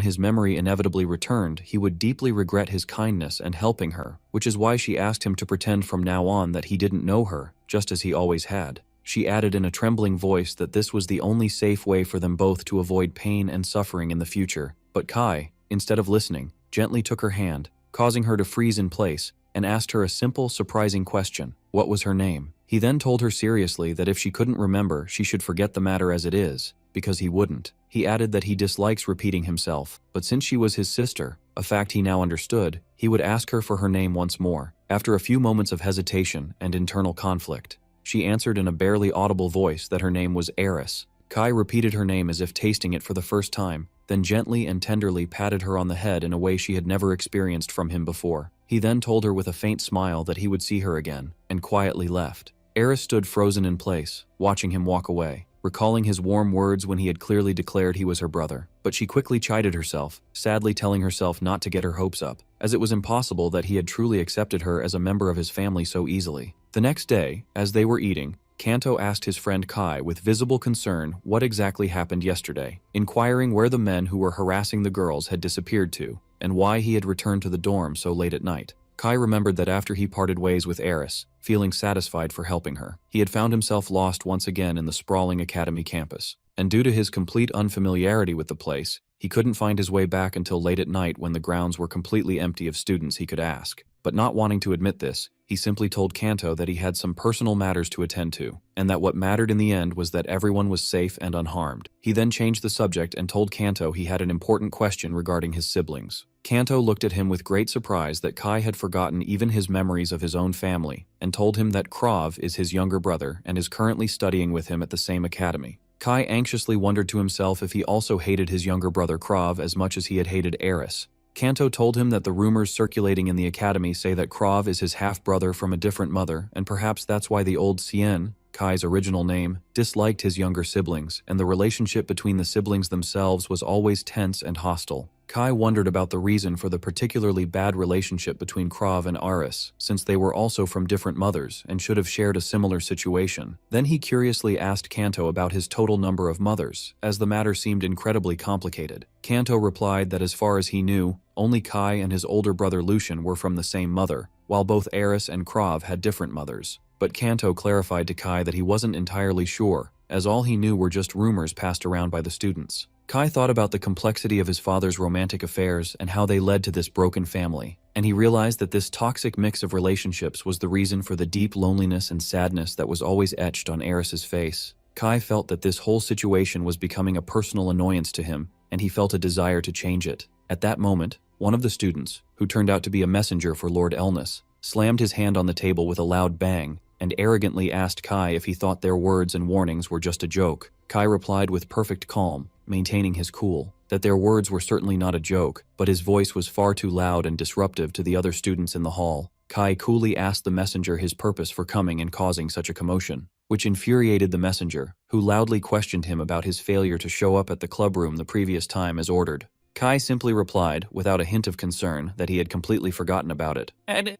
his memory inevitably returned, he would deeply regret his kindness and helping her, which is why she asked him to pretend from now on that he didn't know her, just as he always had. She added in a trembling voice that this was the only safe way for them both to avoid pain and suffering in the future, but Kai, instead of listening, gently took her hand, causing her to freeze in place, and asked her a simple, surprising question: what was her name? He then told her seriously that if she couldn't remember, she should forget the matter as it is, because he wouldn't. He added that he dislikes repeating himself, but since she was his sister, a fact he now understood, he would ask her for her name once more. After a few moments of hesitation and internal conflict, she answered in a barely audible voice that her name was Eris. Kai repeated her name as if tasting it for the first time, then gently and tenderly patted her on the head in a way she had never experienced from him before. He then told her with a faint smile that he would see her again, and quietly left. Eris stood frozen in place, watching him walk away, recalling his warm words when he had clearly declared he was her brother. But she quickly chided herself, sadly telling herself not to get her hopes up, as it was impossible that he had truly accepted her as a member of his family so easily. The next day, as they were eating, Kanto asked his friend Kai with visible concern what exactly happened yesterday, inquiring where the men who were harassing the girls had disappeared to, and why he had returned to the dorm so late at night. Kai remembered that after he parted ways with Eris, feeling satisfied for helping her, he had found himself lost once again in the sprawling academy campus, and due to his complete unfamiliarity with the place, he couldn't find his way back until late at night when the grounds were completely empty of students he could ask. But not wanting to admit this, he simply told Kanto that he had some personal matters to attend to, and that what mattered in the end was that everyone was safe and unharmed. He then changed the subject and told Kanto he had an important question regarding his siblings. Kanto looked at him with great surprise that Kai had forgotten even his memories of his own family, and told him that Krav is his younger brother and is currently studying with him at the same academy. Kai anxiously wondered to himself if he also hated his younger brother Krav as much as he had hated Eris. Kanto told him that the rumors circulating in the academy say that Krav is his half-brother from a different mother, and perhaps that's why the old Sien, Kai's original name, disliked his younger siblings, and the relationship between the siblings themselves was always tense and hostile. Kai wondered about the reason for the particularly bad relationship between Krav and Aris, since they were also from different mothers and should have shared a similar situation. Then he curiously asked Kanto about his total number of mothers, as the matter seemed incredibly complicated. Kanto replied that as far as he knew, only Kai and his older brother Lucian were from the same mother, while both Aris and Krav had different mothers. But Kanto clarified to Kai that he wasn't entirely sure, as all he knew were just rumors passed around by the students. Kai thought about the complexity of his father's romantic affairs and how they led to this broken family, and he realized that this toxic mix of relationships was the reason for the deep loneliness and sadness that was always etched on Eris's face. Kai felt that this whole situation was becoming a personal annoyance to him, and he felt a desire to change it. At that moment, one of the students, who turned out to be a messenger for Lord Elnus, slammed his hand on the table with a loud bang, and arrogantly asked Kai if he thought their words and warnings were just a joke. Kai replied with perfect calm, maintaining his cool, that their words were certainly not a joke, but his voice was far too loud and disruptive to the other students in the hall. Kai coolly asked the messenger his purpose for coming and causing such a commotion, which infuriated the messenger, who loudly questioned him about his failure to show up at the clubroom the previous time as ordered. Kai simply replied, without a hint of concern, that he had completely forgotten about it.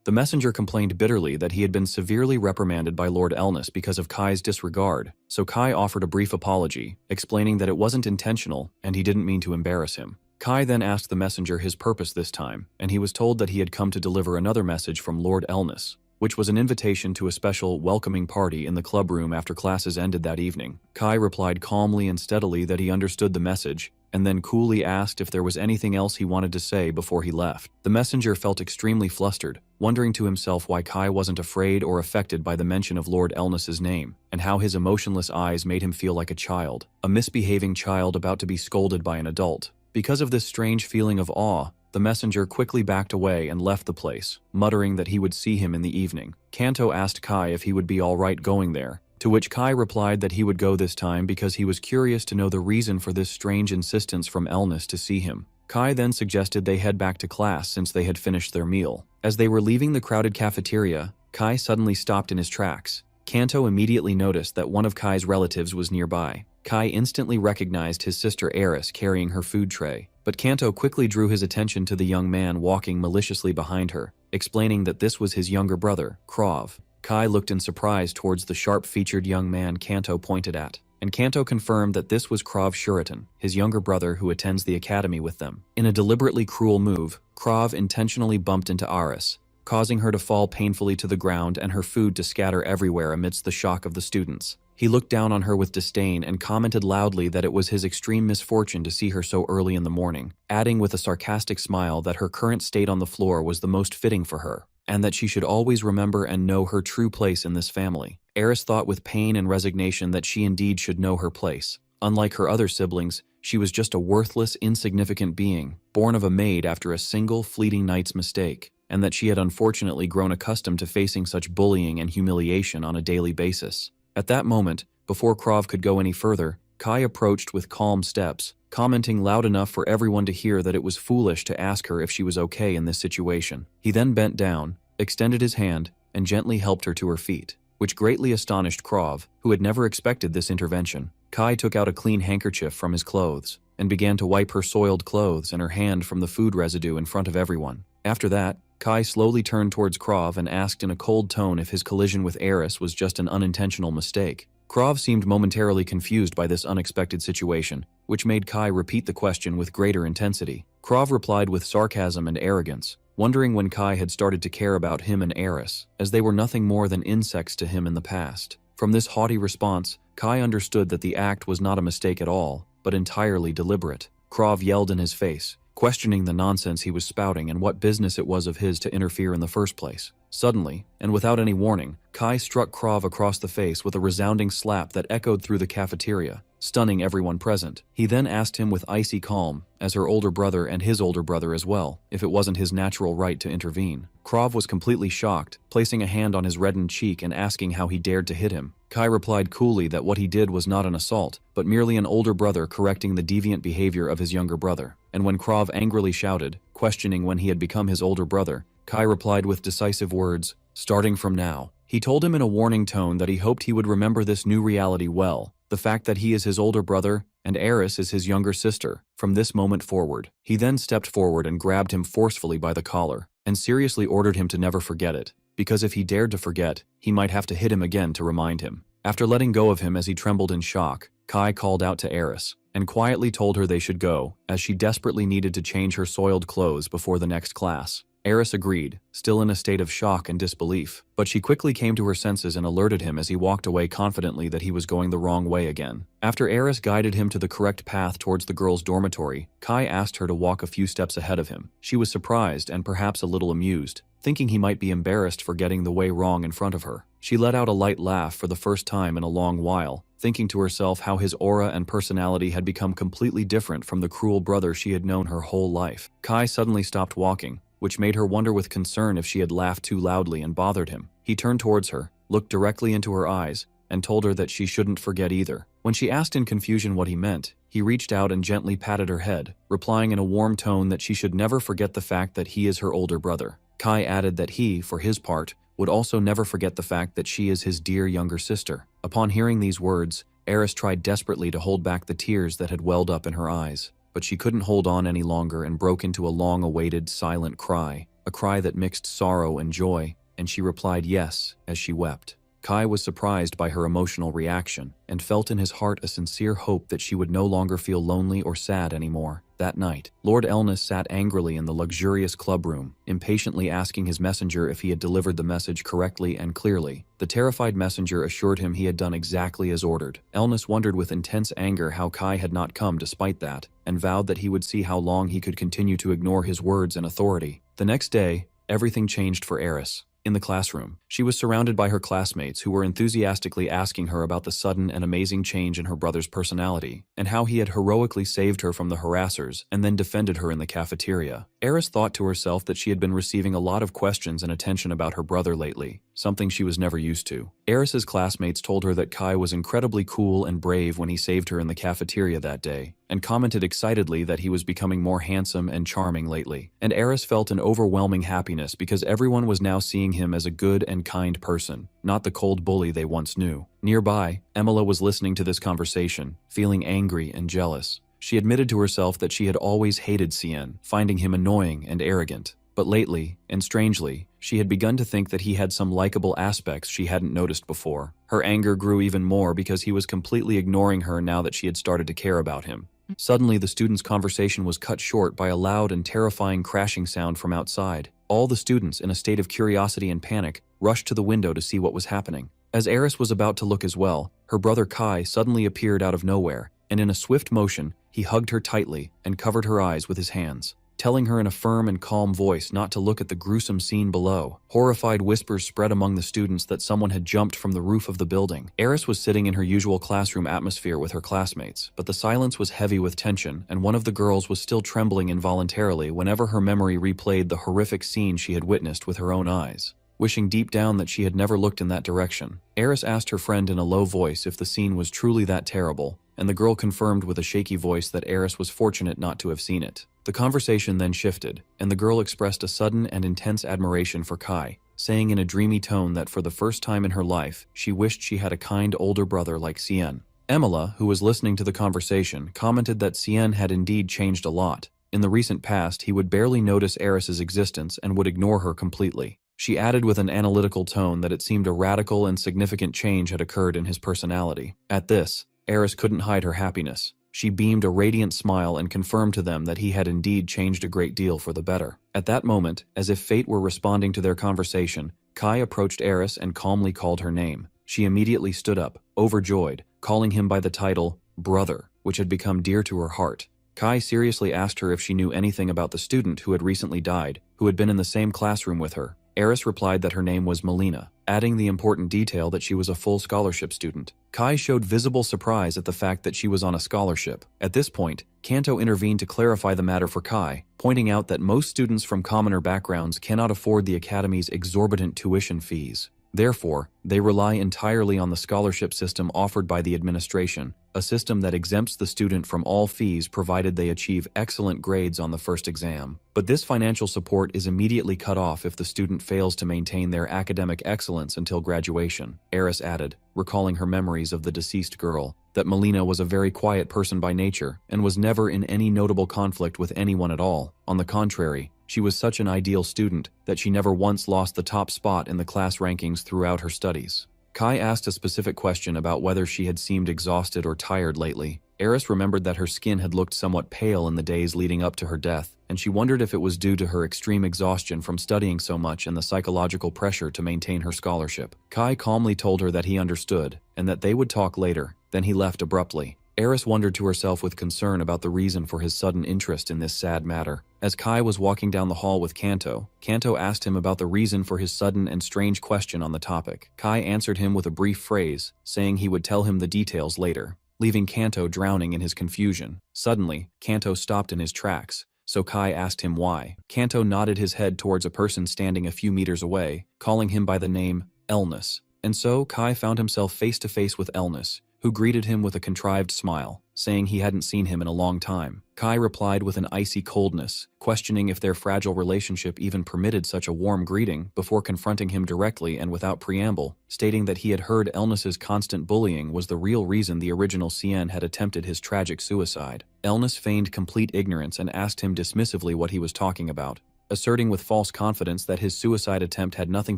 The messenger complained bitterly that he had been severely reprimanded by Lord Elnis because of Kai's disregard, so Kai offered a brief apology, explaining that it wasn't intentional and he didn't mean to embarrass him. Kai then asked the messenger his purpose this time, and he was told that he had come to deliver another message from Lord Elnis, which was an invitation to a special welcoming party in the club room after classes ended that evening. Kai replied calmly and steadily that he understood the message, and then coolly asked if there was anything else he wanted to say before he left. The messenger felt extremely flustered, wondering to himself why Kai wasn't afraid or affected by the mention of Lord Elnis's name, and how his emotionless eyes made him feel like a child, a misbehaving child about to be scolded by an adult. Because of this strange feeling of awe, the messenger quickly backed away and left the place, muttering that he would see him in the evening. Kanto asked Kai if he would be alright going there, to which Kai replied that he would go this time because he was curious to know the reason for this strange insistence from Elnis to see him. Kai then suggested they head back to class since they had finished their meal. As they were leaving the crowded cafeteria, Kai suddenly stopped in his tracks. Kanto immediately noticed that one of Kai's relatives was nearby. Kai instantly recognized his sister Eris carrying her food tray, but Kanto quickly drew his attention to the young man walking maliciously behind her, explaining that this was his younger brother, Krav. Kai looked in surprise towards the sharp-featured young man Kanto pointed at, and Kanto confirmed that this was Krav Shuritan, his younger brother who attends the academy with them. In a deliberately cruel move, Krav intentionally bumped into Aris, causing her to fall painfully to the ground and her food to scatter everywhere amidst the shock of the students. He looked down on her with disdain and commented loudly that it was his extreme misfortune to see her so early in the morning, adding with a sarcastic smile that her current state on the floor was the most fitting for her, and that she should always remember and know her true place in this family. Eris thought with pain and resignation that she indeed should know her place. Unlike her other siblings, she was just a worthless, insignificant being, born of a maid after a single, fleeting night's mistake, and that she had unfortunately grown accustomed to facing such bullying and humiliation on a daily basis. At that moment, before Krav could go any further, Kai approached with calm steps, commenting loud enough for everyone to hear that it was foolish to ask her if she was okay in this situation. He then bent down, extended his hand, and gently helped her to her feet, which greatly astonished Krav, who had never expected this intervention. Kai took out a clean handkerchief from his clothes and began to wipe her soiled clothes and her hand from the food residue in front of everyone. After that, Kai slowly turned towards Krav and asked in a cold tone if his collision with Eris was just an unintentional mistake. Krav seemed momentarily confused by this unexpected situation, which made Kai repeat the question with greater intensity. Krav replied with sarcasm and arrogance, wondering when Kai had started to care about him and Eris, as they were nothing more than insects to him in the past. From this haughty response, Kai understood that the act was not a mistake at all, but entirely deliberate. Krav yelled in his face, questioning the nonsense he was spouting and what business it was of his to interfere in the first place. Suddenly, and without any warning, Kai struck Krav across the face with a resounding slap that echoed through the cafeteria, stunning everyone present. He then asked him with icy calm, as her older brother and his older brother as well, if it wasn't his natural right to intervene. Krav was completely shocked, placing a hand on his reddened cheek and asking how he dared to hit him. Kai replied coolly that what he did was not an assault, but merely an older brother correcting the deviant behavior of his younger brother. And when Krav angrily shouted, questioning when he had become his older brother, Kai replied with decisive words, "Starting from now." He told him in a warning tone that he hoped he would remember this new reality well, the fact that he is his older brother and Eris is his younger sister, from this moment forward. He then stepped forward and grabbed him forcefully by the collar, and seriously ordered him to never forget it, because if he dared to forget, he might have to hit him again to remind him. After letting go of him as he trembled in shock, Kai called out to Eris, and quietly told her they should go, as she desperately needed to change her soiled clothes before the next class. Eris agreed, still in a state of shock and disbelief, but she quickly came to her senses and alerted him as he walked away confidently that he was going the wrong way again. After Eris guided him to the correct path towards the girls' dormitory, Kai asked her to walk a few steps ahead of him. She was surprised and perhaps a little amused, thinking he might be embarrassed for getting the way wrong in front of her. She let out a light laugh for the first time in a long while, thinking to herself how his aura and personality had become completely different from the cruel brother she had known her whole life. Kai suddenly stopped walking, which made her wonder with concern if she had laughed too loudly and bothered him. He turned towards her, looked directly into her eyes, and told her that she shouldn't forget either. When she asked in confusion what he meant, he reached out and gently patted her head, replying in a warm tone that she should never forget the fact that he is her older brother. Kai added that he, for his part, would also never forget the fact that she is his dear younger sister. Upon hearing these words, Eris tried desperately to hold back the tears that had welled up in her eyes. but she couldn't hold on any longer and broke into a long-awaited, silent cry, a cry that mixed sorrow and joy, and she replied yes as she wept. Kai was surprised by her emotional reaction and felt in his heart a sincere hope that she would no longer feel lonely or sad anymore. That night, Lord Elnus sat angrily in the luxurious clubroom, impatiently asking his messenger if he had delivered the message correctly and clearly. The terrified messenger assured him he had done exactly as ordered. Elnus wondered with intense anger how Kai had not come despite that, and vowed that he would see how long he could continue to ignore his words and authority. The next day, everything changed for Eris. In the classroom, she was surrounded by her classmates who were enthusiastically asking her about the sudden and amazing change in her brother's personality, and how he had heroically saved her from the harassers and then defended her in the cafeteria. Eris thought to herself that she had been receiving a lot of questions and attention about her brother lately, something she was never used to. Eris's classmates told her that Kai was incredibly cool and brave when he saved her in the cafeteria that day, and commented excitedly that he was becoming more handsome and charming lately. And Eris felt an overwhelming happiness because everyone was now seeing him as a good and kind person, not the cold bully they once knew. Nearby, Emilia was listening to this conversation, feeling angry and jealous. She admitted to herself that she had always hated Cien, finding him annoying and arrogant. But lately, and strangely, she had begun to think that he had some likable aspects she hadn't noticed before. Her anger grew even more because he was completely ignoring her now that she had started to care about him. Suddenly, the students' conversation was cut short by a loud and terrifying crashing sound from outside. All the students, in a state of curiosity and panic, rushed to the window to see what was happening. As Eris was about to look as well, her brother Kai suddenly appeared out of nowhere, and in a swift motion, he hugged her tightly and covered her eyes with his hands, telling her in a firm and calm voice not to look at the gruesome scene below. Horrified whispers spread among the students that someone had jumped from the roof of the building. Eris was sitting in her usual classroom atmosphere with her classmates, but the silence was heavy with tension, and one of the girls was still trembling involuntarily whenever her memory replayed the horrific scene she had witnessed with her own eyes. Wishing deep down that she had never looked in that direction, Eris asked her friend in a low voice if the scene was truly that terrible, and the girl confirmed with a shaky voice that Eris was fortunate not to have seen it. The conversation then shifted, and the girl expressed a sudden and intense admiration for Kai, saying in a dreamy tone that for the first time in her life, she wished she had a kind older brother like Cien. Emilia, who was listening to the conversation, commented that Cien had indeed changed a lot. In the recent past, he would barely notice Eris's existence and would ignore her completely. She added with an analytical tone that it seemed a radical and significant change had occurred in his personality. At this, Eris couldn't hide her happiness. She beamed a radiant smile and confirmed to them that he had indeed changed a great deal for the better. At that moment, as if fate were responding to their conversation, Kai approached Eris and calmly called her name. She immediately stood up, overjoyed, calling him by the title, brother, which had become dear to her heart. Kai seriously asked her if she knew anything about the student who had recently died, who had been in the same classroom with her. Eris replied that her name was Melina, adding the important detail that she was a full scholarship student. Kai showed visible surprise at the fact that she was on a scholarship. At this point, Kanto intervened to clarify the matter for Kai, pointing out that most students from commoner backgrounds cannot afford the Academy's exorbitant tuition fees. Therefore, they rely entirely on the scholarship system offered by the administration, a system that exempts the student from all fees provided they achieve excellent grades on the first exam. But this financial support is immediately cut off if the student fails to maintain their academic excellence until graduation. Eris added, recalling her memories of the deceased girl, that Melina was a very quiet person by nature and was never in any notable conflict with anyone at all. On the contrary, she was such an ideal student that she never once lost the top spot in the class rankings throughout her studies. Kai asked a specific question about whether she had seemed exhausted or tired lately. Eris remembered that her skin had looked somewhat pale in the days leading up to her death, and she wondered if it was due to her extreme exhaustion from studying so much and the psychological pressure to maintain her scholarship. Kai calmly told her that he understood, and that they would talk later. Then he left abruptly. Eris wondered to herself with concern about the reason for his sudden interest in this sad matter. As Kai was walking down the hall with Kanto, Kanto asked him about the reason for his sudden and strange question on the topic. Kai answered him with a brief phrase, saying he would tell him the details later, leaving Kanto drowning in his confusion. Suddenly, Kanto stopped in his tracks, so Kai asked him why. Kanto nodded his head towards a person standing a few meters away, calling him by the name Elnus. And so Kai found himself face to face with Elnus, who greeted him with a contrived smile, saying he hadn't seen him in a long time. Kai replied with an icy coldness, questioning if their fragile relationship even permitted such a warm greeting, before confronting him directly and without preamble, stating that he had heard Elnis's constant bullying was the real reason the original CN had attempted his tragic suicide. Elnis feigned complete ignorance and asked him dismissively what he was talking about, asserting with false confidence that his suicide attempt had nothing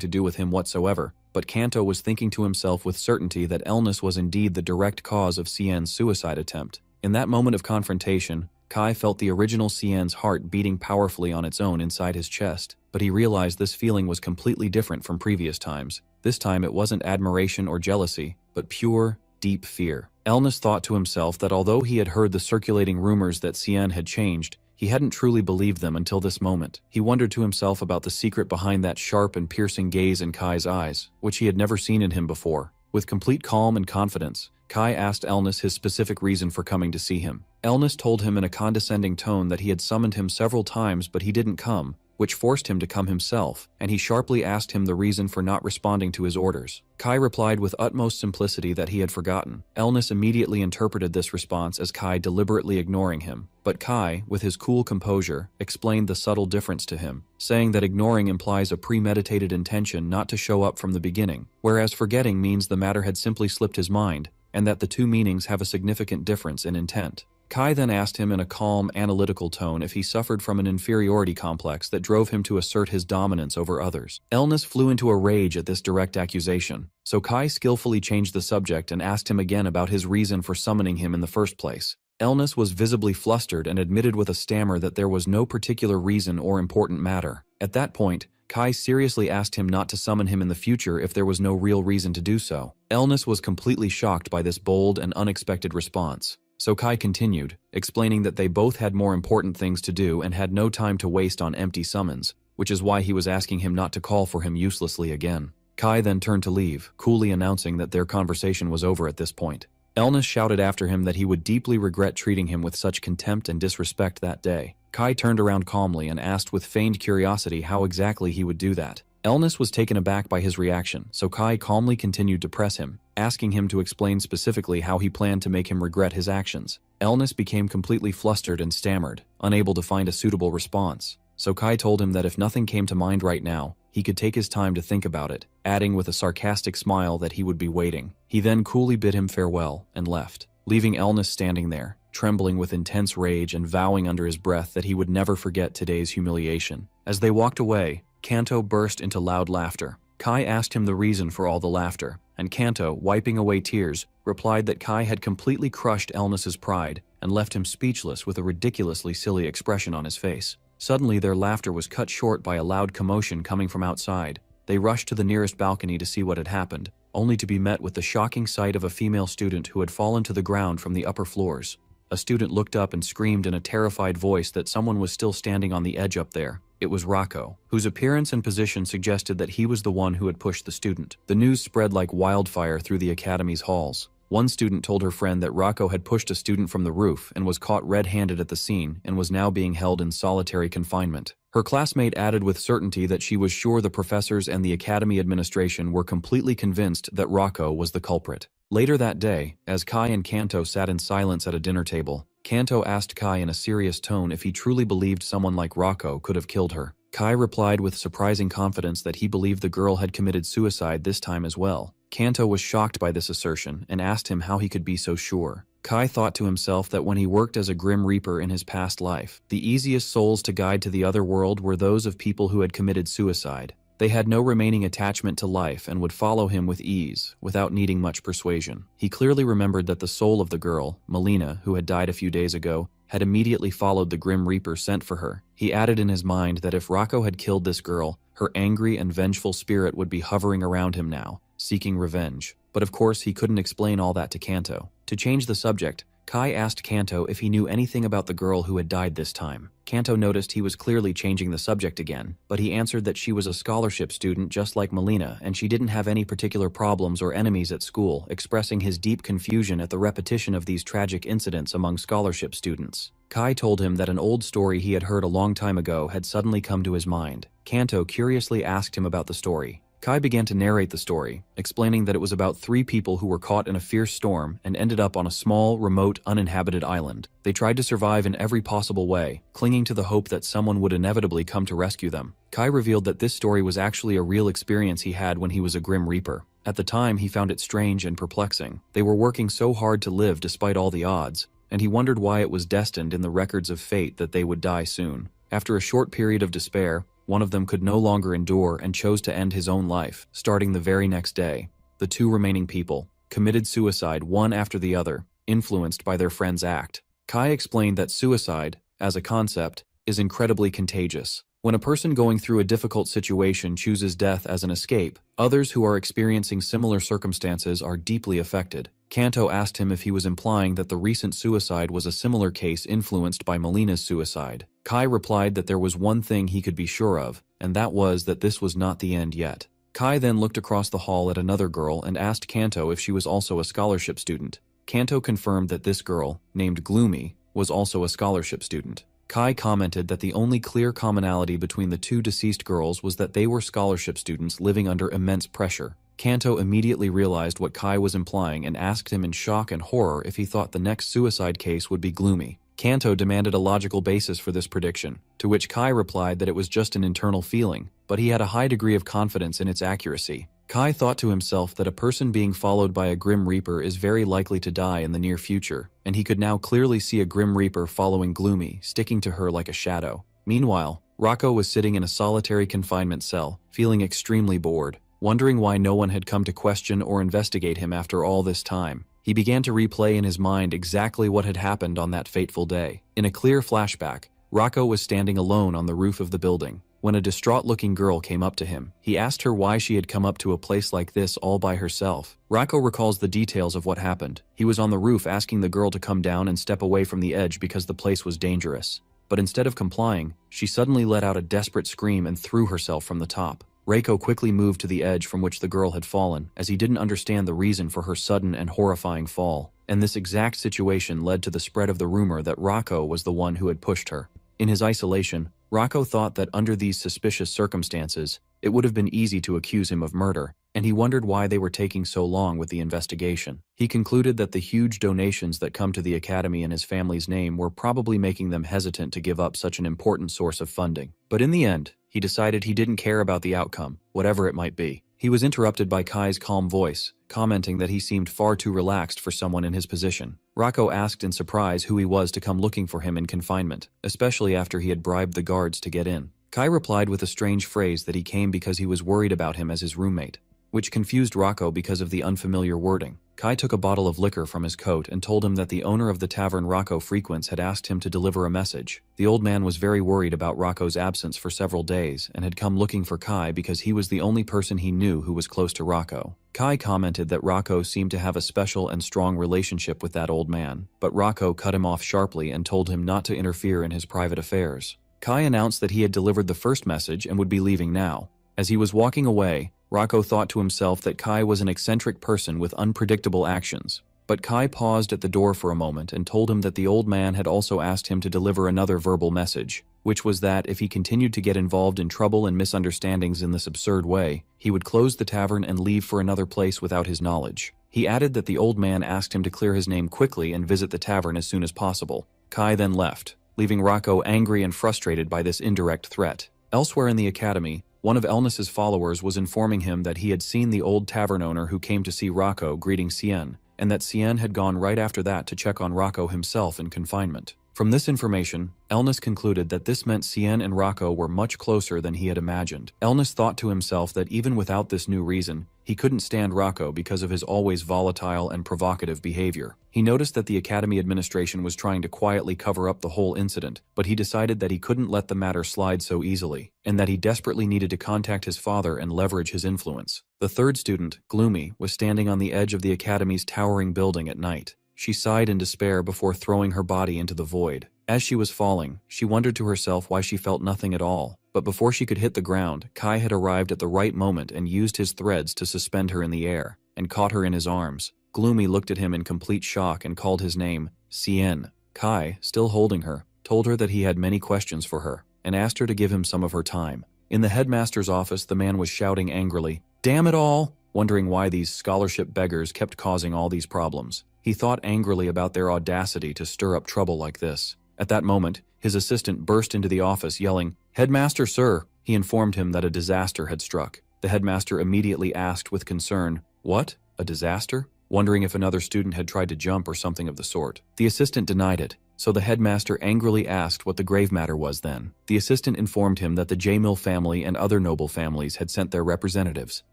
to do with him whatsoever. But Kanto was thinking to himself with certainty that Elnis was indeed the direct cause of CN's suicide attempt. In that moment of confrontation, Kai felt the original CN's heart beating powerfully on its own inside his chest, but he realized this feeling was completely different from previous times. This time it wasn't admiration or jealousy, but pure, deep fear. Elnis thought to himself that although he had heard the circulating rumors that CN had changed, he hadn't truly believed them until this moment. He wondered to himself about the secret behind that sharp and piercing gaze in Kai's eyes, which he had never seen in him before. With complete calm and confidence, Kai asked Elnis his specific reason for coming to see him. Elnis told him in a condescending tone that he had summoned him several times but he didn't come, which forced him to come himself, and he sharply asked him the reason for not responding to his orders. Kai replied with utmost simplicity that he had forgotten. Elnis immediately interpreted this response as Kai deliberately ignoring him, but Kai, with his cool composure, explained the subtle difference to him, saying that ignoring implies a premeditated intention not to show up from the beginning, whereas forgetting means the matter had simply slipped his mind, and that the two meanings have a significant difference in intent. Kai then asked him in a calm, analytical tone if he suffered from an inferiority complex that drove him to assert his dominance over others. Elnis flew into a rage at this direct accusation, so Kai skillfully changed the subject and asked him again about his reason for summoning him in the first place. Elnis was visibly flustered and admitted with a stammer that there was no particular reason or important matter. At that point, Kai seriously asked him not to summon him in the future if there was no real reason to do so. Elnis was completely shocked by this bold and unexpected response. So Kai continued, explaining that they both had more important things to do and had no time to waste on empty summons, which is why he was asking him not to call for him uselessly again. Kai then turned to leave, coolly announcing that their conversation was over at this point. Elnis shouted after him that he would deeply regret treating him with such contempt and disrespect that day. Kai turned around calmly and asked with feigned curiosity how exactly he would do that. Elnis was taken aback by his reaction, so Kai calmly continued to press him, asking him to explain specifically how he planned to make him regret his actions. Elnis became completely flustered and stammered, unable to find a suitable response. So Kai told him that if nothing came to mind right now, he could take his time to think about it, adding with a sarcastic smile that he would be waiting. He then coolly bid him farewell and left, leaving Elnis standing there, trembling with intense rage and vowing under his breath that he would never forget today's humiliation. As they walked away, Kanto burst into loud laughter. Kai asked him the reason for all the laughter, and Kanto, wiping away tears, replied that Kai had completely crushed Elnis's pride and left him speechless with a ridiculously silly expression on his face. Suddenly their laughter was cut short by a loud commotion coming from outside. They rushed to the nearest balcony to see what had happened, only to be met with the shocking sight of a female student who had fallen to the ground from the upper floors. A student looked up and screamed in a terrified voice that someone was still standing on the edge up there. It was Rocco, whose appearance and position suggested that he was the one who had pushed the student. The news spread like wildfire through the academy's halls. One student told her friend that Rocco had pushed a student from the roof and was caught red-handed at the scene and was now being held in solitary confinement. Her classmate added with certainty that she was sure the professors and the academy administration were completely convinced that Rocco was the culprit. Later that day, as Kai and Kanto sat in silence at a dinner table, Kanto asked Kai in a serious tone if he truly believed someone like Rocco could have killed her. Kai replied with surprising confidence that he believed the girl had committed suicide this time as well. Kanto was shocked by this assertion and asked him how he could be so sure. Kai thought to himself that when he worked as a Grim Reaper in his past life, the easiest souls to guide to the other world were those of people who had committed suicide. They had no remaining attachment to life and would follow him with ease, without needing much persuasion. He clearly remembered that the soul of the girl, Melina, who had died a few days ago, had immediately followed the Grim Reaper sent for her. He added in his mind that if Rocco had killed this girl, her angry and vengeful spirit would be hovering around him now, seeking revenge. But of course he couldn't explain all that to Kanto. To change the subject, Kai asked Kanto if he knew anything about the girl who had died this time. Kanto noticed he was clearly changing the subject again, but he answered that she was a scholarship student just like Melina and she didn't have any particular problems or enemies at school, expressing his deep confusion at the repetition of these tragic incidents among scholarship students. Kai told him that an old story he had heard a long time ago had suddenly come to his mind. Kanto curiously asked him about the story, Kai began to narrate the story, explaining that it was about 3 people who were caught in a fierce storm and ended up on a small, remote, uninhabited island. They tried to survive in every possible way, clinging to the hope that someone would inevitably come to rescue them. Kai revealed that this story was actually a real experience he had when he was a Grim Reaper. At the time, he found it strange and perplexing. They were working so hard to live despite all the odds, and he wondered why it was destined in the records of fate that they would die soon. After a short period of despair, one of them could no longer endure and chose to end his own life, starting the very next day. The 2 remaining people committed suicide one after the other, influenced by their friend's act. Kai explained that suicide, as a concept, is incredibly contagious. When a person going through a difficult situation chooses death as an escape, others who are experiencing similar circumstances are deeply affected. Kanto asked him if he was implying that the recent suicide was a similar case influenced by Melina's suicide. Kai replied that there was one thing he could be sure of, and that was that this was not the end yet. Kai then looked across the hall at another girl and asked Kanto if she was also a scholarship student. Kanto confirmed that this girl, named Gloomy, was also a scholarship student. Kai commented that the only clear commonality between the 2 deceased girls was that they were scholarship students living under immense pressure. Kanto immediately realized what Kai was implying and asked him in shock and horror if he thought the next suicide case would be Gloomy. Kanto demanded a logical basis for this prediction, to which Kai replied that it was just an internal feeling, but he had a high degree of confidence in its accuracy. Kai thought to himself that a person being followed by a Grim Reaper is very likely to die in the near future, and he could now clearly see a Grim Reaper following Gloomy, sticking to her like a shadow. Meanwhile, Rocco was sitting in a solitary confinement cell, feeling extremely bored, wondering why no one had come to question or investigate him after all this time. He began to replay in his mind exactly what had happened on that fateful day. In a clear flashback, Rocco was standing alone on the roof of the building. When a distraught-looking girl came up to him, he asked her why she had come up to a place like this all by herself. Rocco recalls the details of what happened. He was on the roof asking the girl to come down and step away from the edge because the place was dangerous. But instead of complying, she suddenly let out a desperate scream and threw herself from the top. Reiko quickly moved to the edge from which the girl had fallen, as he didn't understand the reason for her sudden and horrifying fall. And this exact situation led to the spread of the rumor that Rocco was the one who had pushed her. In his isolation, Rocco thought that under these suspicious circumstances, it would have been easy to accuse him of murder, and he wondered why they were taking so long with the investigation. He concluded that the huge donations that come to the Academy in his family's name were probably making them hesitant to give up such an important source of funding. But in the end, he decided he didn't care about the outcome, whatever it might be. He was interrupted by Kai's calm voice, commenting that he seemed far too relaxed for someone in his position. Rocco asked in surprise who he was to come looking for him in confinement, especially after he had bribed the guards to get in. Kai replied with a strange phrase that he came because he was worried about him as his roommate, which confused Rocco because of the unfamiliar wording. Kai took a bottle of liquor from his coat and told him that the owner of the tavern Rocco frequents had asked him to deliver a message. The old man was very worried about Rocco's absence for several days and had come looking for Kai because he was the only person he knew who was close to Rocco. Kai commented that Rocco seemed to have a special and strong relationship with that old man, but Rocco cut him off sharply and told him not to interfere in his private affairs. Kai announced that he had delivered the first message and would be leaving now. As he was walking away, Rocco thought to himself that Kai was an eccentric person with unpredictable actions. But Kai paused at the door for a moment and told him that the old man had also asked him to deliver another verbal message, which was that if he continued to get involved in trouble and misunderstandings in this absurd way, he would close the tavern and leave for another place without his knowledge. He added that the old man asked him to clear his name quickly and visit the tavern as soon as possible. Kai then left, leaving Rocco angry and frustrated by this indirect threat. Elsewhere in the academy, one of Elnis's followers was informing him that he had seen the old tavern owner who came to see Rocco greeting Cien, and that Cien had gone right after that to check on Rocco himself in confinement. From this information, Elnis concluded that this meant Cien and Rocco were much closer than he had imagined. Elnis thought to himself that even without this new reason, he couldn't stand Rocco because of his always volatile and provocative behavior. He noticed that the Academy administration was trying to quietly cover up the whole incident, but he decided that he couldn't let the matter slide so easily, and that he desperately needed to contact his father and leverage his influence. The third student, Gloomy, was standing on the edge of the Academy's towering building at night. She sighed in despair before throwing her body into the void. As she was falling, she wondered to herself why she felt nothing at all. But before she could hit the ground, Kai had arrived at the right moment and used his threads to suspend her in the air, and caught her in his arms. Gloomy looked at him in complete shock and called his name, Cien. Kai, still holding her, told her that he had many questions for her, and asked her to give him some of her time. In the headmaster's office, the man was shouting angrily, Damn it all! Wondering why these scholarship beggars kept causing all these problems. He thought angrily about their audacity to stir up trouble like this. At that moment, his assistant burst into the office yelling, "Headmaster, sir!" He informed him that a disaster had struck. The headmaster immediately asked with concern, "What? A disaster?" Wondering if another student had tried to jump or something of the sort. The assistant denied it, so the headmaster angrily asked what the grave matter was then. The assistant informed him that the J-Mill family and other noble families had sent their representatives.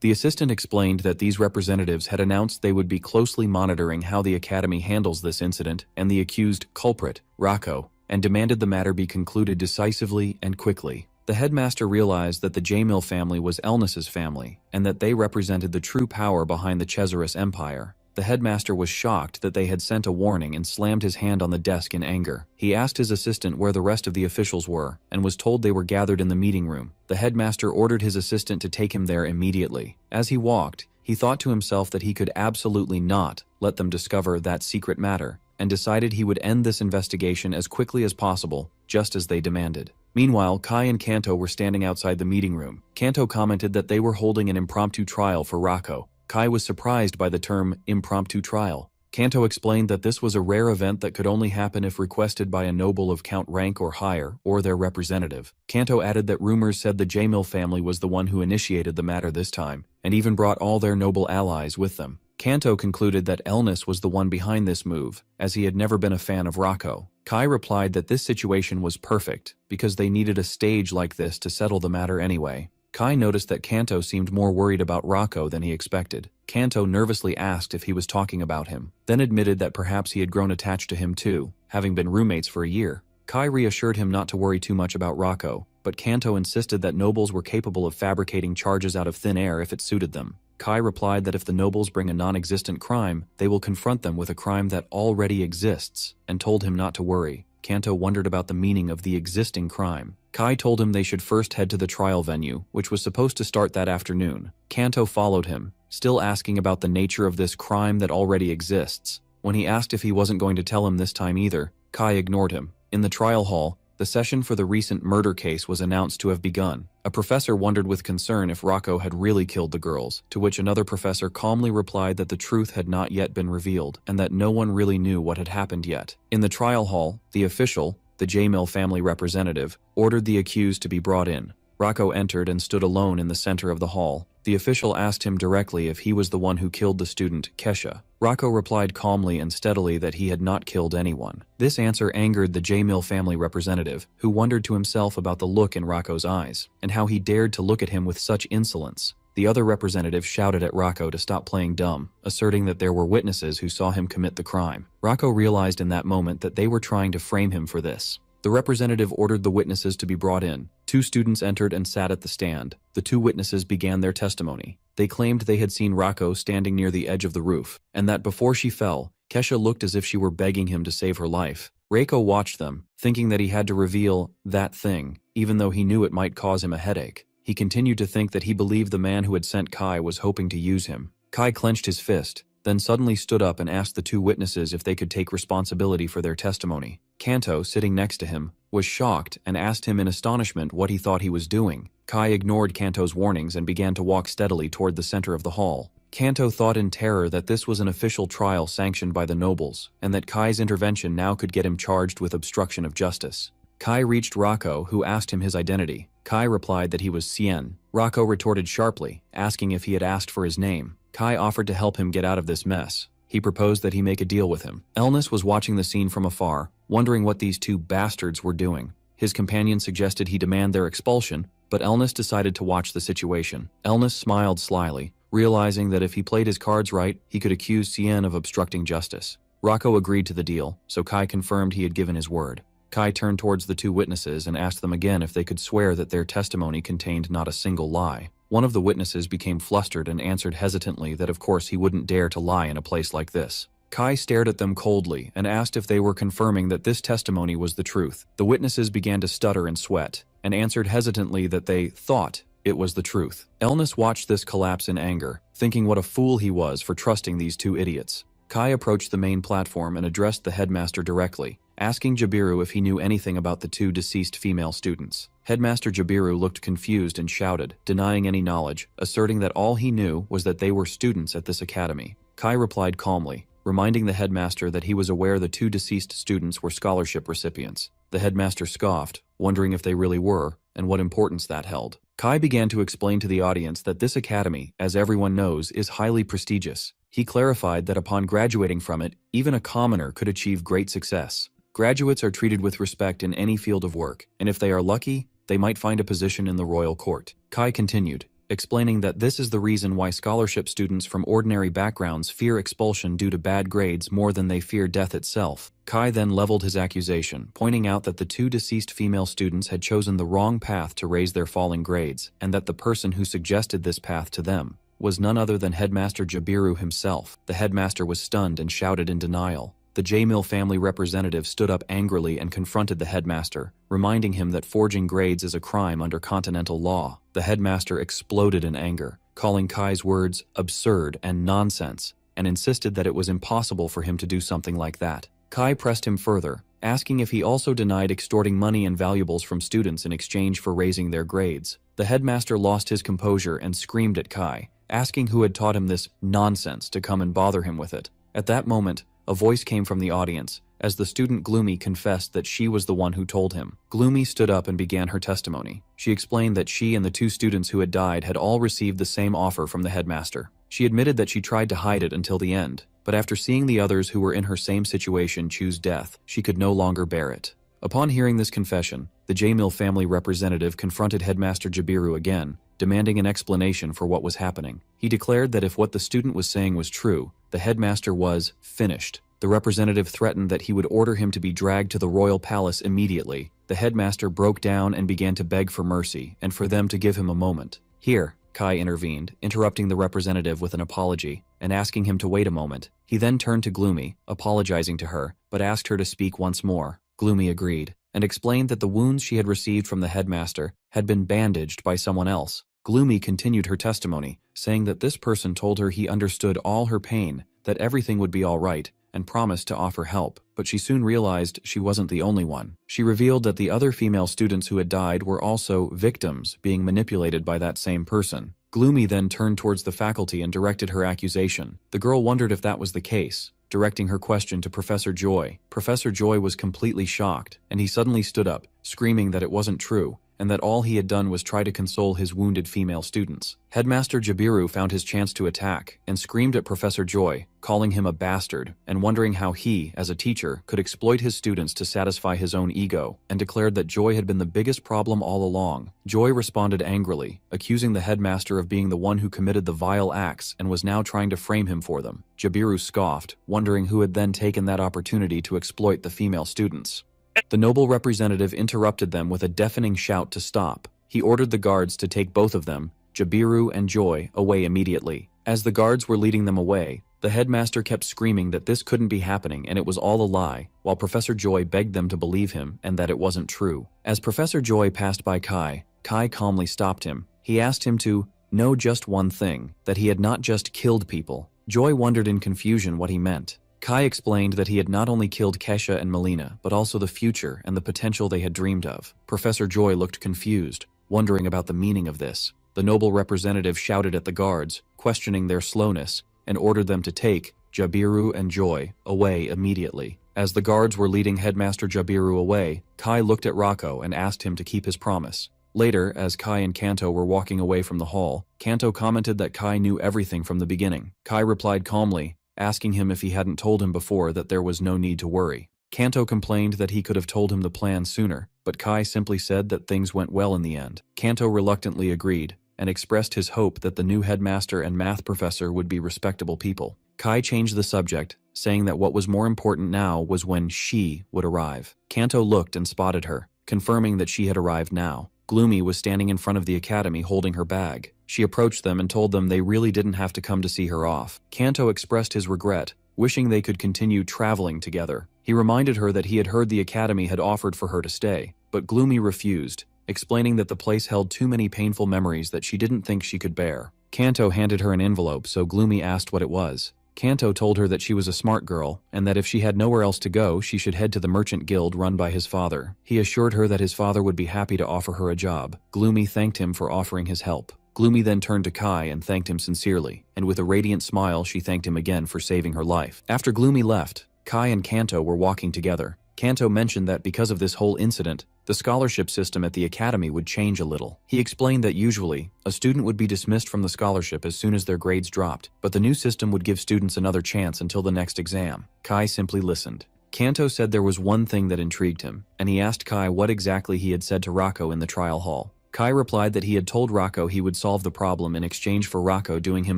The assistant explained that these representatives had announced they would be closely monitoring how the academy handles this incident and the accused culprit, Rako, and demanded the matter be concluded decisively and quickly. The headmaster realized that the J-Mill family was Elnis's family, and that they represented the true power behind the Chezarus Empire. The headmaster was shocked that they had sent a warning and slammed his hand on the desk in anger. He asked his assistant where the rest of the officials were, and was told they were gathered in the meeting room. The headmaster ordered his assistant to take him there immediately. As he walked, he thought to himself that he could absolutely not let them discover that secret matter, and decided he would end this investigation as quickly as possible, just as they demanded. Meanwhile, Kai and Kanto were standing outside the meeting room. Kanto commented that they were holding an impromptu trial for Rako. Kai was surprised by the term impromptu trial. Kanto explained that this was a rare event that could only happen if requested by a noble of count rank or higher, or their representative. Kanto added that rumors said the J-Mill family was the one who initiated the matter this time, and even brought all their noble allies with them. Kanto concluded that Elnis was the one behind this move, as he had never been a fan of Rako. Kai replied that this situation was perfect, because they needed a stage like this to settle the matter anyway. Kai noticed that Kanto seemed more worried about Rako than he expected. Kanto nervously asked if he was talking about him, then admitted that perhaps he had grown attached to him too, having been roommates for a year. Kai reassured him not to worry too much about Rako, but Kanto insisted that nobles were capable of fabricating charges out of thin air if it suited them. Kai replied that if the nobles bring a non-existent crime, they will confront them with a crime that already exists, and told him not to worry. Kanto wondered about the meaning of the existing crime. Kai told him they should first head to the trial venue, which was supposed to start that afternoon. Kanto followed him, still asking about the nature of this crime that already exists. When he asked if he wasn't going to tell him this time either, Kai ignored him. In the trial hall, the session for the recent murder case was announced to have begun. A professor wondered with concern if Rako had really killed the girls, to which another professor calmly replied that the truth had not yet been revealed, and that no one really knew what had happened yet. In the trial hall, the official, the J-Mill family representative, ordered the accused to be brought in. Rako entered and stood alone in the center of the hall. The official asked him directly if he was the one who killed the student, Kesha. Rako replied calmly and steadily that he had not killed anyone. This answer angered the J-Mill family representative, who wondered to himself about the look in Rako's eyes, and how he dared to look at him with such insolence. The other representative shouted at Rako to stop playing dumb, asserting that there were witnesses who saw him commit the crime. Rako realized in that moment that they were trying to frame him for this. The representative ordered the witnesses to be brought in. 2 students entered and sat at the stand. The 2 witnesses began their testimony. They claimed they had seen Rako standing near the edge of the roof, and that before she fell, Kesha looked as if she were begging him to save her life. Reiko watched them, thinking that he had to reveal that thing, even though he knew it might cause him a headache. He continued to think that he believed the man who had sent Kai was hoping to use him. Kai clenched his fist, then suddenly stood up and asked the 2 witnesses if they could take responsibility for their testimony. Kanto, sitting next to him, was shocked and asked him in astonishment what he thought he was doing. Kai ignored Kanto's warnings and began to walk steadily toward the center of the hall. Kanto thought in terror that this was an official trial sanctioned by the nobles, and that Kai's intervention now could get him charged with obstruction of justice. Kai reached Rako, who asked him his identity. Kai replied that he was Sien. Rako retorted sharply, asking if he had asked for his name. Kai offered to help him get out of this mess. He proposed that he make a deal with him. Elnis was watching the scene from afar, wondering what these 2 bastards were doing. His companion suggested he demand their expulsion, but Elnis decided to watch the situation. Elnis smiled slyly, realizing that if he played his cards right, he could accuse Sien of obstructing justice. Rako agreed to the deal, so Kai confirmed he had given his word. Kai turned towards the 2 witnesses and asked them again if they could swear that their testimony contained not a single lie. One of the witnesses became flustered and answered hesitantly that of course he wouldn't dare to lie in a place like this. Kai stared at them coldly and asked if they were confirming that this testimony was the truth. The witnesses began to stutter and sweat, and answered hesitantly that they thought it was the truth. Elnis watched this collapse in anger, thinking what a fool he was for trusting these 2 idiots. Kai approached the main platform and addressed the headmaster directly, asking Jabiru if he knew anything about the 2 deceased female students. Headmaster Jabiru looked confused and shouted, denying any knowledge, asserting that all he knew was that they were students at this academy. Kai replied calmly, reminding the headmaster that he was aware the 2 deceased students were scholarship recipients. The headmaster scoffed, wondering if they really were, and what importance that held. Kai began to explain to the audience that this academy, as everyone knows, is highly prestigious. He clarified that upon graduating from it, even a commoner could achieve great success. Graduates are treated with respect in any field of work, and if they are lucky, they might find a position in the royal court. Kai continued, explaining that this is the reason why scholarship students from ordinary backgrounds fear expulsion due to bad grades more than they fear death itself. Kai then leveled his accusation, pointing out that the 2 deceased female students had chosen the wrong path to raise their falling grades, and that the person who suggested this path to them was none other than Headmaster Jabiru himself. The headmaster was stunned and shouted in denial. The J-Mill family representative stood up angrily and confronted the headmaster, reminding him that forging grades is a crime under continental law. The headmaster exploded in anger, calling Kai's words absurd and nonsense, and insisted that it was impossible for him to do something like that. Kai pressed him further, asking if he also denied extorting money and valuables from students in exchange for raising their grades. The headmaster lost his composure and screamed at Kai, asking who had taught him this nonsense to come and bother him with it. At that moment, a voice came from the audience, as the student Gloomy confessed that she was the one who told him. Gloomy stood up and began her testimony. She explained that she and the 2 students who had died had all received the same offer from the headmaster. She admitted that she tried to hide it until the end, but after seeing the others who were in her same situation choose death, she could no longer bear it. Upon hearing this confession, the J-Mill family representative confronted Headmaster Jabiru again, demanding an explanation for what was happening. He declared that if what the student was saying was true, the headmaster was finished. The representative threatened that he would order him to be dragged to the royal palace immediately. The headmaster broke down and began to beg for mercy and for them to give him a moment. Here, Kai intervened, interrupting the representative with an apology and asking him to wait a moment. He then turned to Gloomy, apologizing to her, but asked her to speak once more. Gloomy agreed, and explained that the wounds she had received from the headmaster had been bandaged by someone else. Gloomy continued her testimony, saying that this person told her he understood all her pain, that everything would be all right, and promised to offer help, but she soon realized she wasn't the only one. She revealed that the other female students who had died were also victims being manipulated by that same person. Gloomy then turned towards the faculty and directed her accusation. The girl wondered if that was the case, directing her question to Professor Joy. Professor Joy was completely shocked, and he suddenly stood up, screaming that it wasn't true, and that all he had done was try to console his wounded female students. Headmaster Jabiru found his chance to attack, and screamed at Professor Joy, calling him a bastard, and wondering how he, as a teacher, could exploit his students to satisfy his own ego, and declared that Joy had been the biggest problem all along. Joy responded angrily, accusing the headmaster of being the one who committed the vile acts and was now trying to frame him for them. Jabiru scoffed, wondering who had then taken that opportunity to exploit the female students. The noble representative interrupted them with a deafening shout to stop. He ordered the guards to take both of them, Jabiru and Joy, away immediately. As the guards were leading them away, the headmaster kept screaming that this couldn't be happening and it was all a lie, while Professor Joy begged them to believe him and that it wasn't true. As Professor Joy passed by Kai, Kai calmly stopped him. He asked him to know just one thing, that he had not just killed people. Joy wondered in confusion what he meant. Kai explained that he had not only killed Kesha and Melina, but also the future and the potential they had dreamed of. Professor Joy looked confused, wondering about the meaning of this. The noble representative shouted at the guards, questioning their slowness, and ordered them to take Jabiru and Joy away immediately. As the guards were leading Headmaster Jabiru away, Kai looked at Rocco and asked him to keep his promise. Later, as Kai and Kanto were walking away from the hall, Kanto commented that Kai knew everything from the beginning. Kai replied calmly, asking him if he hadn't told him before that there was no need to worry. Kanto complained that he could have told him the plan sooner, but Kai simply said that things went well in the end. Kanto reluctantly agreed, and expressed his hope that the new headmaster and math professor would be respectable people. Kai changed the subject, saying that what was more important now was when she would arrive. Kanto looked and spotted her, confirming that she had arrived now. Gloomy was standing in front of the academy holding her bag. She approached them and told them they really didn't have to come to see her off. Kanto expressed his regret, wishing they could continue traveling together. He reminded her that he had heard the academy had offered for her to stay, but Gloomy refused, explaining that the place held too many painful memories that she didn't think she could bear. Kanto handed her an envelope, so Gloomy asked what it was. Kanto told her that she was a smart girl, and that if she had nowhere else to go, she should head to the merchant guild run by his father. He assured her that his father would be happy to offer her a job. Gloomy thanked him for offering his help. Gloomy then turned to Kai and thanked him sincerely, and with a radiant smile she thanked him again for saving her life. After Gloomy left, Kai and Kanto were walking together. Kanto mentioned that because of this whole incident, the scholarship system at the academy would change a little. He explained that usually, a student would be dismissed from the scholarship as soon as their grades dropped, but the new system would give students another chance until the next exam. Kai simply listened. Kanto said there was one thing that intrigued him, and he asked Kai what exactly he had said to Rako in the trial hall. Kai replied that he had told Rako he would solve the problem in exchange for Rako doing him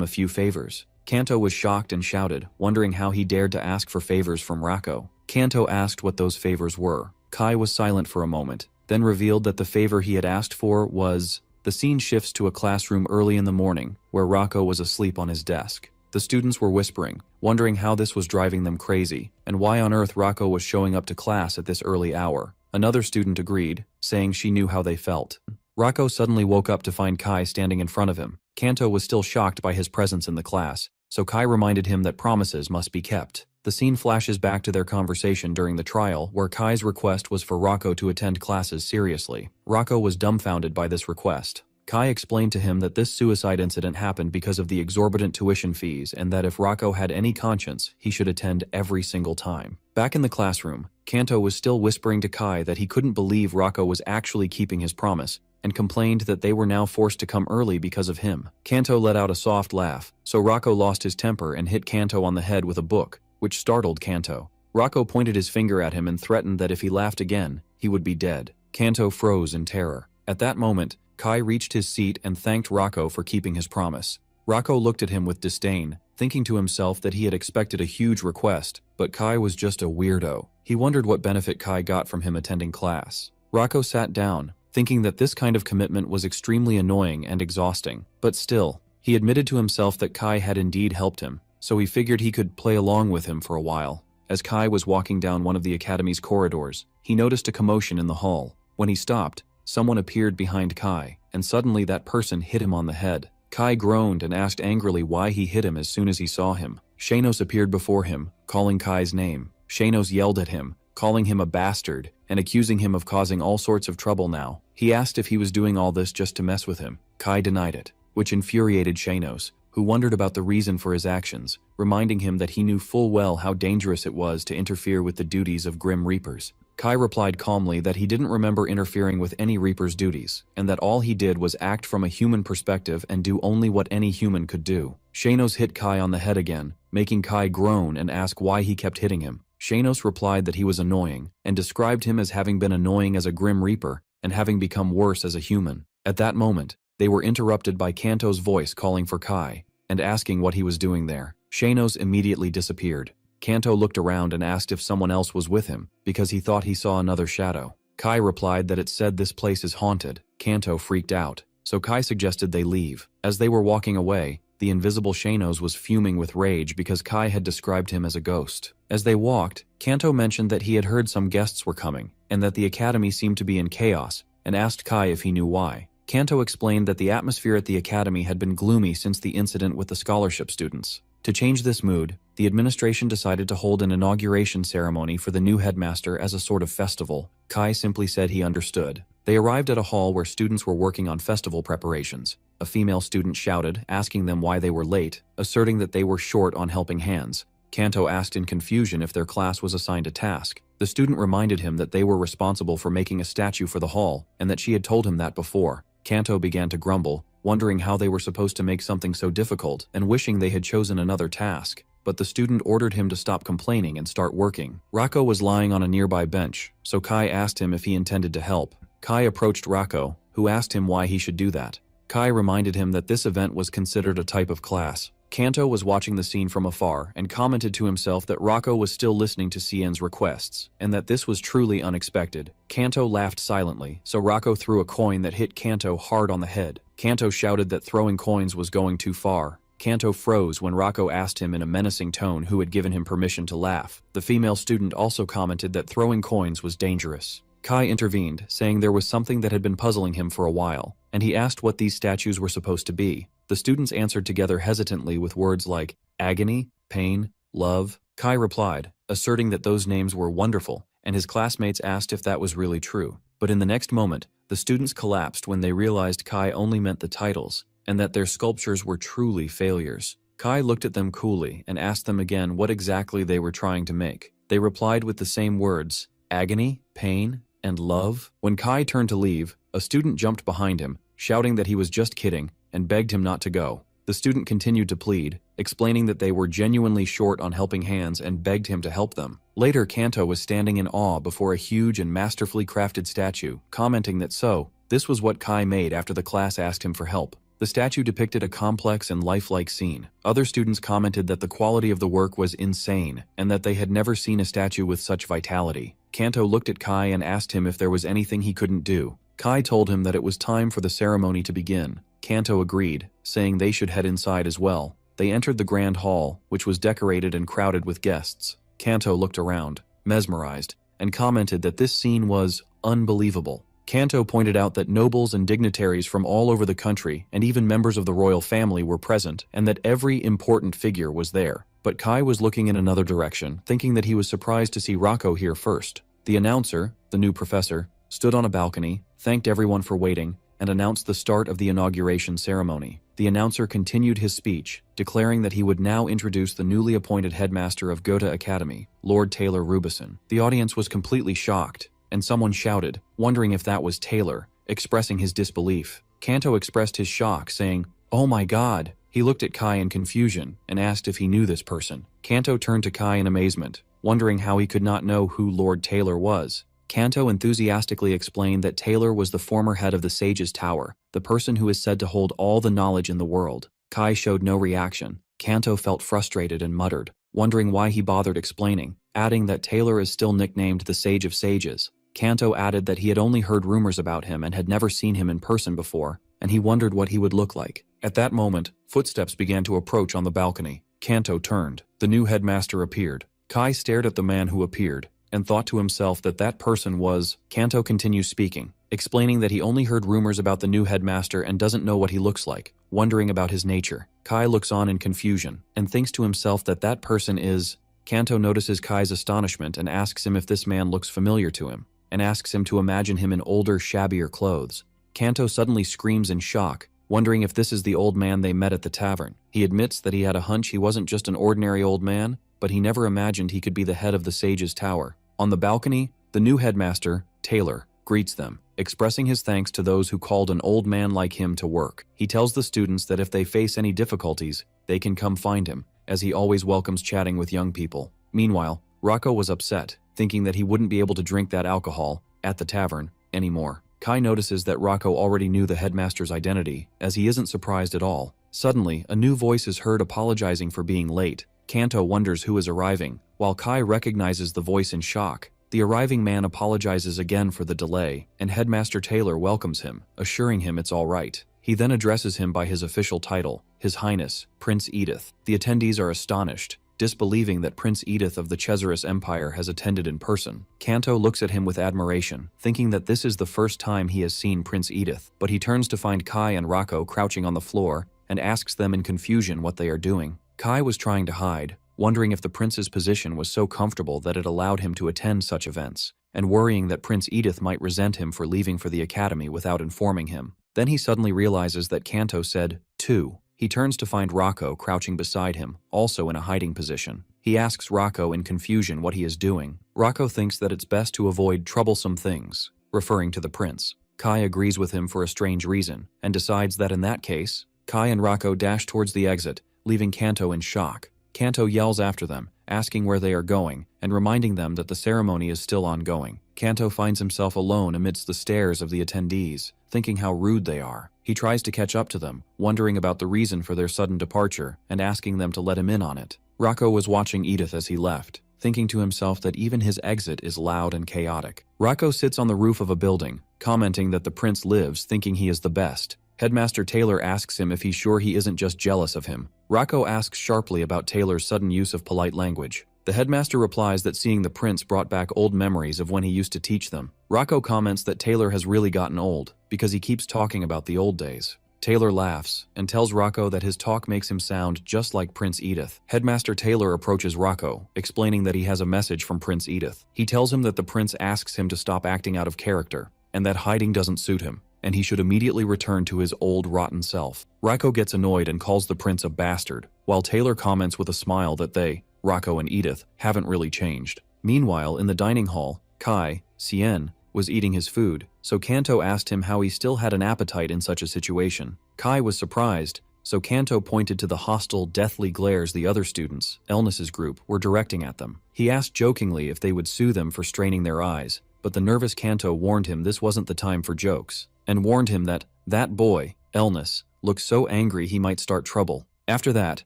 a few favors. Kanto was shocked and shouted, wondering how he dared to ask for favors from Rako. Kanto asked what those favors were. Kai was silent for a moment, then revealed that the favor he had asked for was... The scene shifts to a classroom early in the morning, where Rako was asleep on his desk. The students were whispering, wondering how this was driving them crazy, and why on earth Rako was showing up to class at this early hour. Another student agreed, saying she knew how they felt. Rako suddenly woke up to find Kai standing in front of him. Kanto was still shocked by his presence in the class, so Kai reminded him that promises must be kept. The scene flashes back to their conversation during the trial, where Kai's request was for Rako to attend classes seriously. Rako was dumbfounded by this request. Kai explained to him that this suicide incident happened because of the exorbitant tuition fees and that if Rako had any conscience, he should attend every single time. Back in the classroom, Kanto was still whispering to Kai that he couldn't believe Rako was actually keeping his promise, and complained that they were now forced to come early because of him. Kanto let out a soft laugh, so Rako lost his temper and hit Kanto on the head with a book, which startled Kanto. Rako pointed his finger at him and threatened that if he laughed again, he would be dead. Kanto froze in terror. At that moment, Kai reached his seat and thanked Rako for keeping his promise. Rako looked at him with disdain, thinking to himself that he had expected a huge request, but Kai was just a weirdo. He wondered what benefit Kai got from him attending class. Rako sat down, thinking that this kind of commitment was extremely annoying and exhausting. But still, he admitted to himself that Kai had indeed helped him, so he figured he could play along with him for a while. As Kai was walking down one of the academy's corridors, he noticed a commotion in the hall. When he stopped, someone appeared behind Kai, and suddenly that person hit him on the head. Kai groaned and asked angrily why he hit him as soon as he saw him. Shanos appeared before him, calling Kai's name. Shanos yelled at him, calling him a bastard, and accusing him of causing all sorts of trouble now. He asked if he was doing all this just to mess with him. Kai denied it, which infuriated Shanos, who wondered about the reason for his actions, reminding him that he knew full well how dangerous it was to interfere with the duties of Grim Reapers. Kai replied calmly that he didn't remember interfering with any Reaper's duties, and that all he did was act from a human perspective and do only what any human could do. Shanos hit Kai on the head again, making Kai groan and ask why he kept hitting him. Shanos replied that he was annoying, and described him as having been annoying as a Grim Reaper, and having become worse as a human. At that moment, they were interrupted by Kanto's voice calling for Kai, and asking what he was doing there. Shanos immediately disappeared. Kanto looked around and asked if someone else was with him, because he thought he saw another shadow. Kai replied that it said this place is haunted. Kanto freaked out, so Kai suggested they leave. As they were walking away, the invisible Shanos was fuming with rage because Kai had described him as a ghost. As they walked, Kanto mentioned that he had heard some guests were coming, and that the academy seemed to be in chaos, and asked Kai if he knew why. Kanto explained that the atmosphere at the academy had been gloomy since the incident with the scholarship students. To change this mood, the administration decided to hold an inauguration ceremony for the new headmaster as a sort of festival. Kai simply said he understood. They arrived at a hall where students were working on festival preparations. A female student shouted, asking them why they were late, asserting that they were short on helping hands. Kanto asked in confusion if their class was assigned a task. The student reminded him that they were responsible for making a statue for the hall, and that she had told him that before. Kanto began to grumble, wondering how they were supposed to make something so difficult and wishing they had chosen another task. But the student ordered him to stop complaining and start working. Rako was lying on a nearby bench, so Kai asked him if he intended to help. Kai approached Rako, who asked him why he should do that. Kai reminded him that this event was considered a type of class. Kanto was watching the scene from afar and commented to himself that Rako was still listening to Cien's requests, and that this was truly unexpected. Kanto laughed silently, so Rako threw a coin that hit Kanto hard on the head. Kanto shouted that throwing coins was going too far. Kanto froze when Rako asked him in a menacing tone who had given him permission to laugh. The female student also commented that throwing coins was dangerous. Kai intervened, saying there was something that had been puzzling him for a while, and he asked what these statues were supposed to be. The students answered together hesitantly with words like agony, pain, love. Kai replied, asserting that those names were wonderful, and his classmates asked if that was really true. But in the next moment, the students collapsed when they realized Kai only meant the titles, and that their sculptures were truly failures. Kai looked at them coolly and asked them again what exactly they were trying to make. They replied with the same words, agony, pain, and love. When Kai turned to leave, a student jumped behind him, shouting that he was just kidding, and begged him not to go. The student continued to plead, explaining that they were genuinely short on helping hands and begged him to help them. Later, Kanto was standing in awe before a huge and masterfully crafted statue, commenting that this was what Kai made after the class asked him for help. The statue depicted a complex and lifelike scene. Other students commented that the quality of the work was insane, and that they had never seen a statue with such vitality. Kanto looked at Kai and asked him if there was anything he couldn't do. Kai told him that it was time for the ceremony to begin. Kanto agreed, saying they should head inside as well. They entered the grand hall, which was decorated and crowded with guests. Kanto looked around, mesmerized, and commented that this scene was unbelievable. Kanto pointed out that nobles and dignitaries from all over the country and even members of the royal family were present, and that every important figure was there. But Kai was looking in another direction, thinking that he was surprised to see Rako here first. The announcer, the new professor, stood on a balcony, thanked everyone for waiting, and announced the start of the inauguration ceremony. The announcer continued his speech, declaring that he would now introduce the newly appointed headmaster of Gotha Academy, Lord Taylor Rubison. The audience was completely shocked, and someone shouted, wondering if that was Taylor, expressing his disbelief. Kanto expressed his shock, saying, "Oh my God!" He looked at Kai in confusion and asked if he knew this person. Kanto turned to Kai in amazement, wondering how he could not know who Lord Taylor was. Kanto enthusiastically explained that Taylor was the former head of the Sage's Tower, the person who is said to hold all the knowledge in the world. Kai showed no reaction. Kanto felt frustrated and muttered, wondering why he bothered explaining, adding that Taylor is still nicknamed the Sage of Sages. Kanto added that he had only heard rumors about him and had never seen him in person before, and he wondered what he would look like. At that moment, footsteps began to approach on the balcony. Kanto turned. The new headmaster appeared. Kai stared at the man who appeared, and thought to himself that that person was. Kanto continues speaking, explaining that he only heard rumors about the new headmaster and doesn't know what he looks like, wondering about his nature. Kai looks on in confusion, and thinks to himself that that person is. Kanto notices Kai's astonishment and asks him if this man looks familiar to him, and asks him to imagine him in older, shabbier clothes. Kanto suddenly screams in shock, wondering if this is the old man they met at the tavern. He admits that he had a hunch he wasn't just an ordinary old man, but he never imagined he could be the head of the Sage's Tower. On the balcony, the new headmaster, Taylor, greets them, expressing his thanks to those who called an old man like him to work. He tells the students that if they face any difficulties, they can come find him, as he always welcomes chatting with young people. Meanwhile, Rako was upset, thinking that he wouldn't be able to drink that alcohol, at the tavern, anymore. Kai notices that Rako already knew the headmaster's identity, as he isn't surprised at all. Suddenly, a new voice is heard apologizing for being late. Kanto wonders who is arriving, while Kai recognizes the voice in shock. The arriving man apologizes again for the delay, and Headmaster Taylor welcomes him, assuring him it's all right. He then addresses him by his official title, His Highness, Prince Edith. The attendees are astonished, disbelieving that Prince Edith of the Chezarus Empire has attended in person. Kanto looks at him with admiration, thinking that this is the first time he has seen Prince Edith, but he turns to find Kai and Rako crouching on the floor, and asks them in confusion what they are doing. Kai was trying to hide, wondering if the prince's position was so comfortable that it allowed him to attend such events, and worrying that Prince Edith might resent him for leaving for the academy without informing him. Then he suddenly realizes that Kanto said, "2." He turns to find Rako crouching beside him, also in a hiding position. He asks Rako in confusion what he is doing. Rako thinks that it's best to avoid troublesome things, referring to the prince. Kai agrees with him for a strange reason, and decides that in that case, Kai and Rako dash towards the exit, leaving Kanto in shock. Kanto yells after them, asking where they are going, and reminding them that the ceremony is still ongoing. Kanto finds himself alone amidst the stares of the attendees, thinking how rude they are. He tries to catch up to them, wondering about the reason for their sudden departure, and asking them to let him in on it. Rako was watching Edith as he left, thinking to himself that even his exit is loud and chaotic. Rako sits on the roof of a building, commenting that the prince lives, thinking he is the best. Headmaster Taylor asks him if he's sure he isn't just jealous of him. Rako asks sharply about Taylor's sudden use of polite language. The headmaster replies that seeing the prince brought back old memories of when he used to teach them. Rako comments that Taylor has really gotten old, because he keeps talking about the old days. Taylor laughs and tells Rocco that his talk makes him sound just like Prince Edith. Headmaster Taylor approaches Rocco, explaining that he has a message from Prince Edith. He tells him that the prince asks him to stop acting out of character, and that hiding doesn't suit him, and he should immediately return to his old rotten self. Rocco gets annoyed and calls the prince a bastard, while Taylor comments with a smile that they, Rocco and Edith, haven't really changed. Meanwhile, in the dining hall, Kai, Cien, was eating his food, so Kanto asked him how he still had an appetite in such a situation. Kai was surprised, so Kanto pointed to the hostile, deathly glares the other students, Elnis's group, were directing at them. He asked jokingly if they would sue them for straining their eyes, but the nervous Kanto warned him this wasn't the time for jokes, and warned him that boy, Elnis, looked so angry he might start trouble. After that,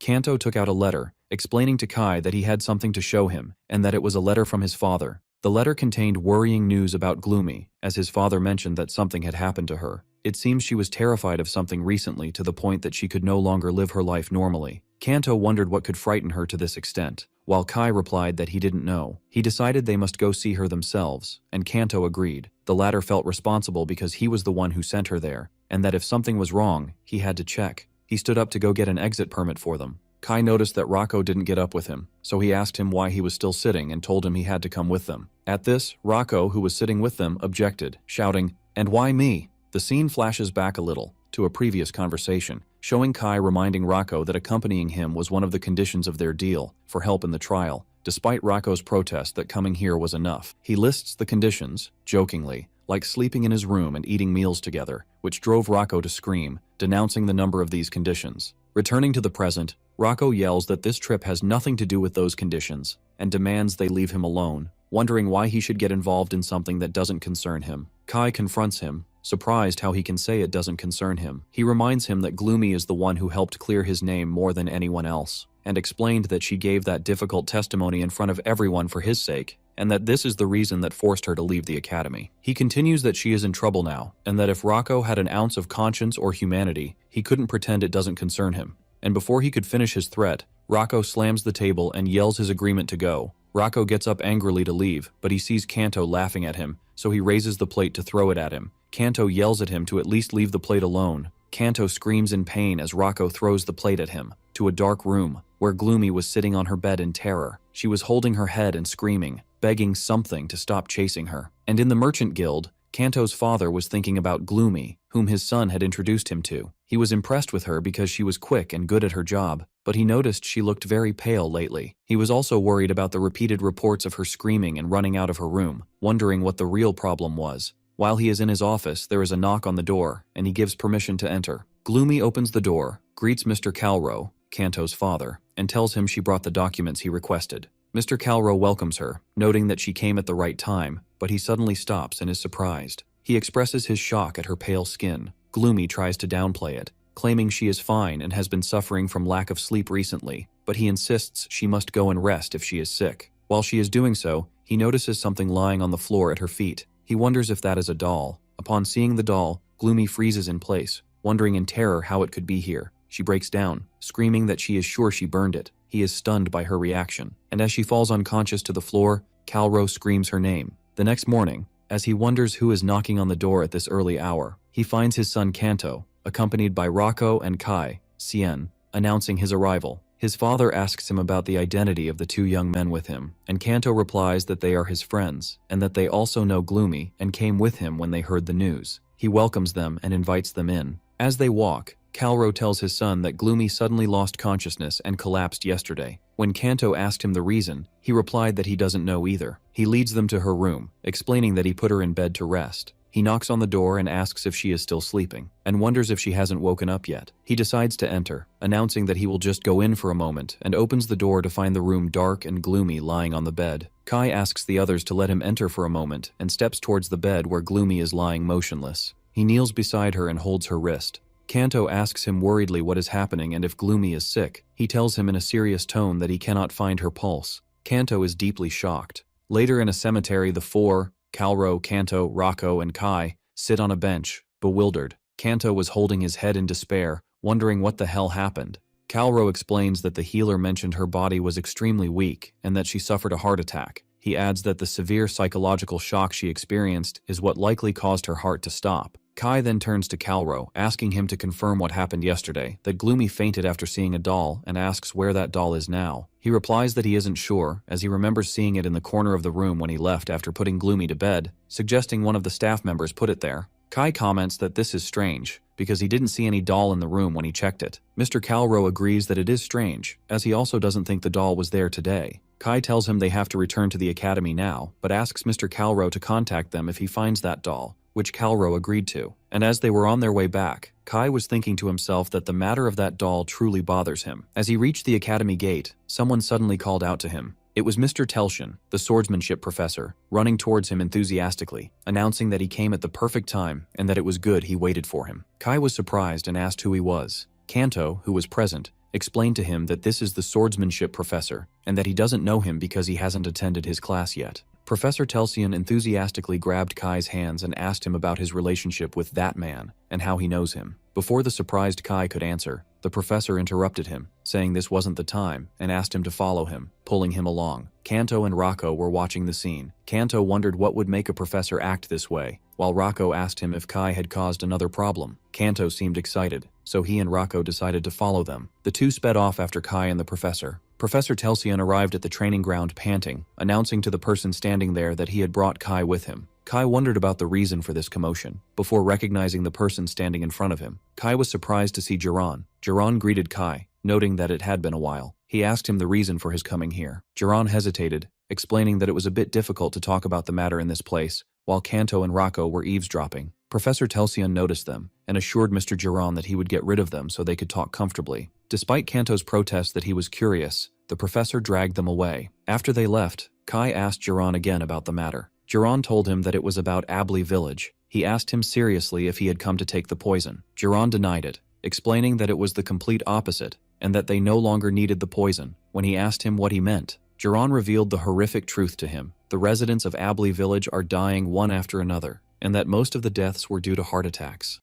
Kanto took out a letter, explaining to Kai that he had something to show him, and that it was a letter from his father. The letter contained worrying news about Gloomy, as his father mentioned that something had happened to her. It seems she was terrified of something recently to the point that she could no longer live her life normally. Kanto wondered what could frighten her to this extent, while Kai replied that he didn't know. He decided they must go see her themselves, and Kanto agreed. The latter felt responsible because he was the one who sent her there, and that if something was wrong, he had to check. He stood up to go get an exit permit for them. Kai noticed that Rocco didn't get up with him, so he asked him why he was still sitting and told him he had to come with them. At this, Rocco, who was sitting with them, objected, shouting, "And why me?" The scene flashes back a little, to a previous conversation, showing Kai reminding Rocco that accompanying him was one of the conditions of their deal, for help in the trial, despite Rocco's protest that coming here was enough. He lists the conditions, jokingly, like sleeping in his room and eating meals together, which drove Rocco to scream, denouncing the number of these conditions. Returning to the present, Rocco yells that this trip has nothing to do with those conditions, and demands they leave him alone, wondering why he should get involved in something that doesn't concern him. Kai confronts him, surprised how he can say it doesn't concern him. He reminds him that Gloomy is the one who helped clear his name more than anyone else, and explained that she gave that difficult testimony in front of everyone for his sake, and that this is the reason that forced her to leave the academy. He continues that she is in trouble now, and that if Rocco had an ounce of conscience or humanity, he couldn't pretend it doesn't concern him. And before he could finish his threat, Rocco slams the table and yells his agreement to go. Rocco gets up angrily to leave, but he sees Kanto laughing at him, so he raises the plate to throw it at him. Kanto yells at him to at least leave the plate alone. Kanto screams in pain as Rocco throws the plate at him, to a dark room, where Gloomy was sitting on her bed in terror. She was holding her head and screaming, begging something to stop chasing her. And in the Merchant Guild, Kanto's father was thinking about Gloomy, whom his son had introduced him to. He was impressed with her because she was quick and good at her job, but he noticed she looked very pale lately. He was also worried about the repeated reports of her screaming and running out of her room, wondering what the real problem was. While he is in his office, there is a knock on the door, and he gives permission to enter. Gloomy opens the door, greets Mr. Calro, Kanto's father, and tells him she brought the documents he requested. Mr. Calro welcomes her, noting that she came at the right time, but he suddenly stops and is surprised. He expresses his shock at her pale skin. Gloomy tries to downplay it, claiming she is fine and has been suffering from lack of sleep recently, but he insists she must go and rest if she is sick. While she is doing so, he notices something lying on the floor at her feet. He wonders if that is a doll. Upon seeing the doll, Gloomy freezes in place, wondering in terror how it could be here. She breaks down, screaming that she is sure she burned it. He is stunned by her reaction, and as she falls unconscious to the floor, Calro screams her name. The next morning, as he wonders who is knocking on the door at this early hour, he finds his son Kanto, accompanied by Rocco and Kai, Cien, announcing his arrival. His father asks him about the identity of the two young men with him, and Kanto replies that they are his friends, and that they also know Gloomy and came with him when they heard the news. He welcomes them and invites them in. As they walk, Calro tells his son that Gloomy suddenly lost consciousness and collapsed yesterday. When Kanto asked him the reason, he replied that he doesn't know either. He leads them to her room, explaining that he put her in bed to rest. He knocks on the door and asks if she is still sleeping, and wonders if she hasn't woken up yet. He decides to enter, announcing that he will just go in for a moment, and opens the door to find the room dark and gloomy lying on the bed. Kai asks the others to let him enter for a moment, and steps towards the bed where Gloomy is lying motionless. He kneels beside her and holds her wrist. Kanto asks him worriedly what is happening and if Gloomy is sick. He tells him in a serious tone that he cannot find her pulse. Kanto is deeply shocked. Later in a cemetery, the four, Calro, Kanto, Rocco, and Kai, sit on a bench, bewildered. Kanto was holding his head in despair, wondering what the hell happened. Calro explains that the healer mentioned her body was extremely weak and that she suffered a heart attack. He adds that the severe psychological shock she experienced is what likely caused her heart to stop. Kai then turns to Calro, asking him to confirm what happened yesterday, that Gloomy fainted after seeing a doll, and asks where that doll is now. He replies that he isn't sure, as he remembers seeing it in the corner of the room when he left after putting Gloomy to bed, suggesting one of the staff members put it there. Kai comments that this is strange, because he didn't see any doll in the room when he checked it. Mr. Calro agrees that it is strange, as he also doesn't think the doll was there today. Kai tells him they have to return to the academy now, but asks Mr. Calro to contact them if he finds that doll, which Calro agreed to. And as they were on their way back, Kai was thinking to himself that the matter of that doll truly bothers him. As he reached the academy gate, someone suddenly called out to him. It was Mr. Telshin, the swordsmanship professor, running towards him enthusiastically, announcing that he came at the perfect time and that it was good he waited for him. Kai was surprised and asked who he was. Kanto, who was present, explained to him that this is the swordsmanship professor and that he doesn't know him because he hasn't attended his class yet. Professor Telsian enthusiastically grabbed Kai's hands and asked him about his relationship with that man and how he knows him. Before the surprised Kai could answer, the professor interrupted him, saying this wasn't the time, and asked him to follow him, pulling him along. Kanto and Rocco were watching the scene. Kanto wondered what would make a professor act this way, while Rocco asked him if Kai had caused another problem. Kanto seemed excited, so he and Rocco decided to follow them. The two sped off after Kai and the professor. Professor Telsian arrived at the training ground panting, announcing to the person standing there that he had brought Kai with him. Kai wondered about the reason for this commotion, before recognizing the person standing in front of him. Kai was surprised to see Jiran. Jiran greeted Kai, noting that it had been a while. He asked him the reason for his coming here. Jiran hesitated, explaining that it was a bit difficult to talk about the matter in this place, while Kanto and Rocco were eavesdropping. Professor Telsian noticed them, and assured Mr. Jiran that he would get rid of them so they could talk comfortably. Despite Kanto's protest that he was curious, the professor dragged them away. After they left, Kai asked Jiran again about the matter. Jiran told him that it was about Abli village. He asked him seriously if he had come to take the poison. Jiran denied it, explaining that it was the complete opposite, and that they no longer needed the poison. When he asked him what he meant, Jiran revealed the horrific truth to him. The residents of Abli village are dying one after another, and that most of the deaths were due to heart attacks.